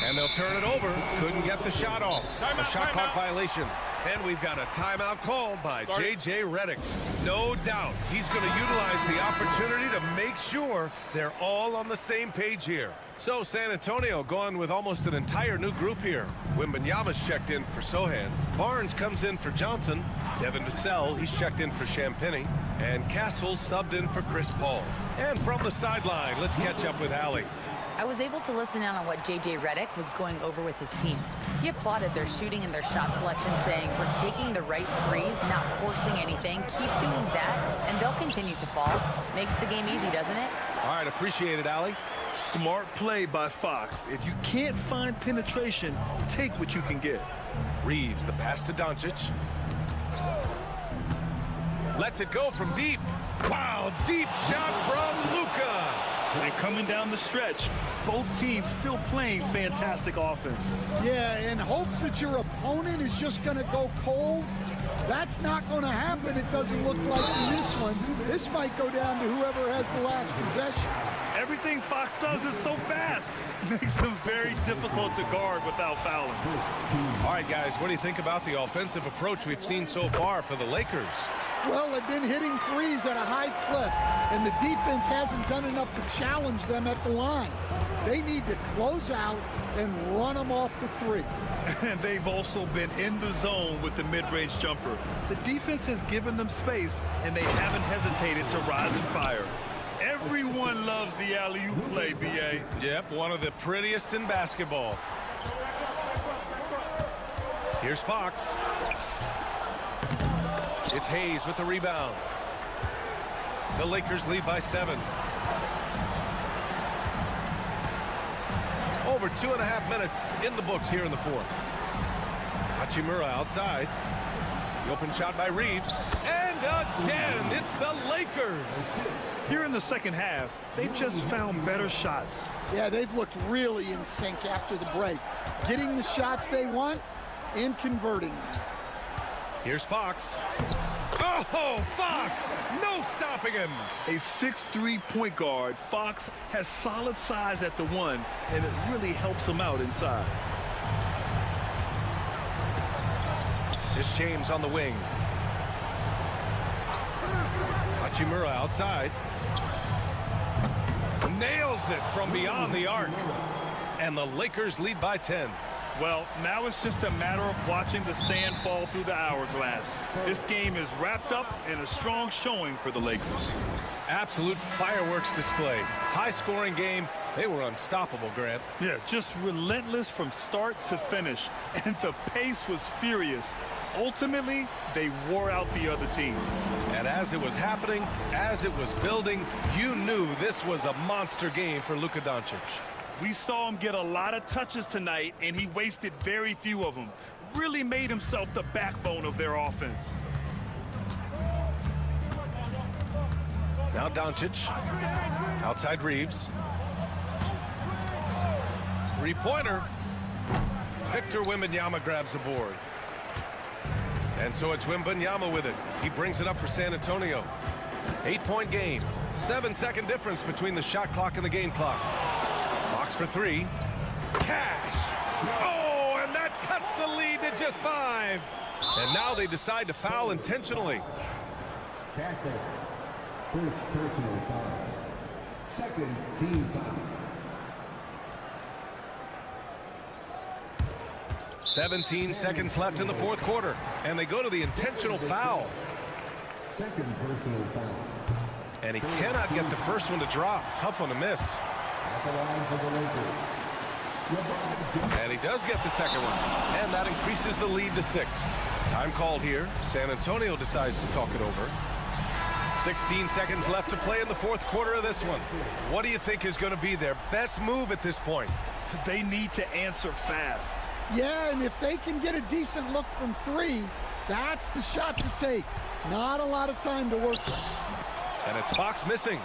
And they'll turn it over. Couldn't get the shot off. A shot clock violation. And we've got a timeout called by J.J. Redick. No doubt he's going to utilize the opportunity to make sure they're all on the same page here. So San Antonio going with almost an entire new group here. Wembanyama's checked in for Sohan. Barnes comes in for Johnson. Devin Vassell, he's checked in for Champagnie. And Castle subbed in for Chris Paul. And from the sideline, let's catch up with Allie. I was able to listen in on what J.J. Redick was going over with his team. He applauded their shooting and their shot selection, saying, "We're taking the right threes, not forcing anything. Keep doing that, and they'll continue to fall." Makes the game easy, doesn't it? All right, appreciate it, Allie. Smart play by Fox. If you can't find penetration, take what you can get. Reeves, the pass to Doncic. Lets it go from deep. Wow, deep shot from Luka. And coming down the stretch, both teams still playing fantastic offense. Yeah, in hopes that your opponent is just going to go cold, That's not going to happen. It doesn't look like in this one. This might go down to whoever has the last possession. Everything Fox does is so fast. Makes him very difficult to guard without fouling. All right, guys, what do you think about the offensive approach we've seen so far for the Lakers? Well, they've been hitting threes at a high clip, and the defense hasn't done enough to challenge them at the line. They need to close out and run them off the three. And they've also been in the zone with the mid-range jumper. The defense has given them space, and they haven't hesitated to rise and fire. Everyone loves the alley-oop play, B.A. Yep, one of the prettiest in basketball. Here's Fox. It's Hayes with the rebound. The Lakers lead by 7. Over 2.5 minutes in the books here in the fourth. Hachimura outside. The open shot by Reeves. And again, it's the Lakers. Here in the second half, they've just found better shots. Yeah, they've looked really in sync after the break. Getting the shots they want and converting them. Here's Fox. Oh, Fox! No stopping him! A 6'3" point guard, Fox has solid size at the one, and it really helps him out inside. Here's James on the wing. Hachimura outside. Nails it from beyond the arc. And the Lakers lead by 10. Well, now it's just a matter of watching the sand fall through the hourglass. This game is wrapped up in a strong showing for the Lakers. Absolute fireworks display. High-scoring game. They were unstoppable, Grant. Yeah, just relentless from start to finish. And the pace was furious. Ultimately, they wore out the other team. And as it was happening, as it was building, you knew this was a monster game for Luka Doncic. We saw him get a lot of touches tonight, and he wasted very few of them. Really made himself the backbone of their offense. Now Doncic. Outside Reeves. Three-pointer. Victor Wembanyama grabs the board. And so it's Wembanyama with it. He brings it up for San Antonio. 8-point game. 7-second difference between the shot clock and the game clock. Fox for 3. Cash. Oh, and that cuts the lead to just 5. And now they decide to foul intentionally. Castle. First personal foul. Second team foul. 17 seconds left in the fourth quarter, and they go to the intentional foul. Second personal foul. And he cannot get the first one to drop. Tough one to miss. At the line for the Lakers. And he does get the second one, and that increases the lead to 6. Time called here. San Antonio decides to talk it over. 16 seconds left to play in the fourth quarter of this one. What do you think is going to be their best move at this point? They need to answer fast. Yeah, and if they can get a decent look from 3, that's the shot to take. Not a lot of time to work with. And it's Fox missing.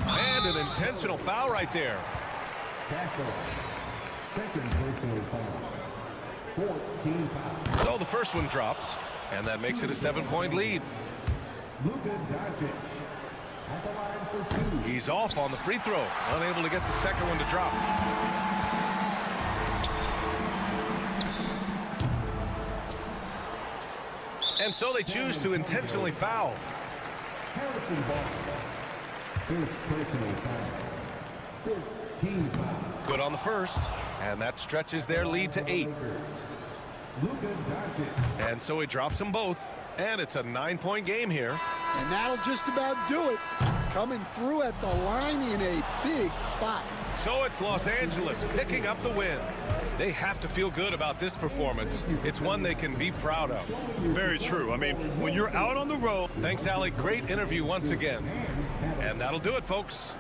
And an intentional foul right there. Castle. Second personal foul. 14 fouls. So the first one drops, and that makes it a 7-point lead. Luka Doncic. At the line for 2. He's off on the free throw, unable to get the second one to drop. And so they choose to intentionally foul. Harrison Ball. First personal foul. 15 fouls. Good on the first, and that stretches their lead to 8. Luka Doncic. And so he drops them both, and it's a 9-point game here. And that'll just about do it. Coming through at the line in a big spot. So it's Los Angeles picking up the win. They have to feel good about this performance. It's one they can be proud of. Very true. I mean, when you're out on the road. Thanks, Allie. Great interview once again. And that'll do it, folks.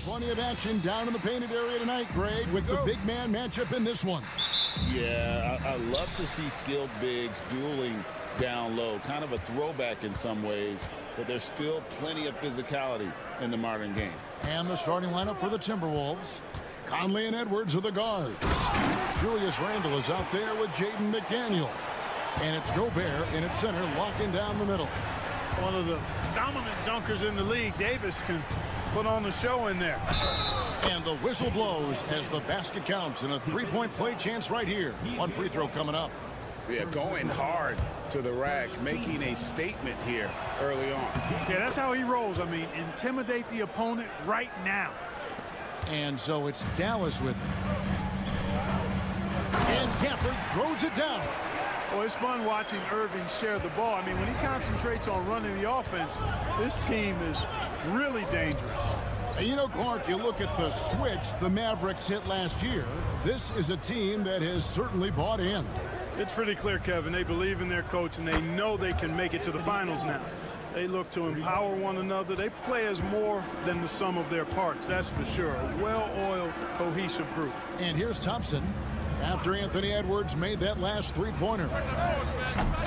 Plenty of action down in the painted area tonight, Greg, with the big man matchup in this one. Yeah, I love to see skilled bigs dueling down low. Kind of a throwback in some ways, but there's still plenty of physicality in the modern game. And the starting lineup for the Timberwolves. Conley and Edwards are the guards. Julius Randle is out there with Jaden McDaniel. And it's Gobert in its center, locking down the middle. One of the dominant dunkers in the league. Davis can put on the show in there. And the whistle blows as the basket counts, and a three-point play chance right here. One free throw coming up. Yeah, going hard to the rack, making a statement here early on. Yeah, that's how he rolls. I mean, intimidate the opponent right now. And so it's Dallas with it. And Gafford throws it down. Well, it's fun watching Irving share the ball. I mean, when he concentrates on running the offense, this team is really dangerous. You know, Clark, you look at the switch the Mavericks hit last year. This is a team that has certainly bought in. It's pretty clear, Kevin. They believe in their coach, and they know they can make it to the finals now. They look to empower one another. They play as more than the sum of their parts, that's for sure. A well-oiled, cohesive group. And here's Thompson after Anthony Edwards made that last three-pointer.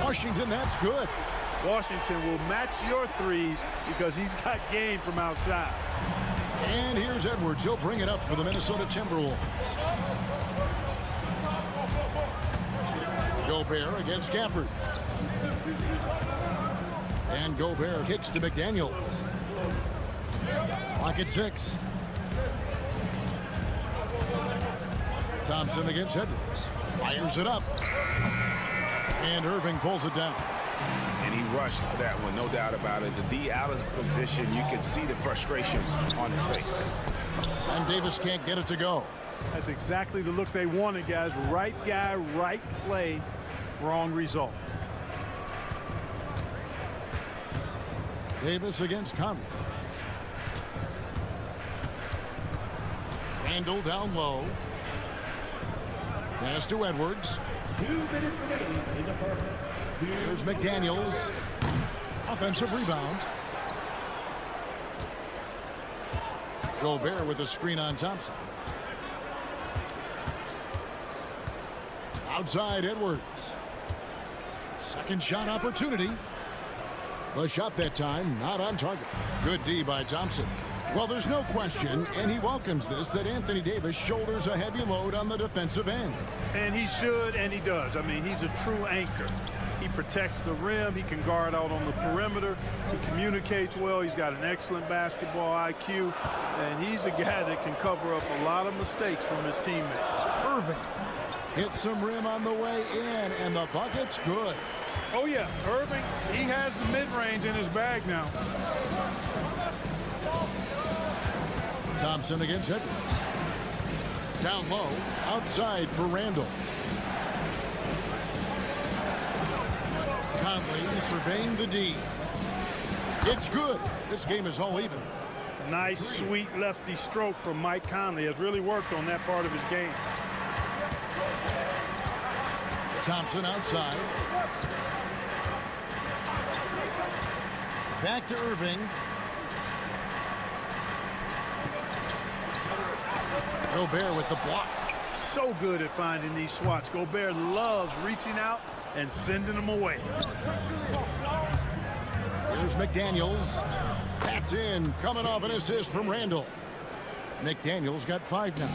Washington, that's good. Washington will match your threes because he's got game from outside. And here's Edwards. He'll bring it up for the Minnesota Timberwolves. Gobert against Gafford. And Gobert kicks to McDaniels. Clock at 6. Thompson against Edwards. Fires it up. And Irving pulls it down. And he rushed that one, no doubt about it. The D out of position, you can see the frustration on his face. And Davis can't get it to go. That's exactly the look they wanted, guys. Right guy, right play, wrong result. Davis against Conley. Randle down low. Pass to Edwards. 2 minutes remaining in the first. Here's McDaniels. Offensive rebound. Gobert with a screen on Thompson. Outside Edwards. Second shot opportunity. The shot that time not on target. Good D by Thompson. Well, there's no question, and he welcomes this, that Anthony Davis shoulders a heavy load on the defensive end. And he should, and he does. I mean, he's a true anchor. He protects the rim. He can guard out on the perimeter. He communicates well. He's got an excellent basketball IQ. And he's a guy that can cover up a lot of mistakes from his teammates. Irving hits some rim on the way in, and the bucket's good. Oh, yeah. Irving, he has the mid-range in his bag now. Thompson against Edwards. Down low, outside for Randle. Conley surveying the D. It's good. This game is all even. Nice, sweet lefty stroke from Mike Conley. Has really worked on that part of his game. Thompson outside. Back to Irving. Gobert with the block. So good at finding these swats. Gobert loves reaching out and sending them away. Here's McDaniels. That's in, coming off an assist from Randle. McDaniels got 5 now.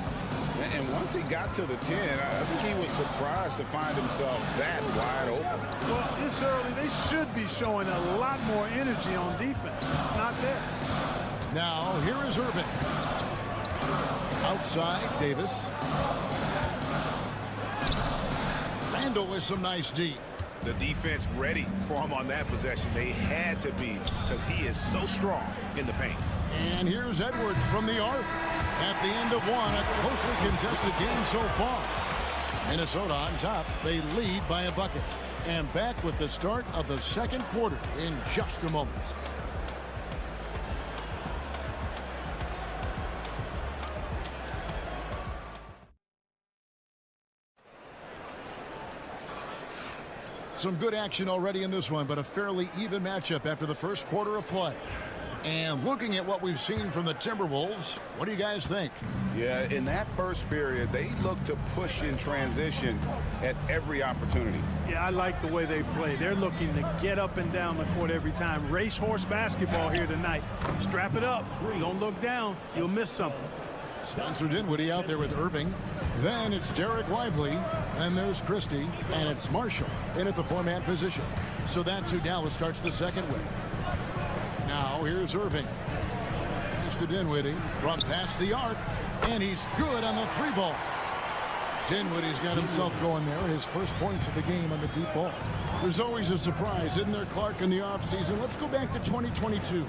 And once he got to the 10, I think he was surprised to find himself that wide open. Well, this early, they should be showing a lot more energy on defense. It's not there. Now, here is Irving. Outside, Davis. Randle with some nice D. The defense ready for him on that possession. They had to be, because he is so strong in the paint. And here's Edwards from the arc. At the end of one, a closely contested game so far. Minnesota on top. They lead by a bucket. And back with the start of the second quarter in just a moment. Some good action already in this one, but a fairly even matchup after the first quarter of play. And looking at what we've seen from the Timberwolves, what do you guys think? Yeah, in that first period, they looked to push in transition at every opportunity. Yeah, I like the way they play. They're looking to get up and down the court every time. Racehorse basketball here tonight. Strap it up. Don't look down. You'll miss something. Spencer Dinwiddie out there with Irving. Then it's Derek Lively. Then there's Christie. And it's Marshall in at the four-man position. So that's who Dallas starts the second with. Now here's Irving. To Dinwiddie from past the arc, and he's good on the three ball. Dinwiddie's got himself going there, his first points of the game on the deep ball. There's always a surprise, isn't there, Clark, in the offseason? Let's go back to 2022.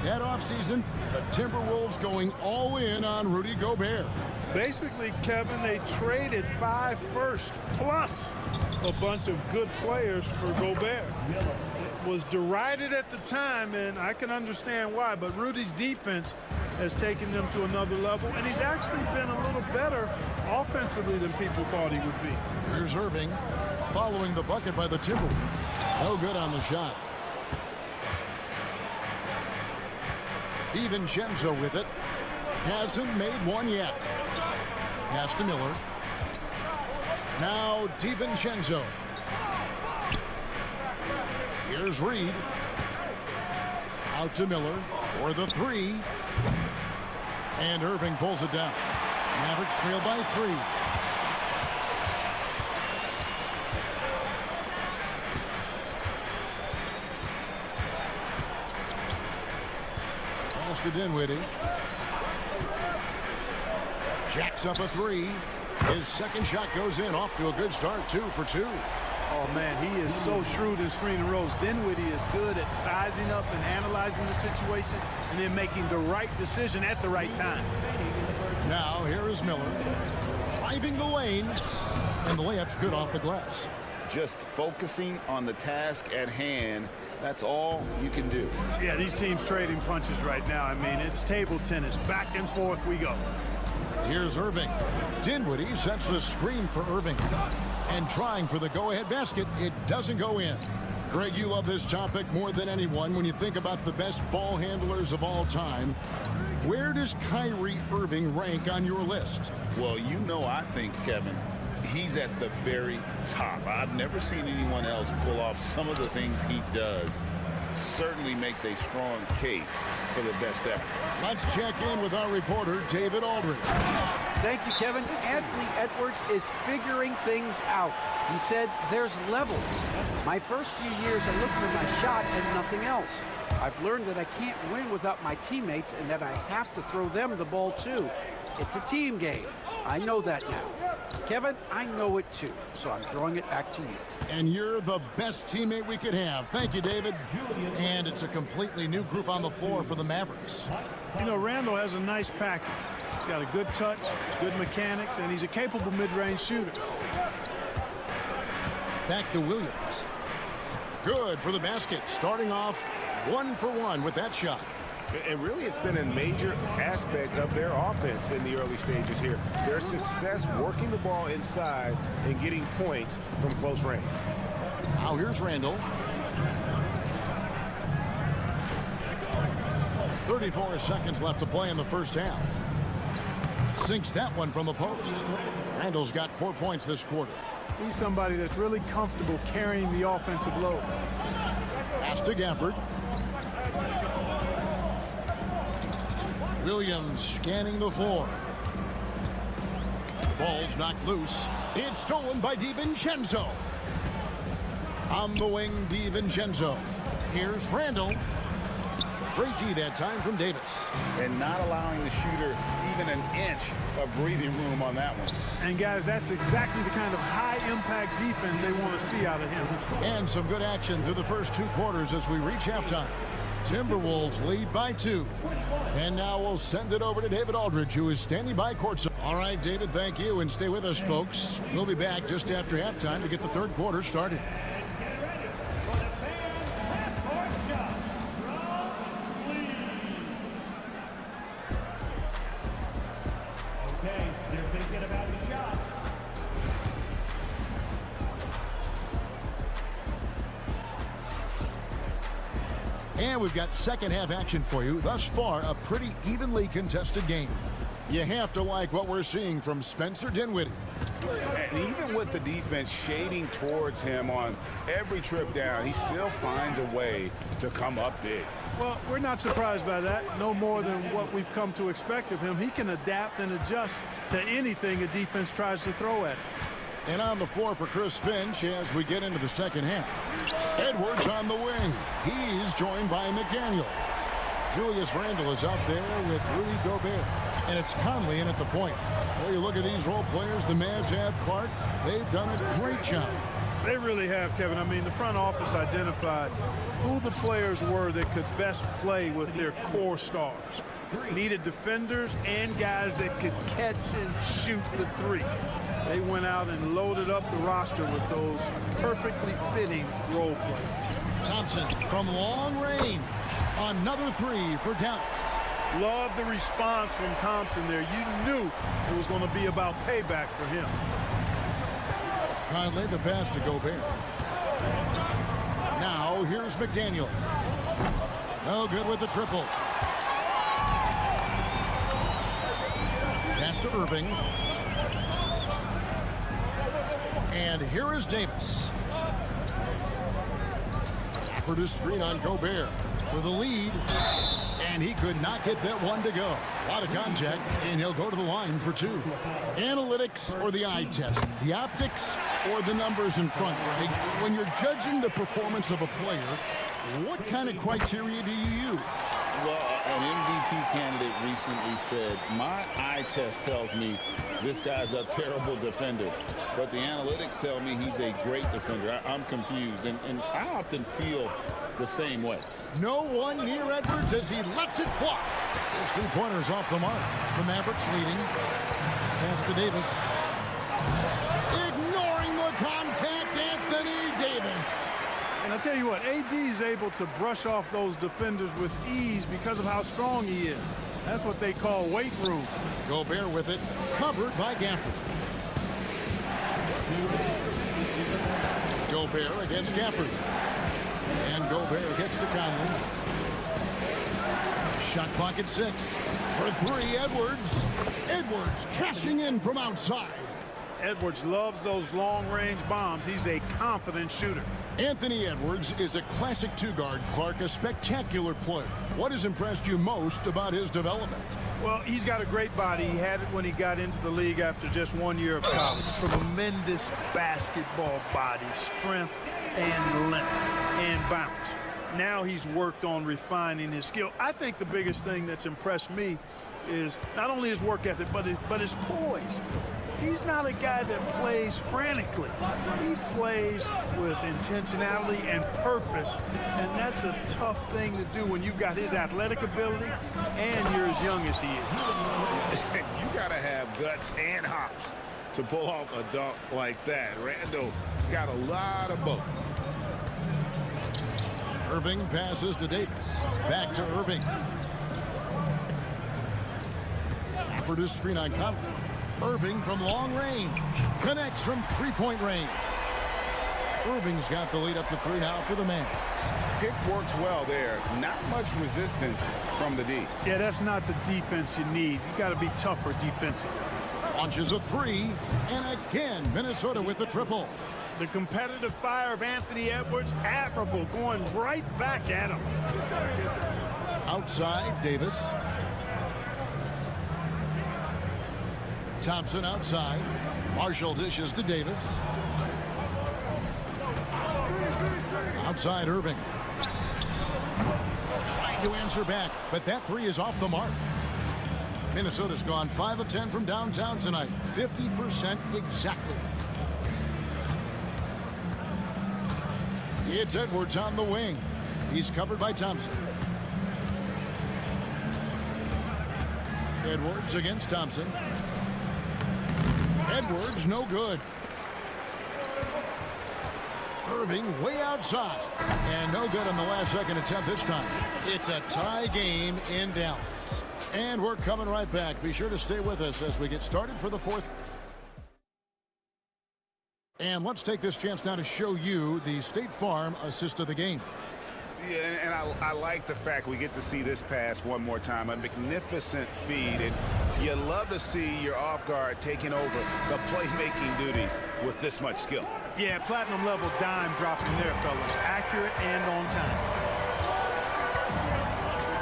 That offseason, the Timberwolves going all in on Rudy Gobert. Basically, Kevin, they traded 5 firsts plus a bunch of good players for Gobert. It was derided at the time, and I can understand why, but Rudy's defense has taken them to another level, and he's actually been a little better offensively than people thought he would be. Here's Irving following the bucket by the Timberwolves. No good on the shot. DiVincenzo with it. Hasn't made one yet. Pass to Miller. Now DiVincenzo. Here's Reed. Out to Miller for the three. And Irving pulls it down. Mavericks trail by 3. Pass to Dinwiddie. Jacks up a 3. His second shot goes in. Off to a good start. 2 for 2. Oh, man, he is so shrewd in screen and rolls. Dinwiddie is good at sizing up and analyzing the situation and then making the right decision at the right time. Now here is Miller driving the lane, and the layup's good off the glass. Just focusing on the task at hand. That's all you can do. Yeah, these teams trading punches right now. I mean, it's table tennis. Back and forth we go. Here's Irving. Dinwiddie sets the screen for Irving. And trying for the go-ahead basket, it doesn't go in. Greg, you love this topic more than anyone when you think about the best ball handlers of all time. Where does Kyrie Irving rank on your list? Well, you know, I think, Kevin, he's at the very top. I've never seen anyone else pull off some of the things he does. Certainly makes a strong case for the best ever. Let's check in with our reporter, David Aldridge. Thank you, Kevin. Anthony Edwards is figuring things out. He said there's levels. My first few years, I looked for my shot and nothing else. I've learned that I can't win without my teammates and that I have to throw them the ball too. It's a team game. I know that now. Kevin, I know it too, so I'm throwing it back to you. And you're the best teammate we could have. Thank you, David. And it's a completely new group on the floor for the Mavericks. You know, Randall has a nice package. He's got a good touch, good mechanics, and he's a capable mid-range shooter. Back to Williams. Good for the basket. Starting off 1 for 1 with that shot. And really, it's been a major aspect of their offense in the early stages here. Their success working the ball inside and getting points from close range. Now here's Randall. 34 seconds left to play in the first half. Sinks that one from the post. Randall's got 4 points this quarter. He's somebody that's really comfortable carrying the offensive load. Pass to Gafford. Williams scanning the floor. Ball's knocked loose. It's stolen by DiVincenzo. On the wing, DiVincenzo. Here's Randall. Great D that time from Davis. And not allowing the shooter even an inch of breathing room on that one. And guys, that's exactly the kind of high-impact defense they want to see out of him. And some good action through the first 2 quarters as we reach halftime. Timberwolves lead by 2. And now we'll send it over to David Aldridge, who is standing by courtside. All right, David, thank you. And stay with us, folks. We'll be back just after halftime to get the third quarter started. Okay, they're thinking about the shot. And we've got second half action for you. Thus far, a pretty evenly contested game. You have to like what we're seeing from Spencer Dinwiddie. And even with the defense shading towards him on every trip down, he still finds a way to come up big. Well, we're not surprised by that. No more than what we've come to expect of him. He can adapt and adjust to anything a defense tries to throw at him. And on the floor for Chris Finch as we get into the second half. Edwards on the wing. He's joined by McDaniels. Julius Randle is out there with Rudy Gobert. And it's Conley in at the point. Well, you look at these role players the Mavs have, Clark. They've done a great job. They really have, Kevin. I mean, the front office identified who the players were that could best play with their core stars. Needed defenders and guys that could catch and shoot the three. They went out and loaded up the roster with those perfectly fitting role players. Thompson from long range. Another three for Dallas. Love the response from Thompson there. You knew it was going to be about payback for him. Conley the pass to Gobert. Now here's McDaniels. No good with the triple. Pass to Irving. And here is Davis. For the screen on Gobert for the lead. And he could not get that one to go. A lot of contact, and he'll go to the line for two. Analytics or the eye test? The optics or the numbers in front, Greg? When you're judging the performance of a player, what kind of criteria do you use? Well, an MVP candidate recently said, my eye test tells me this guy's a terrible defender, but the analytics tell me he's a great defender. I'm confused, and I often feel the same way. No one near Edwards as he lets it fly. His three-pointers off the mark. The Mavericks leading. Pass to Davis. Ignoring the contact, Anthony Davis. And I'll tell you what, AD is able to brush off those defenders with ease because of how strong he is. That's what they call weight room. Gobert with it, covered by Gafford. Gobert against Gafford. And Gobert gets to Conley. Shot clock at 6. For three, Edwards. Edwards cashing in from outside. Edwards loves those long-range bombs. He's a confident shooter. Anthony Edwards is a classic two-guard, Clark, a spectacular player. What has impressed you most about his development? Well, he's got a great body. He had it when he got into the league after just 1 year of college. Tremendous basketball body, strength and length and bounce. Now he's worked on refining his skill. I think the biggest thing that's impressed me is not only his work ethic, but his poise. He's not a guy that plays frantically. He plays with intentionality and purpose, and that's a tough thing to do when you've got his athletic ability and you're as young as he is. You got to have guts and hops to pull off a dunk like that. Randle got a lot of both. Irving passes to Davis. Back to Irving. For this screen on Conley. Irving from long range. Connects from three-point range. Irving's got the lead up to 3 now for the Mavs. Pick works well there. Not much resistance from the D. Yeah, that's not the defense you need. You got to be tougher defensively. Launches a 3. And again, Minnesota with the triple. The competitive fire of Anthony Edwards, admirable, going right back at him. Outside, Davis. Thompson outside. Marshall dishes to Davis. Outside, Irving. Trying to answer back, but that 3 is off the mark. Minnesota's gone 5 of 10 from downtown tonight. 50% exactly. It's Edwards on the wing. He's covered by Thompson. Edwards against Thompson. Edwards, no good. Irving way outside. And no good on the last second attempt this time. It's a tie game in Dallas. And we're coming right back. Be sure to stay with us as we get started for the fourth. And let's take this chance now to show you the State Farm assist of the game. Yeah, and I like the fact we get to see this pass one more time. A magnificent feed, and you love to see your off guard taking over the playmaking duties with this much skill. Yeah, platinum level dime dropping there, fellas. Accurate and on time.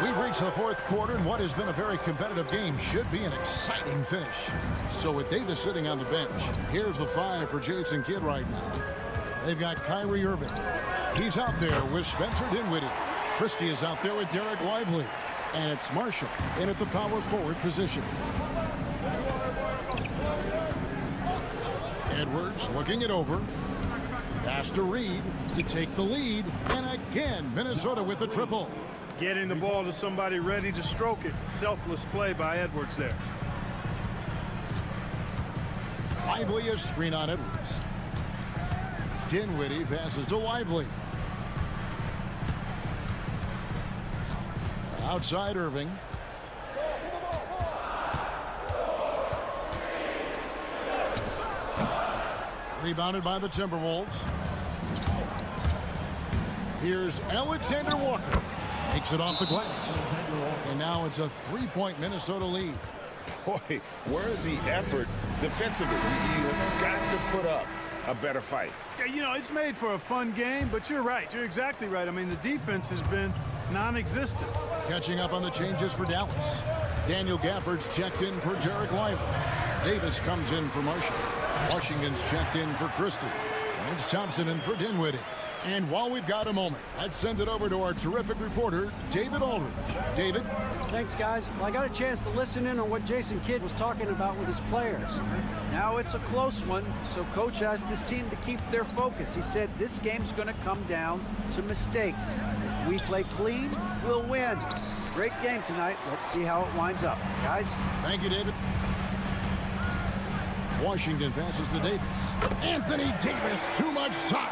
We've reached the fourth quarter, and what has been a very competitive game should be an exciting finish. So with Davis sitting on the bench, here's the 5 for Jason Kidd right now. They've got Kyrie Irving. He's out there with Spencer Dinwiddie. Christie is out there with Derek Lively. And it's Marshall in at the power forward position. Edwards looking it over. Pass to Reed to take the lead. And again, Minnesota with the triple. Getting the ball to somebody ready to stroke it. Selfless play by Edwards there. Lively a screen on Edwards. Dinwiddie passes to Lively. Outside Irving. Rebounded by the Timberwolves. Here's Alexander Walker. Takes it off the glass. And now it's a 3-point Minnesota lead. Boy, where's the effort defensively? You've got to put up a better fight. Yeah, you know, it's made for a fun game, but you're right. You're exactly right. I mean, the defense has been non-existent. Catching up on the changes for Dallas. Daniel Gafford's checked in for Derek Lively. Davis comes in for Marshall. Washington's checked in for Christie. And it's Thompson in for Dinwiddie. And while we've got a moment, let's send it over to our terrific reporter, David Aldridge. David? Thanks, guys. Well, I got a chance to listen in on what Jason Kidd was talking about with his players. Now it's a close one, so Coach asked his team to keep their focus. He said this game's going to come down to mistakes. If we play clean, we'll win. Great game tonight. Let's see how it winds up. Guys? Thank you, David. Washington passes to Davis. Anthony Davis, too much size.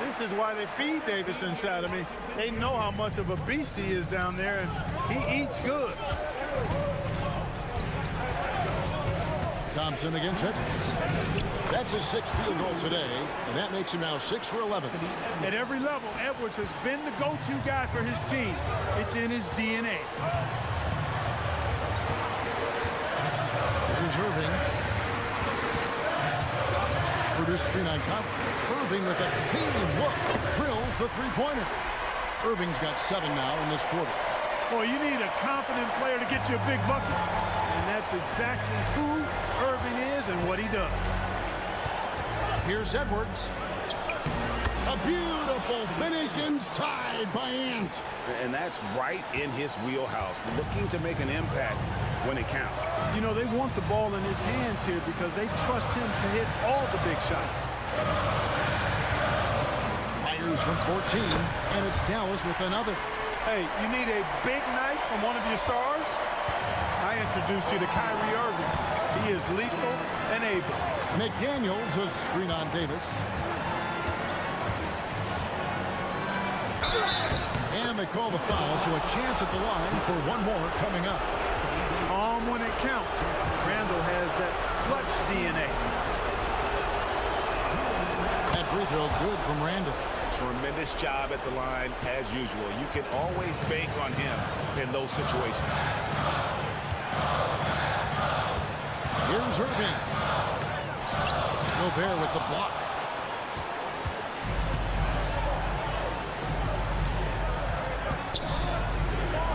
This is why they feed Davis inside. I mean, they know how much of a beast he is down there, and he eats good. Thompson against Edwards. That's his 6th field goal today, and that makes him now 6 for 11. At every level, Edwards has been the go-to guy for his team. It's in his DNA. Here's Irving. For this screen on Conley. Irving with a clean look. Drills the three-pointer. Irving's got 7 now in this quarter. Boy, you need a confident player to get you a big bucket. And that's exactly who Irving is and what he does. Here's Edwards. A beautiful finish inside by Ant. And that's right in his wheelhouse, looking to make an impact when it counts. You know, they want the ball in his hands here because they trust him to hit all the big shots. Fires from 14, and it's Dallas with another. Hey, you need a big night from one of your stars? I introduced you to Kyrie Irving. He is lethal and able. McDaniels a screen on Davis. And they call the foul, so a chance at the line for one more coming up. Calm when it counts. Randall has that clutch DNA. That free throw good from Randall. Tremendous job at the line as usual. You can always bank on him in those situations. Here's Irving. Gobert with the block.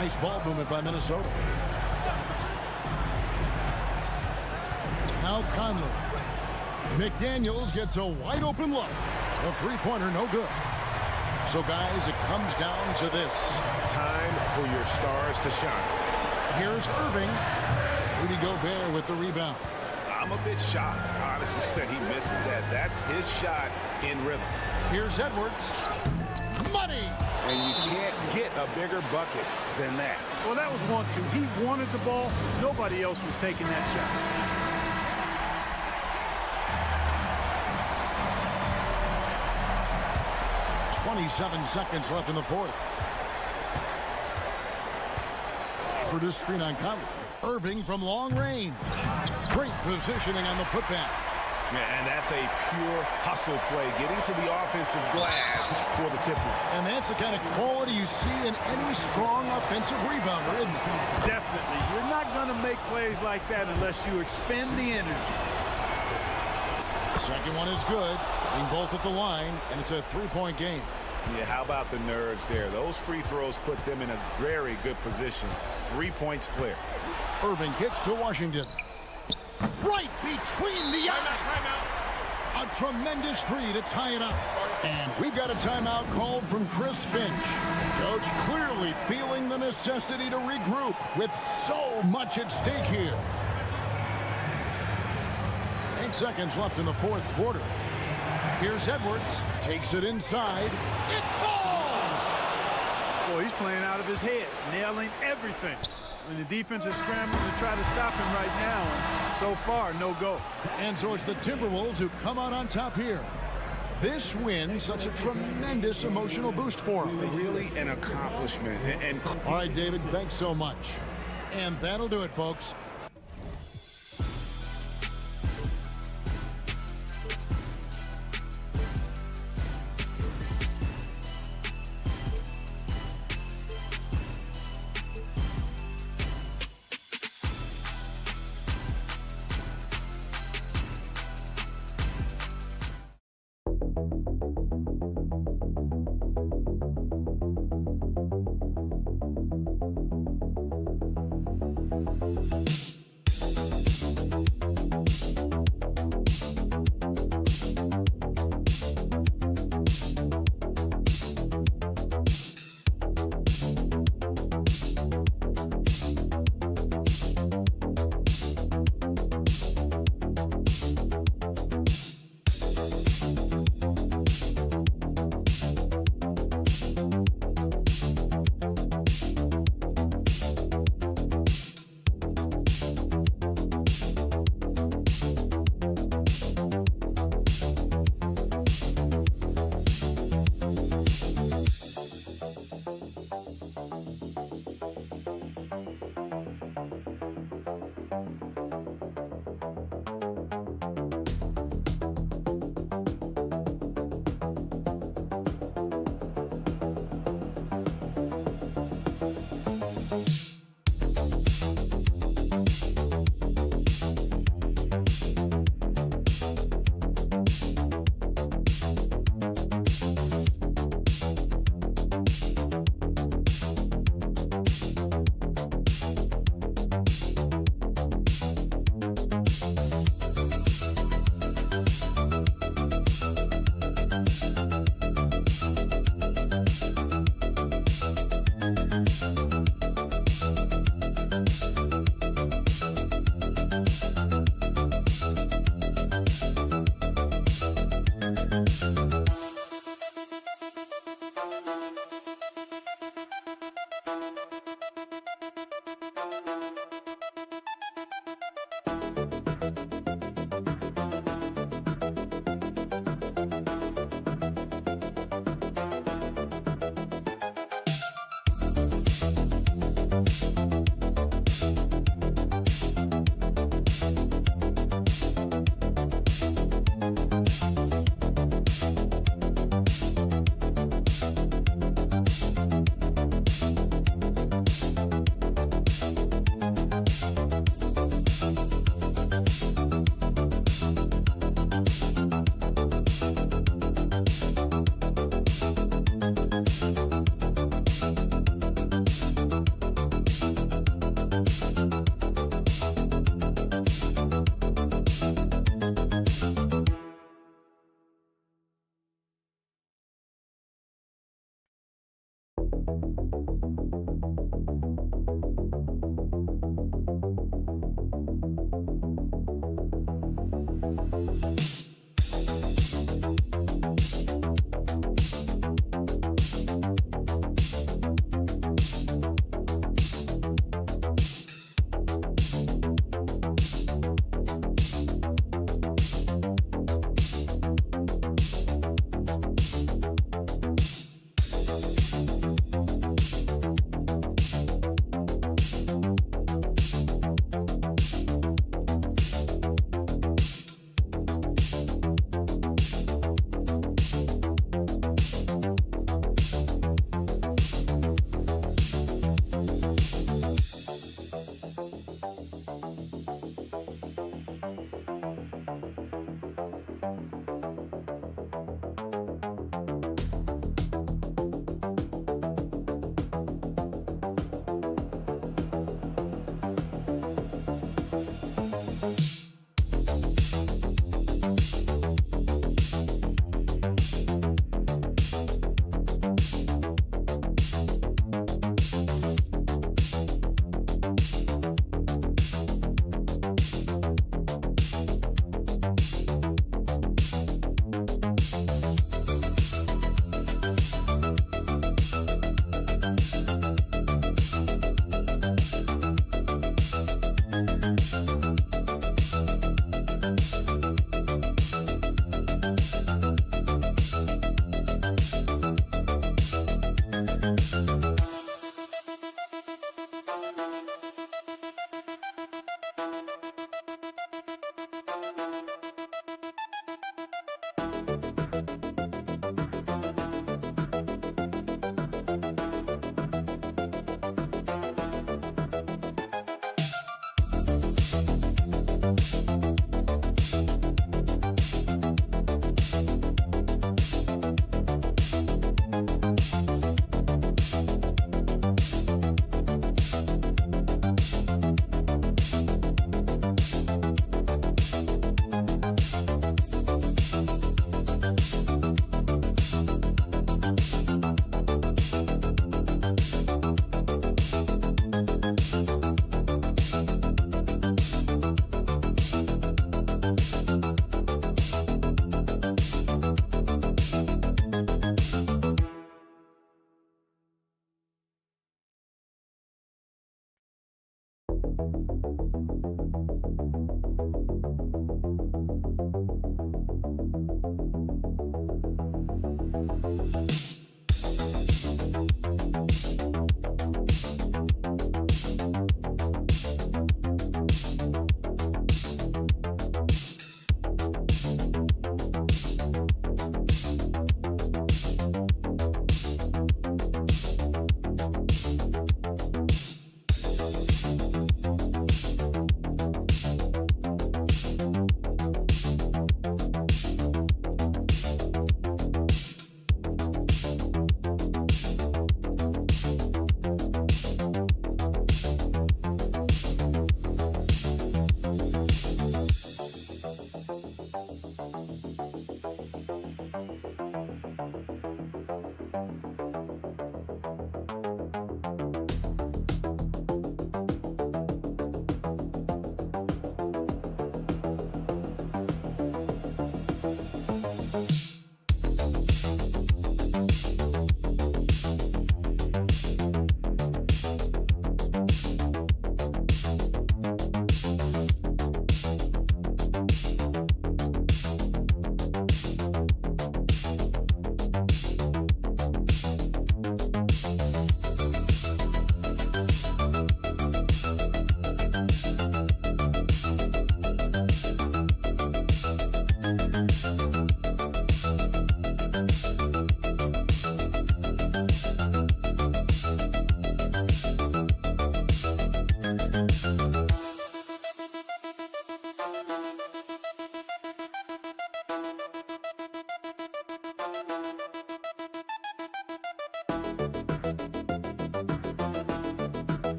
Nice ball movement by Minnesota. Now Conley. McDaniels gets a wide open look. The three-pointer no good. So guys, it comes down to this. Time for your stars to shine. Here's Irving. Rudy Gobert with the rebound. I'm a bit shocked, honestly, that he misses that. That's his shot in rhythm. Here's Edwards. Money! And you can't get a bigger bucket than that. Well, that was 1-2. He wanted the ball. Nobody else was taking that shot. 27 seconds left in the fourth. For this screen on Conley. Irving from long range. Great positioning on the putback. Yeah, and that's a pure hustle play, getting to the offensive glass for the tip. And that's the kind of quality you see in any strong offensive rebounder, isn't it? Definitely. You're not going to make plays like that unless you expend the energy. Second one is good. Being both at the line, and it's a three-point game. Yeah, how about the nerds there? Those free throws put them in a very good position. 3 points clear. Irving kicks to Washington. Right between the eyes. A tremendous three to tie it up. And we've got a timeout called from Chris Finch. Coach clearly feeling the necessity to regroup with so much at stake here. 8 seconds left in the fourth quarter. Here's Edwards. Takes it inside. It falls! Boy, he's playing out of his head, nailing everything. And the defense is scrambling to try to stop him right now. And so far, no go. And so it's the Timberwolves who come out on top here. This win, such a tremendous emotional boost for them. Really an accomplishment. All right, David, thanks so much. And that'll do it, folks.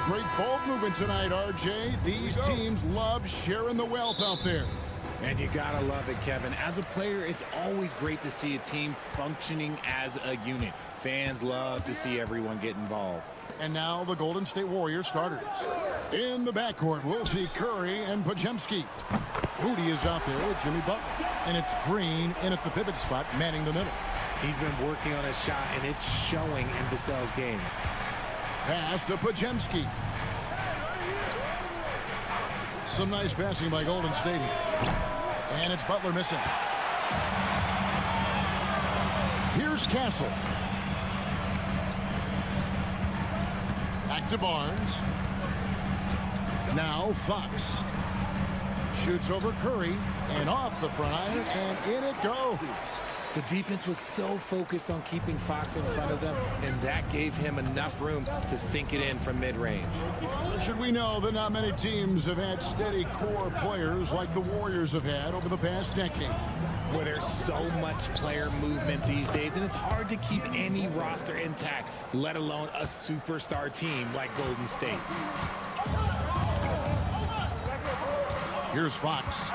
Great ball movement tonight, RJ. These teams love sharing the wealth out there. And you gotta love it, Kevin. As a player, it's always great to see a team functioning as a unit. Fans love to see everyone get involved. And now the Golden State Warriors starters. In the backcourt, we'll see Curry and Podziemski. Moody is out there with Jimmy Butler. And it's Green in at the pivot spot, manning the middle. He's been working on his shot, and it's showing in Vassell's game. Pass to Podziemski. Some nice passing by Golden State here. And it's Butler missing. Here's Castle. Back to Barnes. Now Fox. Shoots over Curry. And off the pry. And in it goes. The defense was so focused on keeping Fox in front of them, and that gave him enough room to sink it in from mid-range. Should we know that not many teams have had steady core players like the Warriors have had over the past decade? Well, there's so much player movement these days, and it's hard to keep any roster intact, let alone a superstar team like Golden State. Here's Fox.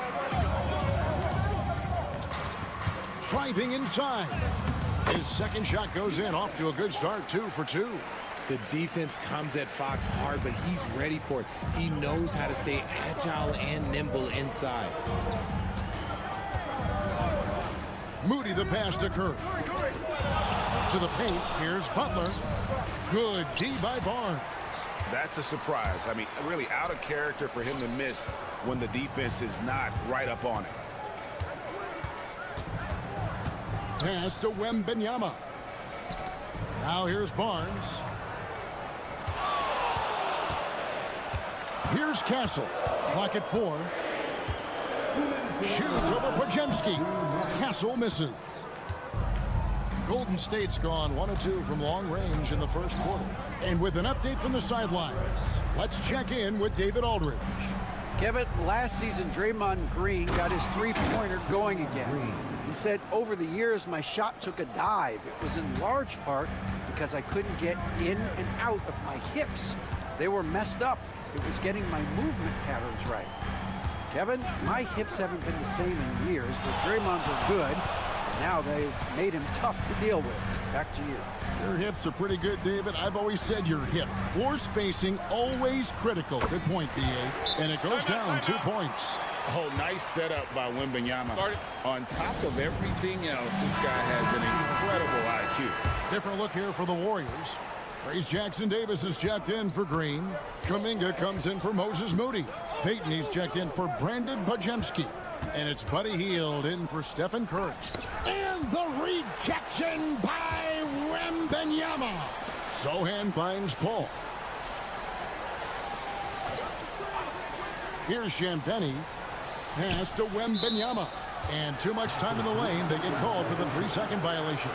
Driving inside. His second shot goes in, off to a good start, 2 for 2. The defense comes at Fox hard, but he's ready for it. He knows how to stay agile and nimble inside. Moody the pass to Curry. To the paint, here's Butler. Good D by Barnes. That's a surprise. I mean, really out of character for him to miss when the defense is not right up on it. Pass to Wembanyama. Now here's Barnes. Here's Castle. Clock at 4. Shoots over Podziemski. Castle misses. Golden State's gone 1 of 2 from long range in the first quarter. And with an update from the sidelines, let's check in with David Aldridge. Kevin, last season, Draymond Green got his three-pointer going again. He said, over the years, my shot took a dive. It was in large part because I couldn't get in and out of my hips. They were messed up. It was getting my movement patterns right. Kevin, my hips haven't been the same in years, but Draymond's are good, and now they've made him tough to deal with. Back to you. Your hips are pretty good, David. I've always said your hip. Floor spacing, always critical. Good point, B.A. And it goes down 2 points. Oh, nice setup by Wembanyama. On top of everything else, this guy has an incredible IQ. Different look here for the Warriors. Trace Jackson-Davis is checked in for Green. Kuminga comes in for Moses Moody. Payton, he's checked in for Brandon Pajemski. And it's Buddy Hield in for Stephen Curry. And the rejection by Wembanyama. Sohan finds Paul. Here's Champagnie. Pass to Wembanyama. And too much time in the lane. They get called for the 3-second violation.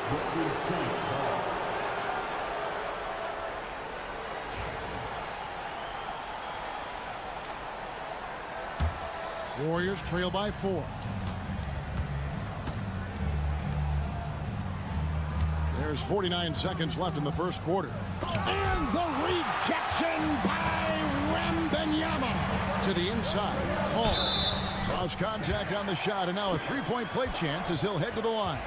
Warriors trail by 4. There's 49 seconds left in the first quarter. And the rejection by Wembanyama. To the inside. Paul draws contact on the shot, and now a three-point play chance as he'll head to the line.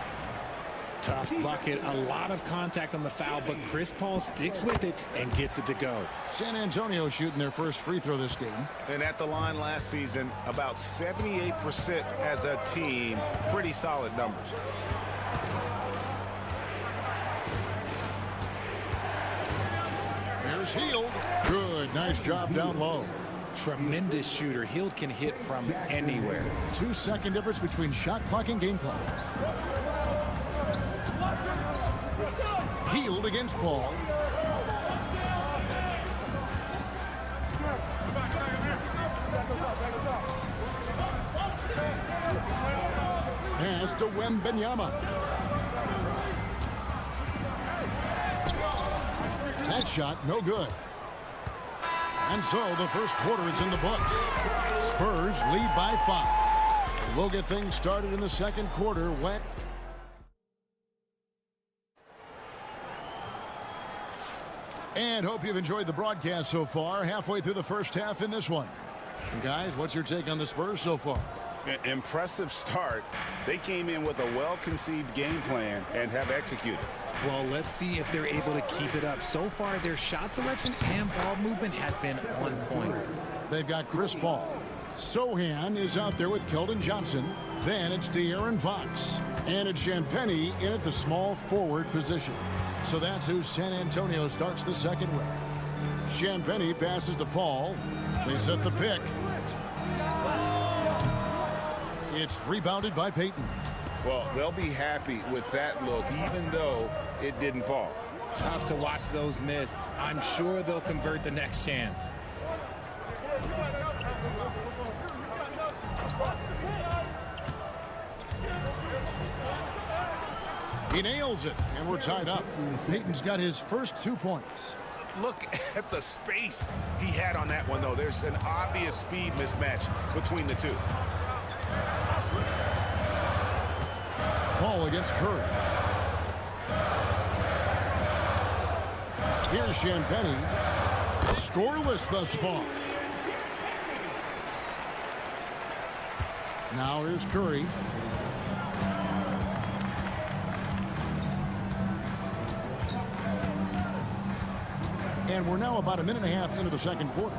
Tough bucket, a lot of contact on the foul, but Chris Paul sticks with it and gets it to go. San Antonio shooting their first free throw this game. And at the line last season, about 78% as a team. Pretty solid numbers. Here's Hield. Good, nice job down low. Tremendous shooter. Hield can hit from anywhere. 2-second difference between shot clock and game clock. Hield against Paul. Pass to Wembanyama. That shot, no good. And so the first quarter is in the books. Spurs lead by 5. We'll get things started in the second quarter when... And hope you've enjoyed the broadcast so far. Halfway through the first half in this one. And guys, what's your take on the Spurs so far? Impressive start. They came in with a well-conceived game plan and have executed. Well, let's see if they're able to keep it up. So far, their shot selection and ball movement has been on point. They've got Chris Paul. Sohan is out there with Keldon Johnson. Then it's De'Aaron Fox. And it's Champagnie in at the small forward position. So that's who San Antonio starts the second with. Champagnie passes to Paul. They set the pick. It's rebounded by Payton. Well, they'll be happy with that look, even though it didn't fall. Tough to watch those miss. I'm sure they'll convert the next chance. He nails it, and we're tied up. Payton's got his first 2 points. Look at the space he had on that one, though. There's an obvious speed mismatch between the two. Paul against Curry. Here's Champagnie. Scoreless thus far. Now here's Curry. And we're now about a minute and a half into the second quarter.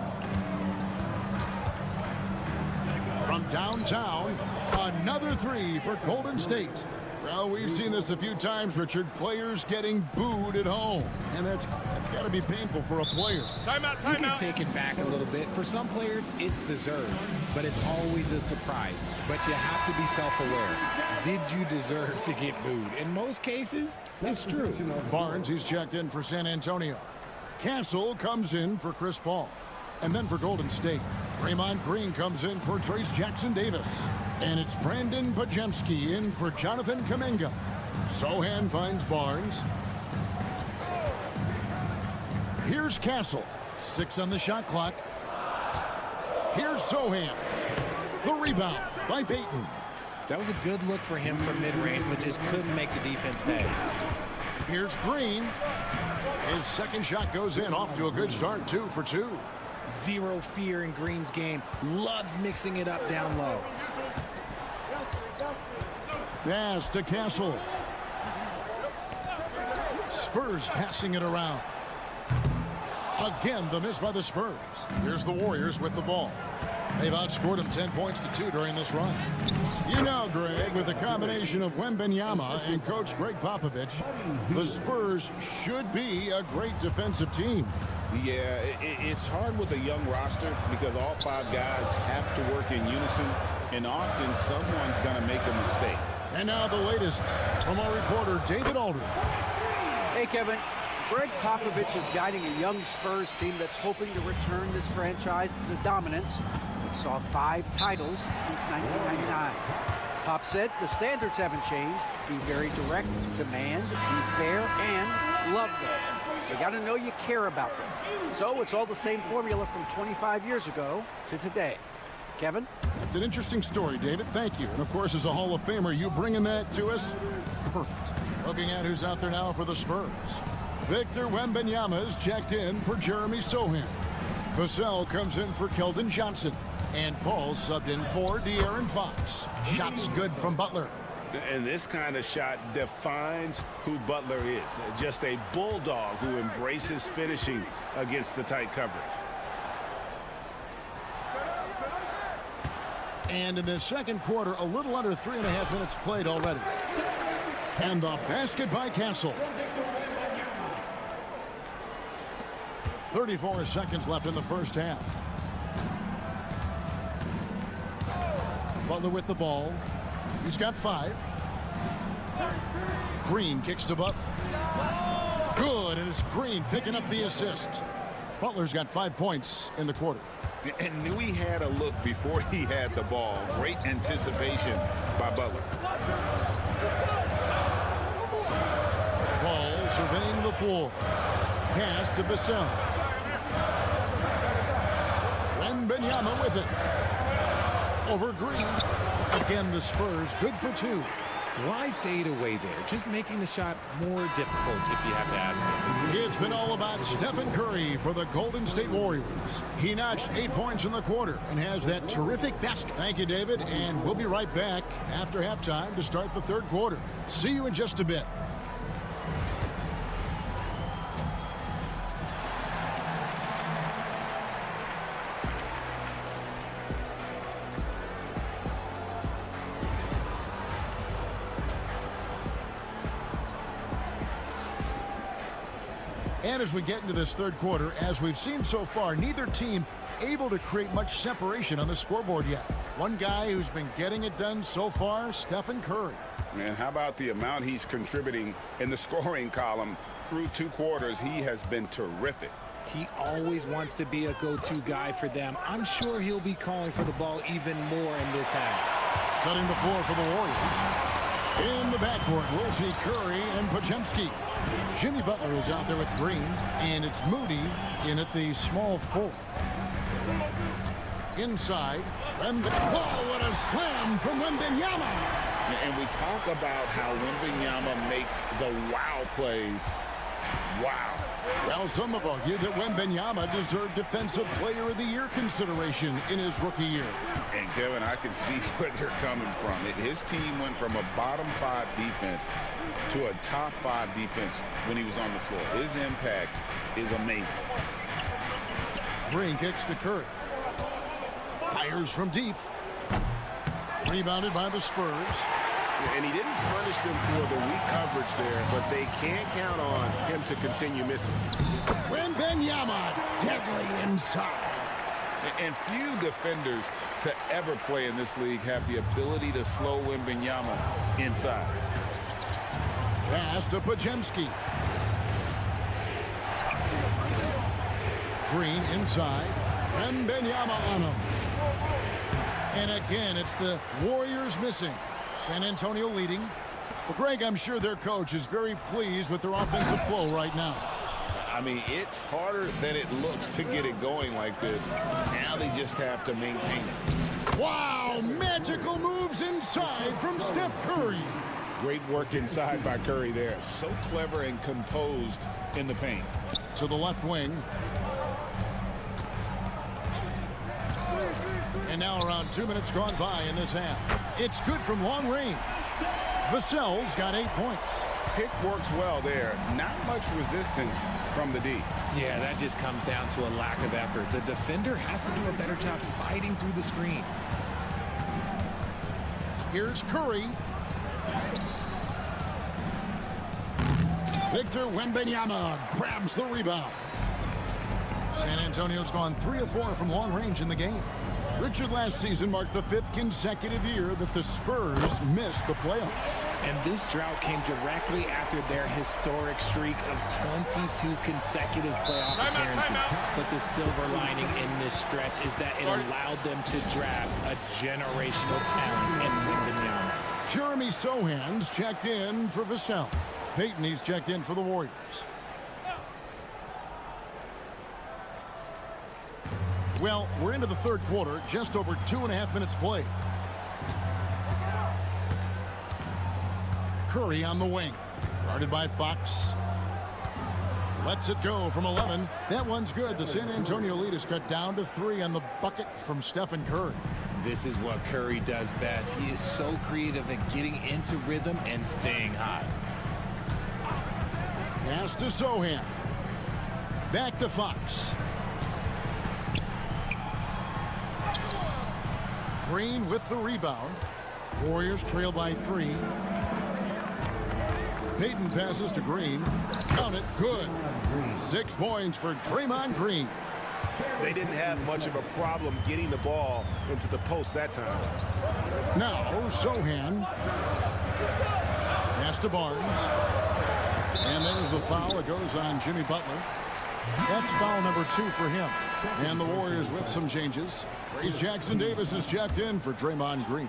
From downtown, another three for Golden State. Well, we've seen this a few times, Richard. Players getting booed at home. And that's got to be painful for a player. Timeout, timeout. You can take it back a little bit. For some players, it's deserved. But it's always a surprise. But you have to be self-aware. Did you deserve to get booed? In most cases, it's true. Barnes, he's checked in for San Antonio. Castle comes in for Chris Paul. And then for Golden State, Draymond Green comes in for Trace Jackson-Davis. And it's Brandon Pajemski in for Jonathan Kuminga. Sohan finds Barnes. Here's Castle. 6 on the shot clock. Here's Sohan. The rebound by Payton. That was a good look for him from mid-range, but just couldn't make the defense pay. Here's Green. His second shot goes in, off to a good start, 2 for 2. Zero fear in Green's game. Loves mixing it up down low. Pass to Castle. Spurs passing it around. Again, the miss by the Spurs. Here's the Warriors with the ball. They've outscored him 10 points to 2 during this run. You know, Greg, with the combination of Wembanyama and Coach Greg Popovich, the Spurs should be a great defensive team. Yeah, it's hard with a young roster because all 5 guys have to work in unison, and often someone's going to make a mistake. And now the latest from our reporter, David Aldridge. Hey, Kevin. Greg Popovich is guiding a young Spurs team that's hoping to return this franchise to the dominance that saw 5 titles since 1999. Pop said the standards haven't changed. Be very direct, demand, be fair, and love them. They got to know you care about them. So it's all the same formula from 25 years ago to today. Kevin? It's an interesting story, David. Thank you. And, of course, as a Hall of Famer, you bringing that to us? Perfect. Looking at who's out there now for the Spurs. Victor Wembanyama is checked in for Jeremy Sohan. Vassell comes in for Keldon Johnson. And Paul subbed in for De'Aaron Fox. Shots good from Butler. And this kind of shot defines who Butler is. Just a bulldog who embraces finishing against the tight coverage. And in the second quarter, a little under 3.5 minutes played already. And the basket by Castle. 34 seconds left in the first half. Butler with the ball. He's got 5. Green kicks to Butler. Good, and it's Green picking up the assist. Butler's got 5 points in the quarter. And knew he had a look before he had the ball. Great anticipation by Butler. Ball surveying the floor. Pass to Vassell. Wembanyama with it. Over Green. Again, the Spurs good for 2. Why fade away there? Just making the shot more difficult, if you have to ask me. It's been all about Stephen Curry for the Golden State Warriors. He notched 8 points in the quarter and has that terrific basket. Thank you, David, and we'll be right back after halftime to start the third quarter. See you in just a bit. And as we get into this third quarter, as we've seen so far, neither team able to create much separation on the scoreboard yet. One guy who's been getting it done so far, Stephen Curry. And how about the amount he's contributing in the scoring column through 2 quarters? He has been terrific. He always wants to be a go-to guy for them. I'm sure he'll be calling for the ball even more in this half. Setting the floor for the Warriors. In the backcourt, we'll see Curry and Podziemski. Jimmy Butler is out there with Green, and it's Moody in at the small 4. Inside, oh, what a slam from Wembanyama! And we talk about how Wembanyama makes the wow plays. Wow. Well, some have argued that Wembanyama deserved Defensive Player of the Year consideration in his rookie year. And, Kevin, I can see where they're coming from. His team went from a bottom 5 defense to a top 5 defense when he was on the floor. His impact is amazing. Green kicks to Curry. Fires from deep. Rebounded by the Spurs. And he didn't punish them for the weak coverage there, but they can't count on him to continue missing. Wembanyama deadly inside. And few defenders to ever play in this league have the ability to slow Wembanyama inside. Pass to Podziemski. Green inside. Wembanyama on him. And again, it's the Warriors missing. San Antonio leading. Well, Greg, I'm sure their coach is very pleased with their offensive flow right now. I mean, it's harder than it looks to get it going like this. Now they just have to maintain it. Wow, magical moves inside from Steph Curry. Great work inside by Curry there. So clever and composed in the paint. To the left wing. And now around 2 minutes gone by in this half. It's good from long range. Vassell's got 8 points. Pick works well there. Not much resistance from the D. Yeah, that just comes down to a lack of effort. The defender has to do a better job fighting through the screen. Here's Curry. Victor Wembanyama grabs the rebound. San Antonio's gone 3 of 4 from long range in the game. Richard, last season marked the 5th consecutive year that the Spurs missed the playoffs. And this drought came directly after their historic streak of 22 consecutive playoff appearances. But the silver lining in this stretch is that it allowed them to draft a generational talent in Wembanyama. Jeremy Sohan's checked in for Vassell. Payton, he's checked in for the Warriors. Well, we're into the third quarter, just over 2.5 minutes played. Curry on the wing, guarded by Fox. Lets it go from 11. That one's good. The San Antonio lead is cut down to 3 on the bucket from Stephen Curry. This is what Curry does best. He is so creative at getting into rhythm and staying hot. Pass to Sohan. Back to Fox. Green with the rebound. Warriors trail by 3. Payton passes to Green. Count it. Good. 6 points for Draymond Green. They didn't have much of a problem getting the ball into the post that time. Now Sohan. Pass to Barnes. And there's a foul. It goes on Jimmy Butler. That's foul number 2 for him. And the Warriors with some changes. Trace Jackson Davis is checked in for Draymond Green.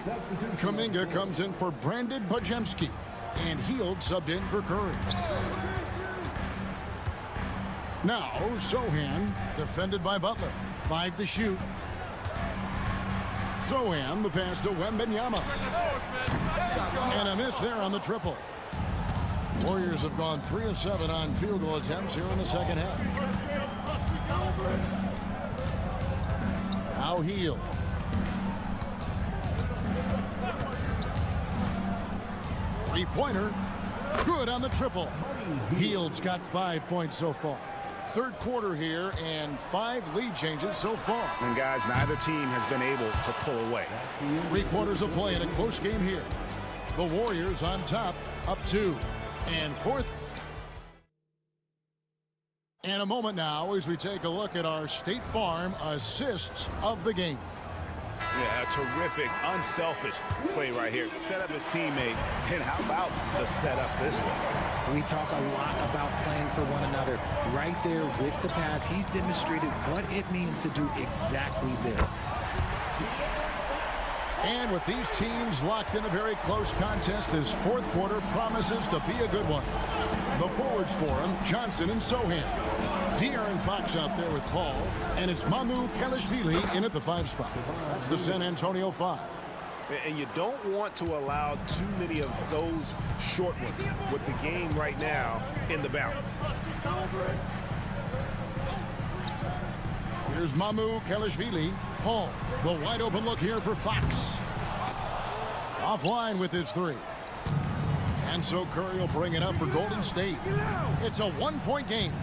Kuminga comes in for Brandon Bajemski. And Hield subbed in for Curry. Now Sohan, defended by Butler. 5 to shoot. Sohan, the pass to Wembanyama. And a miss there on the triple. Warriors have gone 3 of 7 on field goal attempts here in the second half. Now Hield. Three-pointer. Good on the triple. Hield's got 5 points so far. Third quarter here and 5 lead changes so far. And guys, neither team has been able to pull away. 3 quarters of play in a close game here. The Warriors on top, up 2. And fourth. And a moment now as we take a look at our State Farm assists of the game. Yeah, a terrific, unselfish play right here. Set up his teammate. And how about the setup this way? We talk a lot about playing for one another. Right there with the pass, he's demonstrated what it means to do exactly this. And with these teams locked in a very close contest, this fourth quarter promises to be a good one. The forwards for him, Johnson and Sohan. De'Aaron Fox out there with Paul. And it's Mamu Kelishvili in at the 5 spot. That's the San Antonio 5. And you don't want to allow too many of those short ones with the game right now in the balance. Here's Mamu Kelishvili. Paul, the wide open look here for Fox. Offline with his 3. And so Curry will bring it up for Golden State. It's a 1-point game.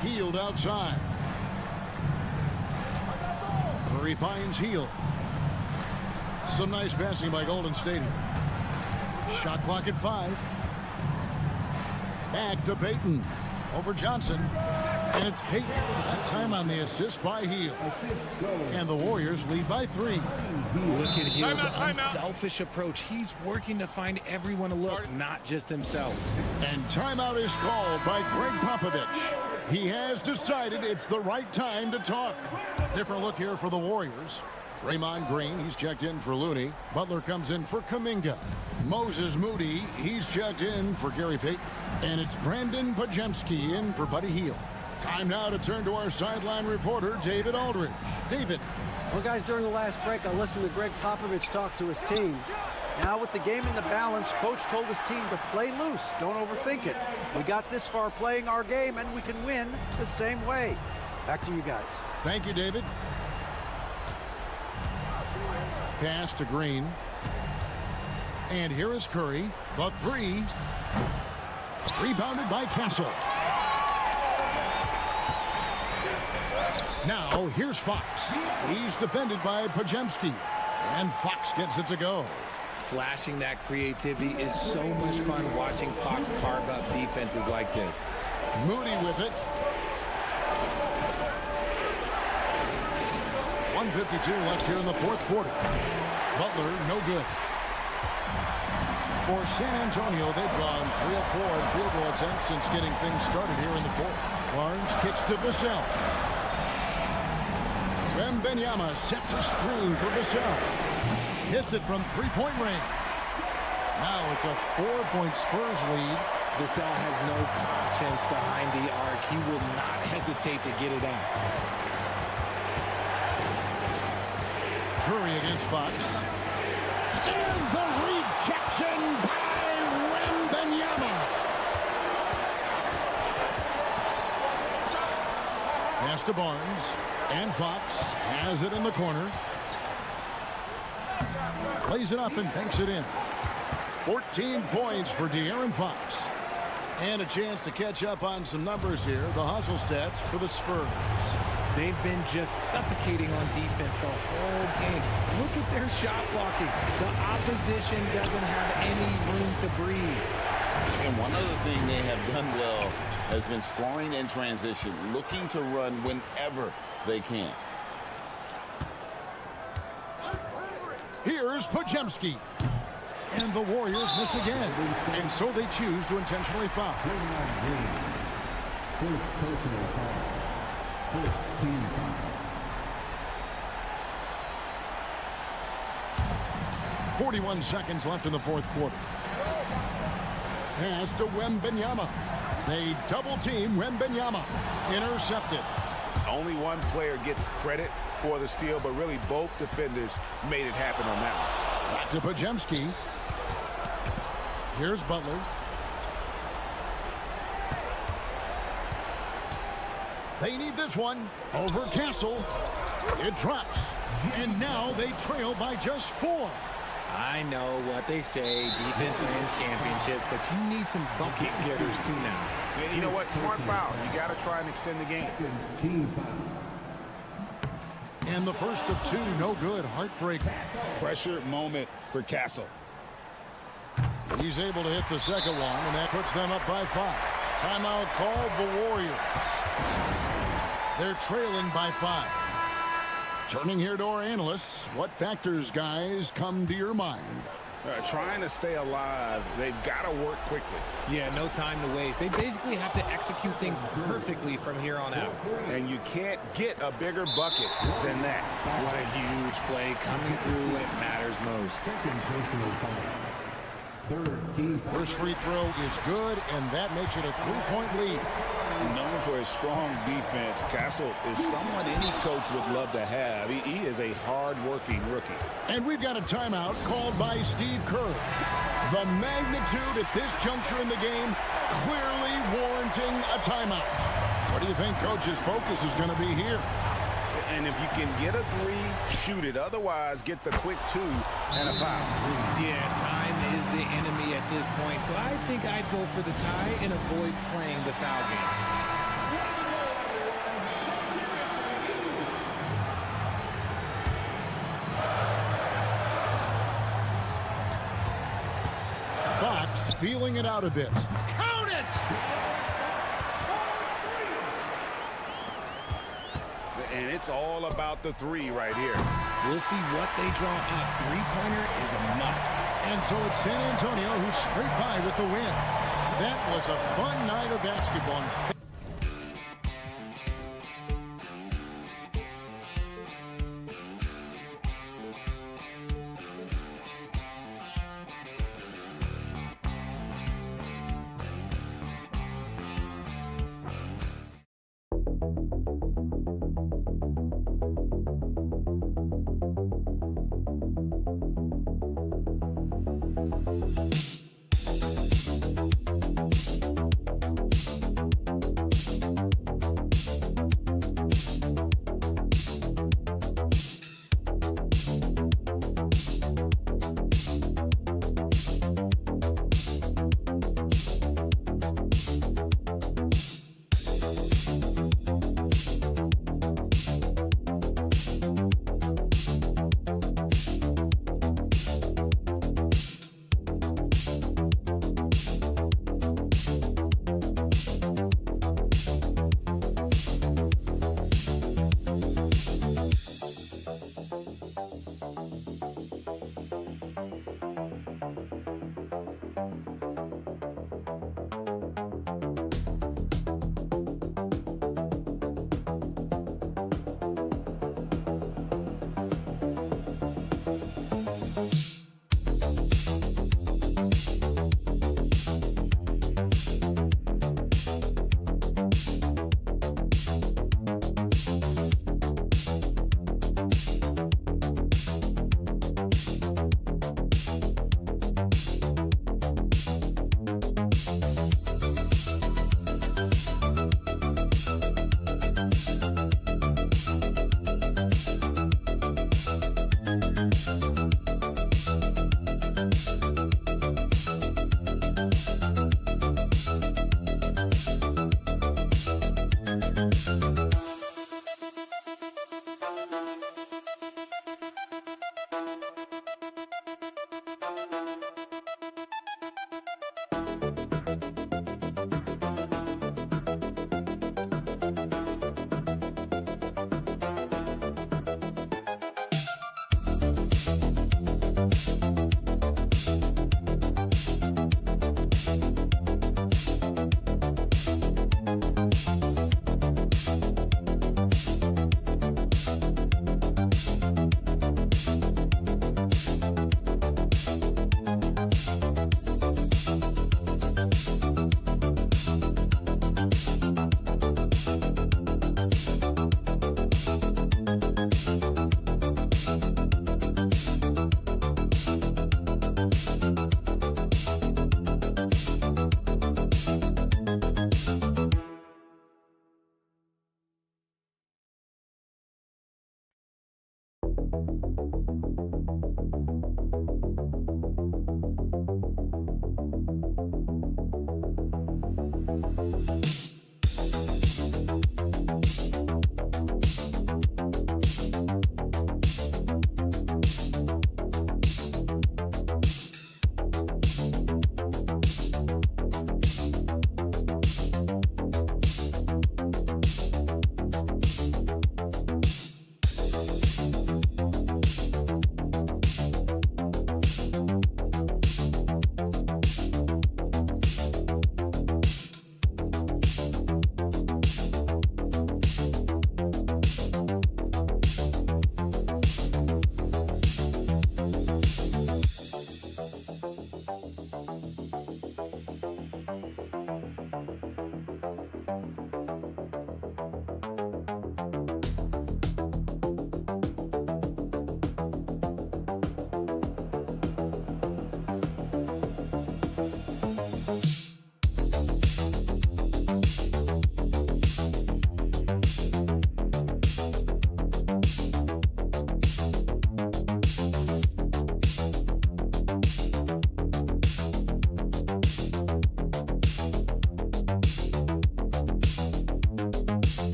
Hield outside. Curry finds Hield. Some nice passing by Golden State here. Shot clock at 5. Back to Payton. Over Johnson. And it's Payton. That time on the assist by Hield. And the Warriors lead by 3. Look at Hield's unselfish approach. He's working to find everyone a look, not just himself. And timeout is called by Greg Popovich. He has decided it's the right time to talk. Different look here for the Warriors. Draymond Green, he's checked in for Looney. Butler comes in for Kuminga. Moses Moody, he's checked in for Gary Payton. And it's Brandon Bajemski in for Buddy Hield. Time now to turn to our sideline reporter, David Aldridge. David. Well, guys, during the last break, I listened to Greg Popovich talk to his team. Now, with the game in the balance, Coach told his team to play loose. Don't overthink it. We got this far playing our game, and we can win the same way. Back to you guys. Thank you, David. Pass to Green. And here is Curry. The 3. Rebounded by Castle. Now, here's Fox. He's defended by Pajemski. And Fox gets it to go. Flashing that creativity is so much fun watching Fox carve up defenses like this. Moody with it. 1:52 left here in the fourth quarter. Butler, no good. For San Antonio, they've gone 3 of 4 in field goal attempts since getting things started here in the fourth. Barnes kicks to Vassell. Wembanyama sets a screen for Vassell. Hits it from three-point range. Now it's a 4-point Spurs lead. Vassell has no conscience behind the arc. He will not hesitate to get it out. Curry against Fox. And the rejection by Wembanyama. Pass to Barnes. And Fox has it in the corner. Plays it up and banks it in. 14 points for De'Aaron Fox. And a chance to catch up on some numbers here. The hustle stats for the Spurs. They've been just suffocating on defense the whole game. Look at their shot blocking. The opposition doesn't have any room to breathe. And one other thing they have done well has been scoring in transition, looking to run whenever they can. Here's Pajemski. And the Warriors miss again. And so they choose to intentionally foul. First personal foul. First team foul. 41 seconds left in the fourth quarter. Pass to Wembanyama. They double team Wembanyama. Intercepted. Only one player gets credit for the steal, but really both defenders made it happen on that one. Back to Pajemski. Here's Butler. They need this one. Over Castle. It drops. And now they trail by just 4. I know what they say, defense wins championships, but you need some bucket getters too now. Yeah, you know what? Smart foul. You got to try and extend the game. Team foul. And the first of 2, no good. Heartbreaker. Pressure moment for Castle. He's able to hit the second one, and that puts them up by 5. Timeout called the Warriors. They're trailing by 5. Turning here to our analysts, what factors, guys, come to your mind? Trying to stay alive, they've got to work quickly. Yeah, no time to waste. They basically have to execute things perfectly from here on out. And you can't get a bigger bucket than that. What a huge play coming through when it matters most. Second personal foul. Third team foul. First free throw is good, and that makes it a 3-point lead. Known for his strong defense, Castle is someone any coach would love to have. He is a hard-working rookie. And we've got a timeout called by Steve Kerr. The magnitude at this juncture in the game clearly warranting a timeout. What do you think Coach's focus is going to be here? And if you can get a 3, shoot it. Otherwise, get the quick 2 and a foul. Yeah, time is the enemy at this point, so I think I'd go for the tie and avoid playing the foul game. Fox feeling it out a bit. Count it! And it's all about the 3 right here. We'll see what they draw up. Three-pointer is a must. And so it's San Antonio who's straight by with the win. That was a fun night of basketball.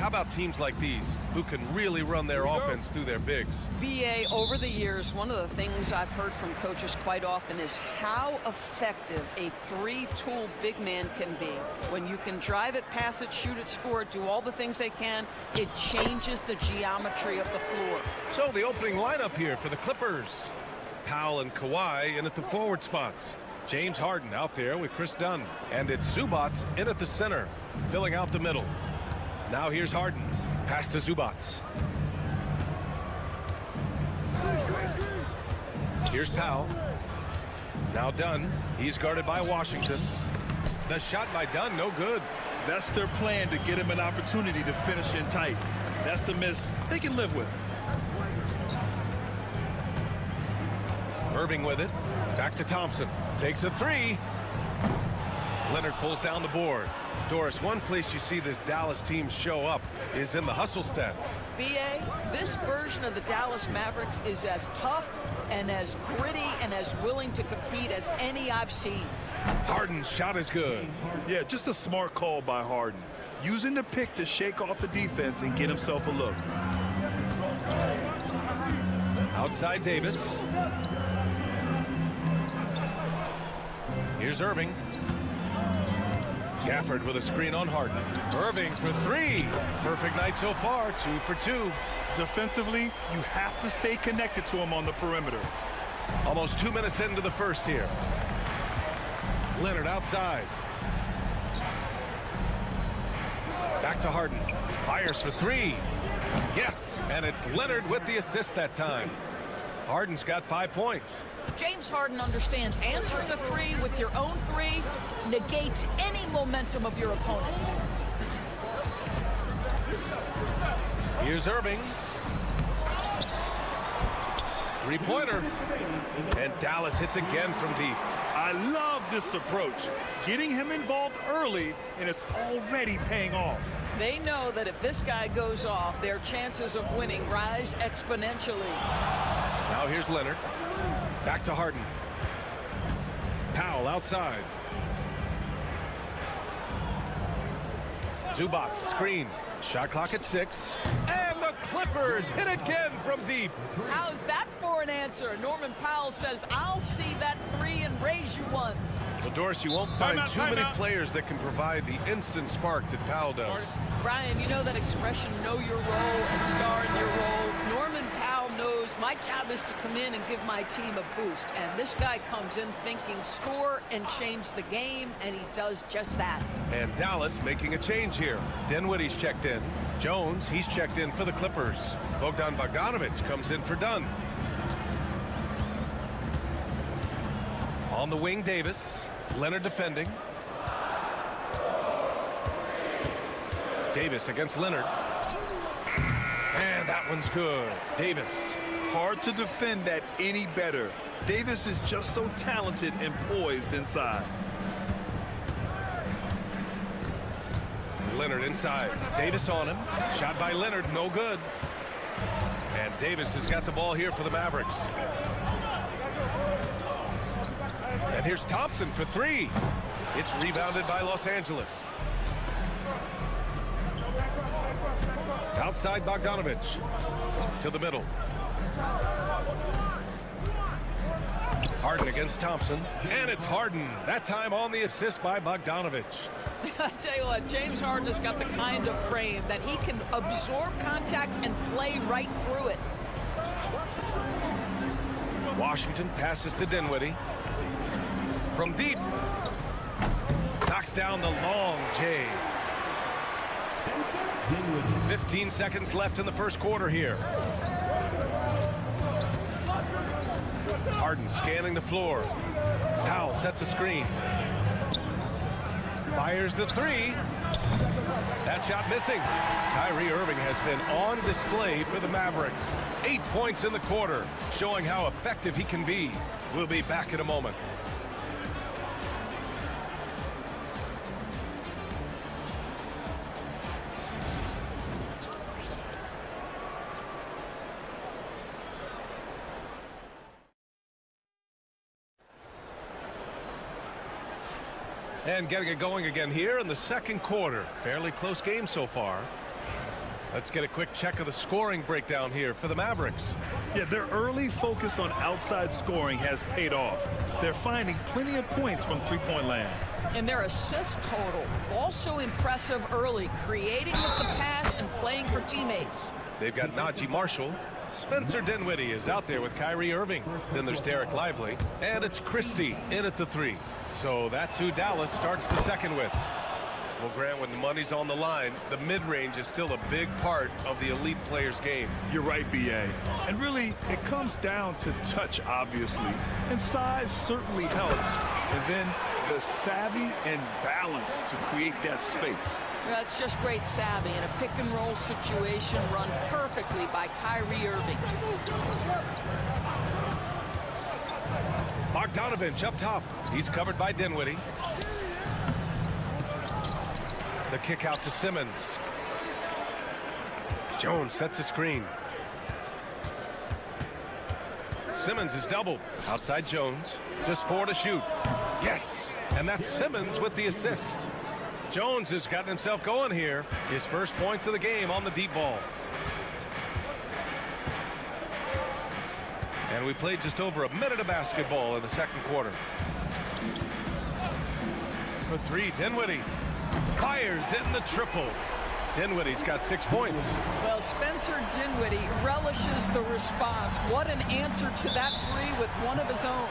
How about teams like these who can really run their offense through their bigs? BA, over the years, one of the things I've heard from coaches quite often is how effective a three-tool big man can be. When you can drive it, pass it, shoot it, score it, do all the things they can, it changes the geometry of the floor. So the opening lineup here for the Clippers. Powell and Kawhi in at the forward spots. James Harden out there with Chris Dunn. And it's Zubats in at the center, filling out the middle. Now here's Harden. Pass to Zubats. Here's Powell. Now Dunn. He's guarded by Washington. The shot by Dunn, no good. That's their plan, to get him an opportunity to finish in tight. That's a miss they can live with. Irving with it. Back to Thompson. Takes a three. Leonard pulls down the board. Doris, one place you see this Dallas team show up is in the hustle stats. BA, this version of the Dallas Mavericks is as tough and as gritty and as willing to compete as any I've seen. Harden's shot is good. Yeah, just a smart call by Harden. Using the pick to shake off the defense and get himself a look. Outside Davis. Here's Irving. Gafford with a screen on Harden. Irving for three. Perfect night so far, 2 for 2. Defensively, you have to stay connected to him on the perimeter. Almost 2 minutes into the first here. Leonard outside. Back to Harden. Fires for three. Yes, and it's Leonard with the assist that time. Harden's got 5 points. James Harden understands answering a three with your own three negates any momentum of your opponent. Here's Irving. Three-pointer. And Dallas hits again from deep. I love this approach. Getting him involved early, and it's already paying off. They know that if this guy goes off, their chances of winning rise exponentially. Now here's Leonard. Back to Harden. Powell outside. Zubats screen. Shot clock at 6. And the Clippers hit again from deep. How's that for an answer? Norman Powell says, I'll see that three and raise you one. Well, Doris, you won't find too many players that can provide the instant spark that Powell does. Brian, you know that expression, know your role and star in your role. Norman Powell knows my job is to come in and give my team a boost. And this guy comes in thinking score and change the game, and he does just that. And Dallas making a change here. Dinwiddie's checked in. Jones, he's checked in for the Clippers. Bogdan Bogdanović comes in for Dunn. On the wing, Davis. Leonard defending. Davis against Leonard. And that one's good. Davis. Hard to defend that any better. Davis is just so talented and poised inside. Leonard inside. Davis on him. Shot by Leonard, no good. And Davis has got the ball here for the Mavericks. And here's Thompson for three. It's rebounded by Los Angeles. Outside Bogdanović. To the middle. Harden against Thompson. And it's Harden. That time on the assist by Bogdanović. I tell you what, James Harden has got the kind of frame that he can absorb contact and play right through it. Washington passes to Dinwiddie. From deep. Knocks down the long J. 15 seconds left in the first quarter here. Harden scanning the floor. Powell sets a screen. Fires the three. That shot missing. Kyrie Irving has been on display for the Mavericks. 8 points in the quarter, showing how effective he can be. We'll be back in a moment. And getting it going again here in the second quarter. Fairly close game so far. Let's get a quick check of the scoring breakdown here for the Mavericks. Yeah, their early focus on outside scoring has paid off. They're finding plenty of points from three-point land. And their assist total, also impressive early, creating with the pass and playing for teammates. They've got Najee Marshall. Spencer Dinwiddie is out there with Kyrie Irving. Then there's Derek Lively. And it's Christie in at the 3. So that's who Dallas starts the second with. Well, Grant, when the money's on the line, the mid-range is still a big part of the elite player's game. You're right, B.A. And really, it comes down to touch, obviously. And size certainly helps. And then the savvy and balance to create that space. That's just great savvy in a pick-and-roll situation run perfectly by Kyrie Irving. Bogdanovich up top. He's covered by Dinwiddie. The kick out to Simmons. Jones sets a screen. Simmons is doubled. Outside Jones. Just 4 to shoot. Yes! And that's Simmons with the assist. Jones has gotten himself going here. His first points of the game on the deep ball. And we played just over a minute of basketball in the second quarter. For 3, Dinwiddie. Fires in the triple. Dinwiddie's got 6 points. Well, Spencer Dinwiddie relishes the response. What an answer to that 3 with one of his own.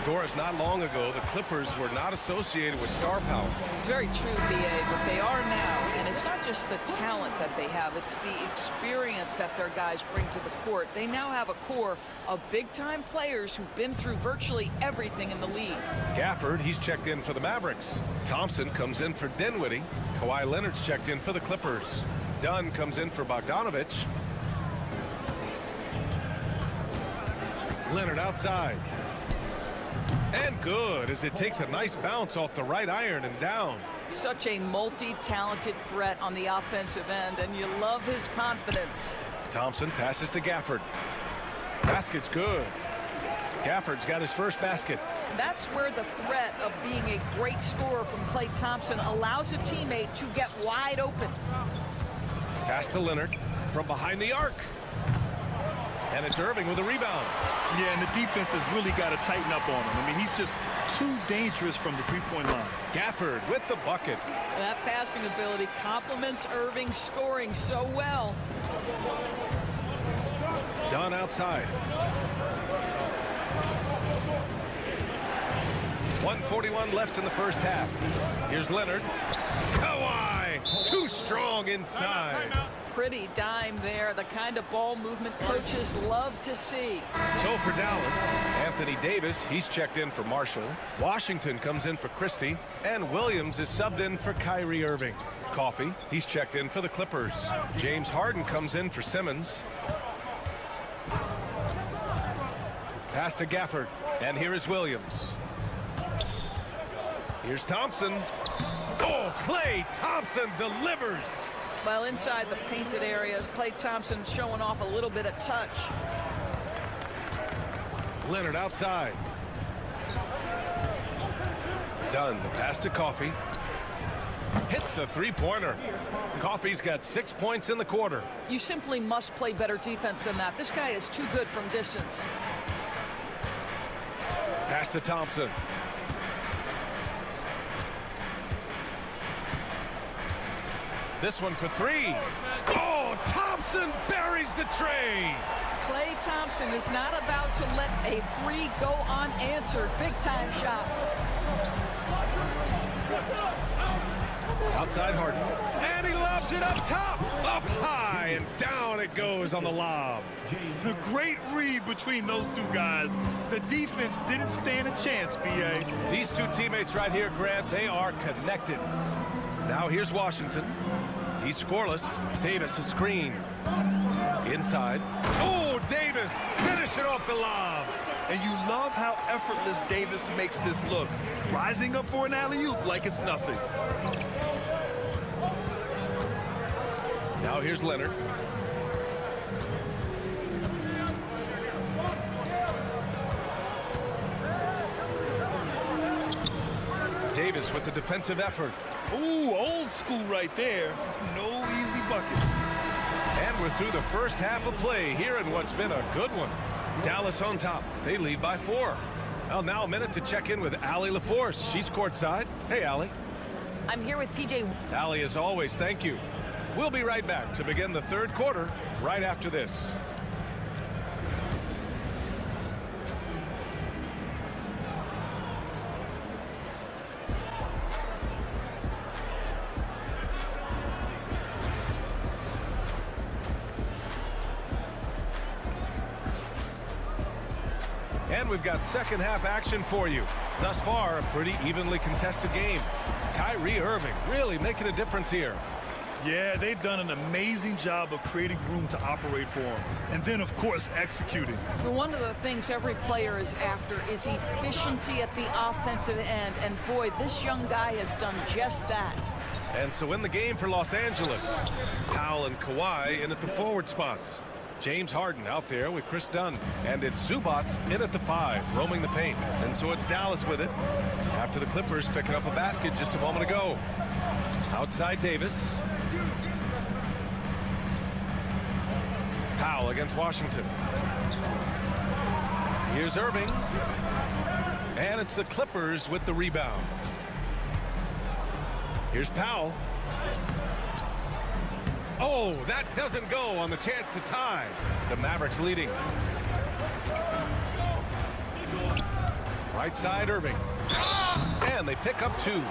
Doris, not long ago, the Clippers were not associated with star power. It's very true, B.A., but they are now. And it's not just the talent that they have. It's the experience that their guys bring to the court. They now have a core of big-time players who've been through virtually everything in the league. Gafford, he's checked in for the Mavericks. Thompson comes in for Dinwiddie. Kawhi Leonard's checked in for the Clippers. Dunn comes in for Bogdanovich. Leonard outside. And good, as it takes a nice bounce off the right iron and down. Such a multi-talented threat on the offensive end, and you love his confidence. Thompson passes to Gafford. Basket's good. Gafford's got his first basket. That's where the threat of being a great scorer from Klay Thompson allows a teammate to get wide open. Pass to Leonard from behind the arc. And it's Irving with a rebound. Yeah, and the defense has really got to tighten up on him. I mean, he's just too dangerous from the three-point line. Gafford with the bucket. That passing ability complements Irving's scoring so well. Dunn outside. 1:41 left in the first half. Here's Leonard. Kawhi, too strong inside. Pretty dime there, the kind of ball movement coaches love to see. So for Dallas, Anthony Davis, he's checked in for Marshall. Washington comes in for Christie. And Williams is subbed in for Kyrie Irving. Coffey, he's checked in for the Clippers. James Harden comes in for Simmons. Pass to Gafford. And here is Williams. Here's Thompson. Oh, Klay Thompson delivers. Well, inside the painted areas, Klay Thompson showing off a little bit of touch. Leonard outside. Dunn, the pass to Coffey. Hits the three-pointer. Coffey's got 6 points in the quarter. You simply must play better defense than that. This guy is too good from distance. Pass to Thompson. This one for 3. Oh, Thompson buries the tray. Klay Thompson is not about to let a 3 go unanswered. Big time shot. Outside Harden. And he lobs it up top. Up high and down it goes on the lob. A great read between those two guys. The defense didn't stand a chance, B.A. These two teammates right here, Grant, they are connected. Now here's Washington. He's scoreless. Davis a screen. Inside. Oh, Davis finishing off the lob. And you love how effortless Davis makes this look. Rising up for an alley-oop like it's nothing. Now here's Leonard. Davis with the defensive effort. Ooh, old school right there. No easy buckets. we're through the first half of play here in what's been a good one. Dallas on top. They lead by 4. Well, now a minute to check in with Allie LaForce. She's courtside. Hey, Allie. I'm here with PJ. Allie, as always, thank you. We'll be right back to begin the third quarter right after this. And we've got second half action for you. Thus far, a pretty evenly contested game. Kyrie Irving really making a difference here. Yeah, they've done an amazing job of creating room to operate for him. And then, of course, executing. One of the things every player is after is efficiency at the offensive end. And boy, this young guy has done just that. And so in the game for Los Angeles, Powell and Kawhi in at the forward spots. James Harden out there with Chris Dunn. And it's Zubats in at the 5, roaming the paint. And so it's Dallas with it, after the Clippers picking up a basket just a moment ago. Outside Davis. Powell against Washington. Here's Irving. And it's the Clippers with the rebound. Here's Powell. Oh, that doesn't go on the chance to tie. The Mavericks leading. Right side, Irving. And they pick up 2.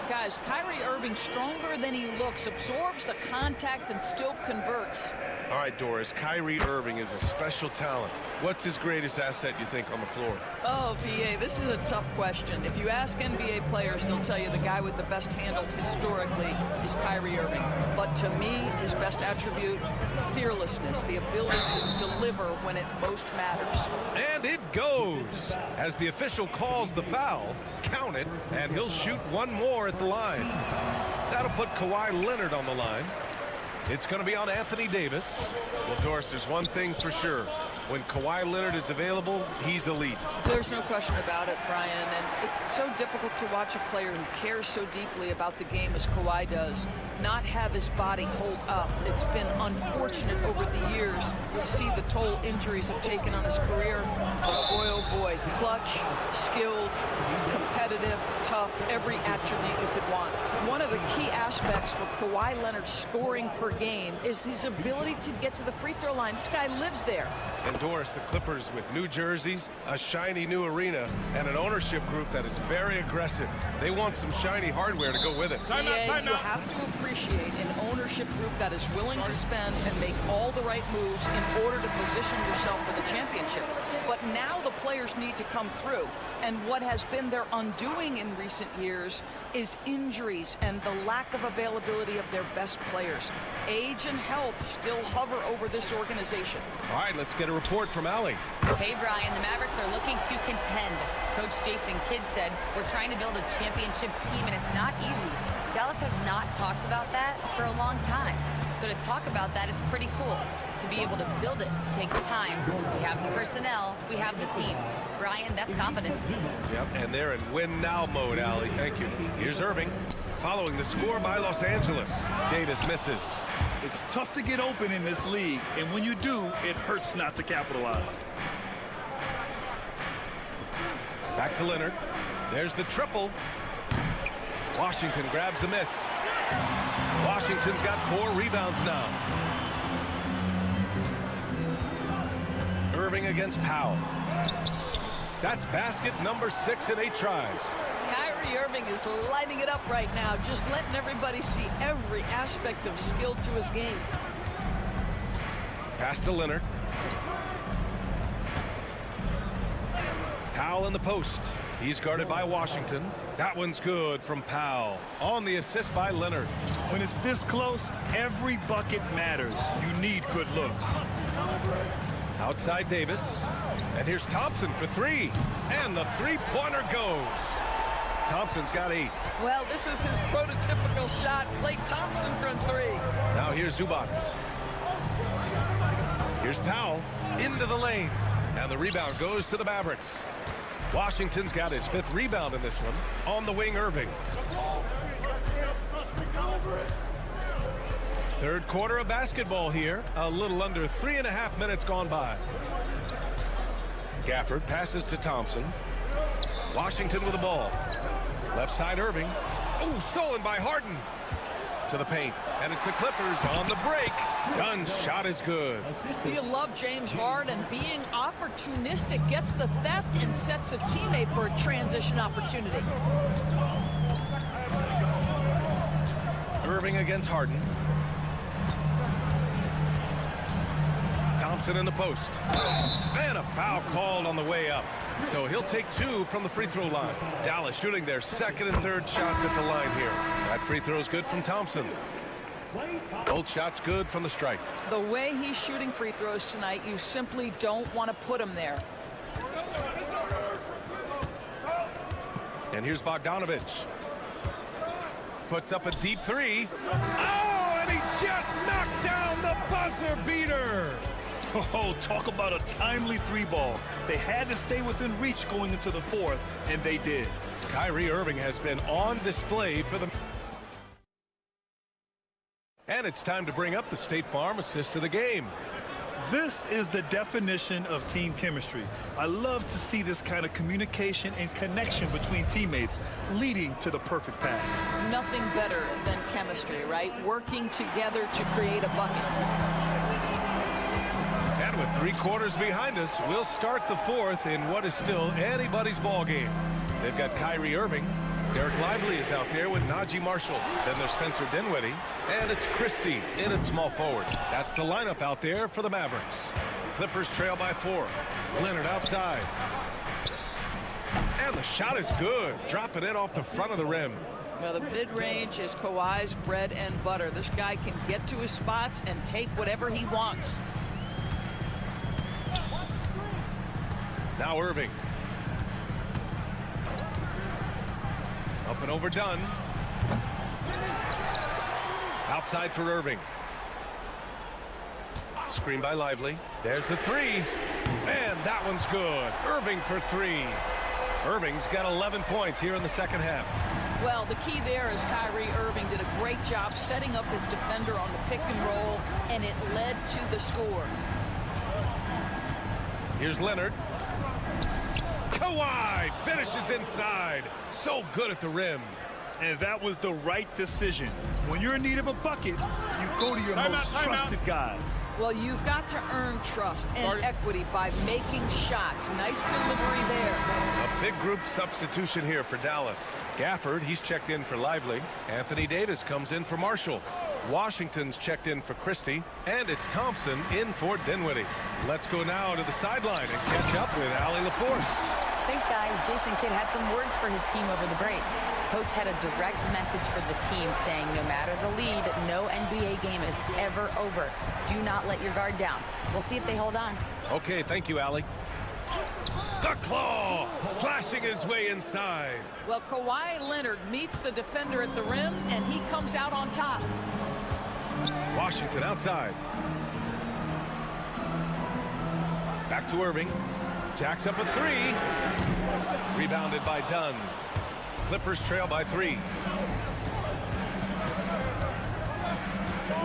Guys, Kyrie Irving, stronger than he looks, absorbs the contact and still converts. All right, Doris, Kyrie Irving is a special talent. What's his greatest asset, you think, on the floor? Oh, PA, this is a tough question. If you ask NBA players, they'll tell you the guy with the best handle historically is Kyrie Irving. But to me, his best attribute, fearlessness, the ability to deliver when it most matters. And it goes. As the official calls the foul, count it, and he'll shoot one more at the line. That'll put Kawhi Leonard on the line. It's going to be on Anthony Davis. Well, Doris, there's one thing for sure. When Kawhi Leonard is available, he's elite. There's no question about it, Brian. And it's so difficult to watch a player who cares so deeply about the game as Kawhi does not have his body hold up. It's been unfortunate over the years to see the toll injuries have taken on his career. But boy, oh boy, clutch, skilled, competitive, tough, every attribute you could want. One of the key aspects for Kawhi Leonard's scoring per game is his ability to get to the free throw line. This guy lives there. And Doris, the Clippers with new jerseys, a shiny new arena, and an ownership group that is very aggressive. They want some shiny hardware to go with it. You have to appreciate an ownership group that is willing to spend and make all the right moves in order to position yourself for the championship. But now the players need to come through. And what has been their undoing in recent years is injuries and the lack of availability of their best players. Age and health still hover over this organization. All right, let's get a report from Allie. Hey, Brian, the Mavericks are looking to contend. Coach Jason Kidd said, we're trying to build a championship team, and it's not easy. Dallas has not talked about that for a long time. So to talk about that, it's pretty cool. To be able to build it takes time. We have the personnel, we have the team. Brian, that's confidence. Yep, and they're in win-now mode, Allie. Thank you. Here's Irving, following the score by Los Angeles. Davis misses. It's tough to get open in this league, and when you do, it hurts not to capitalize. Back to Leonard. There's the triple. Washington grabs the miss. Washington's got 4 rebounds now. Irving against Powell. That's basket number 6 in 8 tries. Kyrie Irving is lighting it up right now, just letting everybody see every aspect of skill to his game. Pass to Leonard. Powell in the post. He's guarded by Washington. That one's good from Powell. On the assist by Leonard. When it's this close, every bucket matters. You need good looks. Outside Davis. And here's Thompson for 3. And the three-pointer goes. Thompson's got 8. Well, this is his prototypical shot. Klay Thompson from 3. Now here's Zubats. Here's Powell into the lane. And the rebound goes to the Mavericks. Washington's got his 5th rebound in this one. On the wing, Irving. Third quarter of basketball here. A little under 3.5 minutes gone by. Gafford passes to Thompson. Washington with the ball. Left side Irving. Oh, stolen by Harden. To the paint. And it's the Clippers on the break. Dunn's shot is good. You love James Harden being opportunistic, gets the theft and sets a teammate for a transition opportunity. Irving against Harden. Thompson in the post. And a foul called on the way up. So he'll take 2 from the free throw line. Dallas shooting their second and third shots at the line here. That free throw is good from Thompson. Both shots good from the stripe. The way he's shooting free throws tonight, you simply don't want to put him there. And here's Bogdanovich. Puts up a deep 3. Oh, and he just knocked down the buzzer beater. Oh, talk about a timely 3-ball. They had to stay within reach going into the fourth, and they did. Kyrie Irving has been on display for the... And it's time to bring up the State Farm assist of the game. This is the definition of team chemistry. I love to see this kind of communication and connection between teammates leading to the perfect pass. Nothing better than chemistry, right? Working together to create a bucket. And with 3 quarters behind us, we'll start the fourth in what is still anybody's ball game. They've got Kyrie Irving. Derek Lively is out there with Najee Marshall. Then there's Spencer Dinwiddie. And it's Christie in at small forward. That's the lineup out there for the Mavericks. Clippers trail by 4. Leonard outside. And the shot is good. Dropping it off the front of the rim. Well, the mid-range is Kawhi's bread and butter. This guy can get to his spots and take whatever he wants. Now Irving. Up and over Dunn. Outside for Irving. Screen by Lively. There's the 3. And that one's good. Irving for 3. Irving's got 11 points here in the second half. Well, the key there is Kyrie Irving did a great job setting up his defender on the pick and roll, and it led to the score. Here's Leonard. Kawhi finishes inside. So good at the rim. And that was the right decision. When you're in need of a bucket, you go to your most trusted guys. Well, you've got to earn trust and equity by making shots. Nice delivery there. A big group substitution here for Dallas. Gafford, he's checked in for Lively. Anthony Davis comes in for Marshall. Washington's checked in for Christie. And it's Thompson in for Dinwiddie. Let's go now to the sideline and catch up with Allie LaForce. Thanks, guys. Jason Kidd had some words for his team over the break. Coach had a direct message for the team saying no matter the lead, no NBA game is ever over. Do not let your guard down. We'll see if they hold on. Okay, thank you, Allie. The claw slashing his way inside. Well, Kawhi Leonard meets the defender at the rim, and he comes out on top. Washington outside. Back to Irving. Jacks up a 3. Rebounded by Dunn. Clippers trail by 3.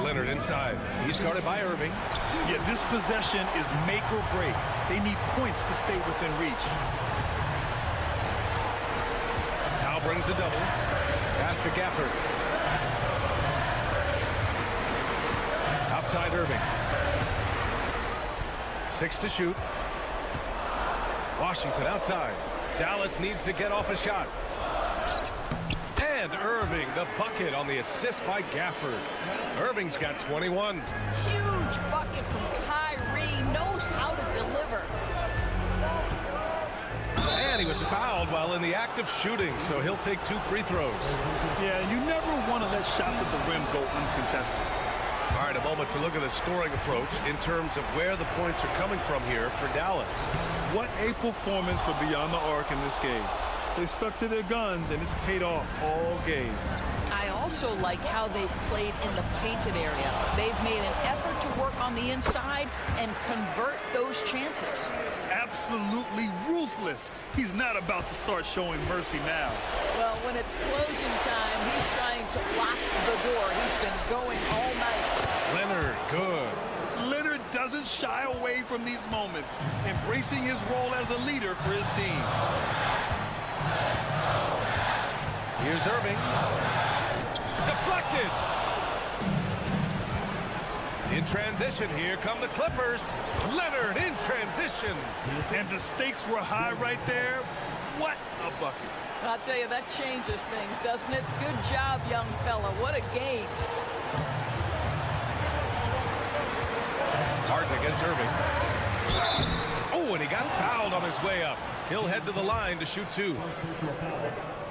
Leonard inside. He's guarded by Irving. Yeah, this possession is make or break. They need points to stay within reach. Now brings a double. Pass to Gafford. Outside Irving. 6 to shoot. Washington outside. Dallas needs to get off a shot. And Irving, the bucket on the assist by Gafford. Irving's got 21. Huge bucket from Kyrie. Knows how to deliver. And he was fouled while in the act of shooting, so he'll take 2 free throws. Yeah, you never want to let shots at the rim go uncontested. All right, a moment to look at the scoring approach in terms of where the points are coming from here for Dallas. What a performance for Beyond the Arc in this game. They stuck to their guns, and it's paid off all game. I also like how they've played in the painted area. They've made an effort to work on the inside and convert those chances. Absolutely ruthless. He's not about to start showing mercy now. Well, when it's closing time, he's trying to lock the door. He's been going all night. Leonard, good. Leonard doesn't shy away from these moments, embracing his role as a leader for his team. Here's Irving. Deflected. In transition, here come the Clippers. Leonard in transition. And the stakes were high right there. What a bucket. I'll tell you, that changes things, doesn't it? Good job, young fella. What a game. Harden against Irving. Oh, and he got fouled on his way up. He'll head to the line to shoot two.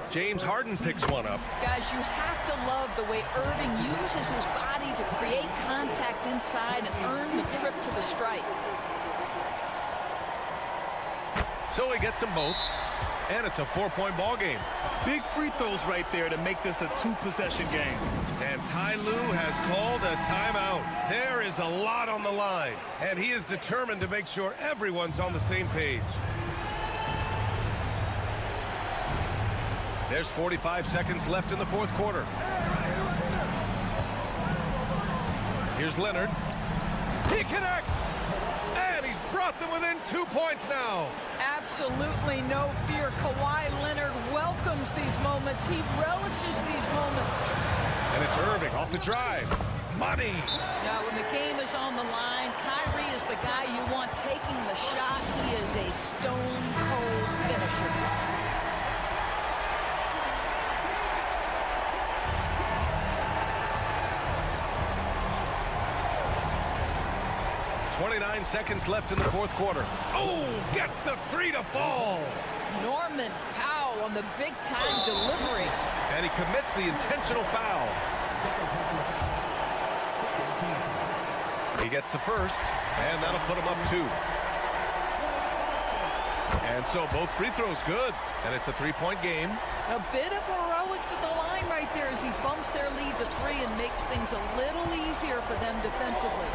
James Harden picks one up. Guys, you have to love the way Irving uses his body to create contact inside and earn the trip to the strike. So he gets them both, and it's a 4-point ball game. Big free throws right there to make this a 2-possession game. And Ty Lue has called a timeout. There is a lot on the line, and he is determined to make sure everyone's on the same page. There's 45 seconds left in the fourth quarter. Here's Leonard. He connects! And he's brought them within 2 points now. Absolutely no fear. Kawhi Leonard welcomes these moments. He relishes these moments. And it's Irving off the drive. Money! Now, when the game is on the line, Kyrie is the guy you want taking the shot. He is a stone-cold finisher. 29 seconds left in the fourth quarter. Oh, gets the three to fall. Norman Powell on the big-time delivery. And he commits the intentional foul. He gets the first, and that'll put him up 2. And so both free throws good, and it's a 3-point game. A bit of heroics at the line right there as he bumps their lead to 3 and makes things a little easier for them defensively.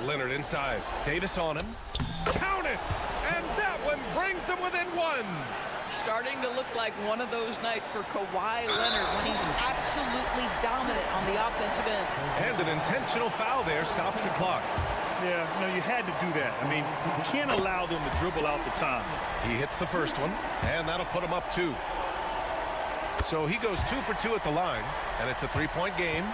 Leonard inside. Davis on him. Count it! And that one brings them within 1. Starting to look like one of those nights for Kawhi Leonard when he's absolutely dominant on the offensive end. And an intentional foul there stops the clock. Yeah, no, you had to do that. I mean, you can't allow them to dribble out the time. He hits the first one, and that'll put him up 2. So he goes 2 for 2 at the line, and it's a 3-point game.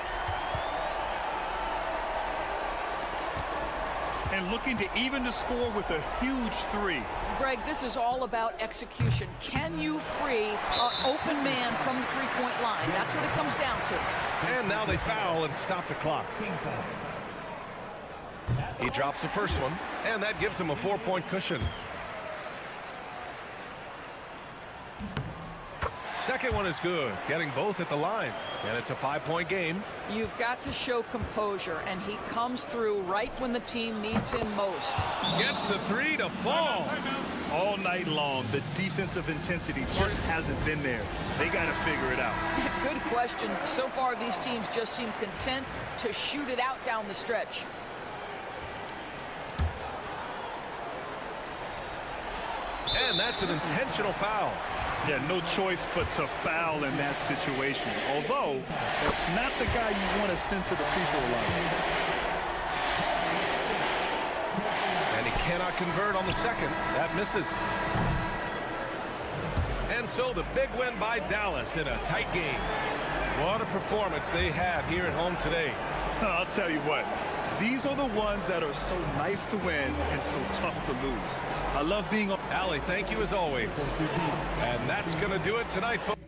And looking to even the score with a huge 3. Greg, this is all about execution. Can you free an open man from the three-point line? That's what it comes down to. And now they foul and stop the clock. He drops the first one, and that gives him a 4-point cushion. Second one is good, getting both at the line, and it's a 5-point game. You've got to show composure, and he comes through right when the team needs him most. Gets the 3 to fall. All night long, the defensive intensity just hasn't been there. They got to figure it out. Good question. So far, these teams just seem content to shoot it out down the stretch. And that's an intentional foul. Yeah, no choice but to foul in that situation. Although, that's not the guy you want to send to the free throw line. And he cannot convert on the second. That misses. And so the big win by Dallas in a tight game. What a performance they had here at home today. I'll tell you what. These are the ones that are so nice to win and so tough to lose. I love being on. Allie, thank you as always. And that's going to do it tonight, folks.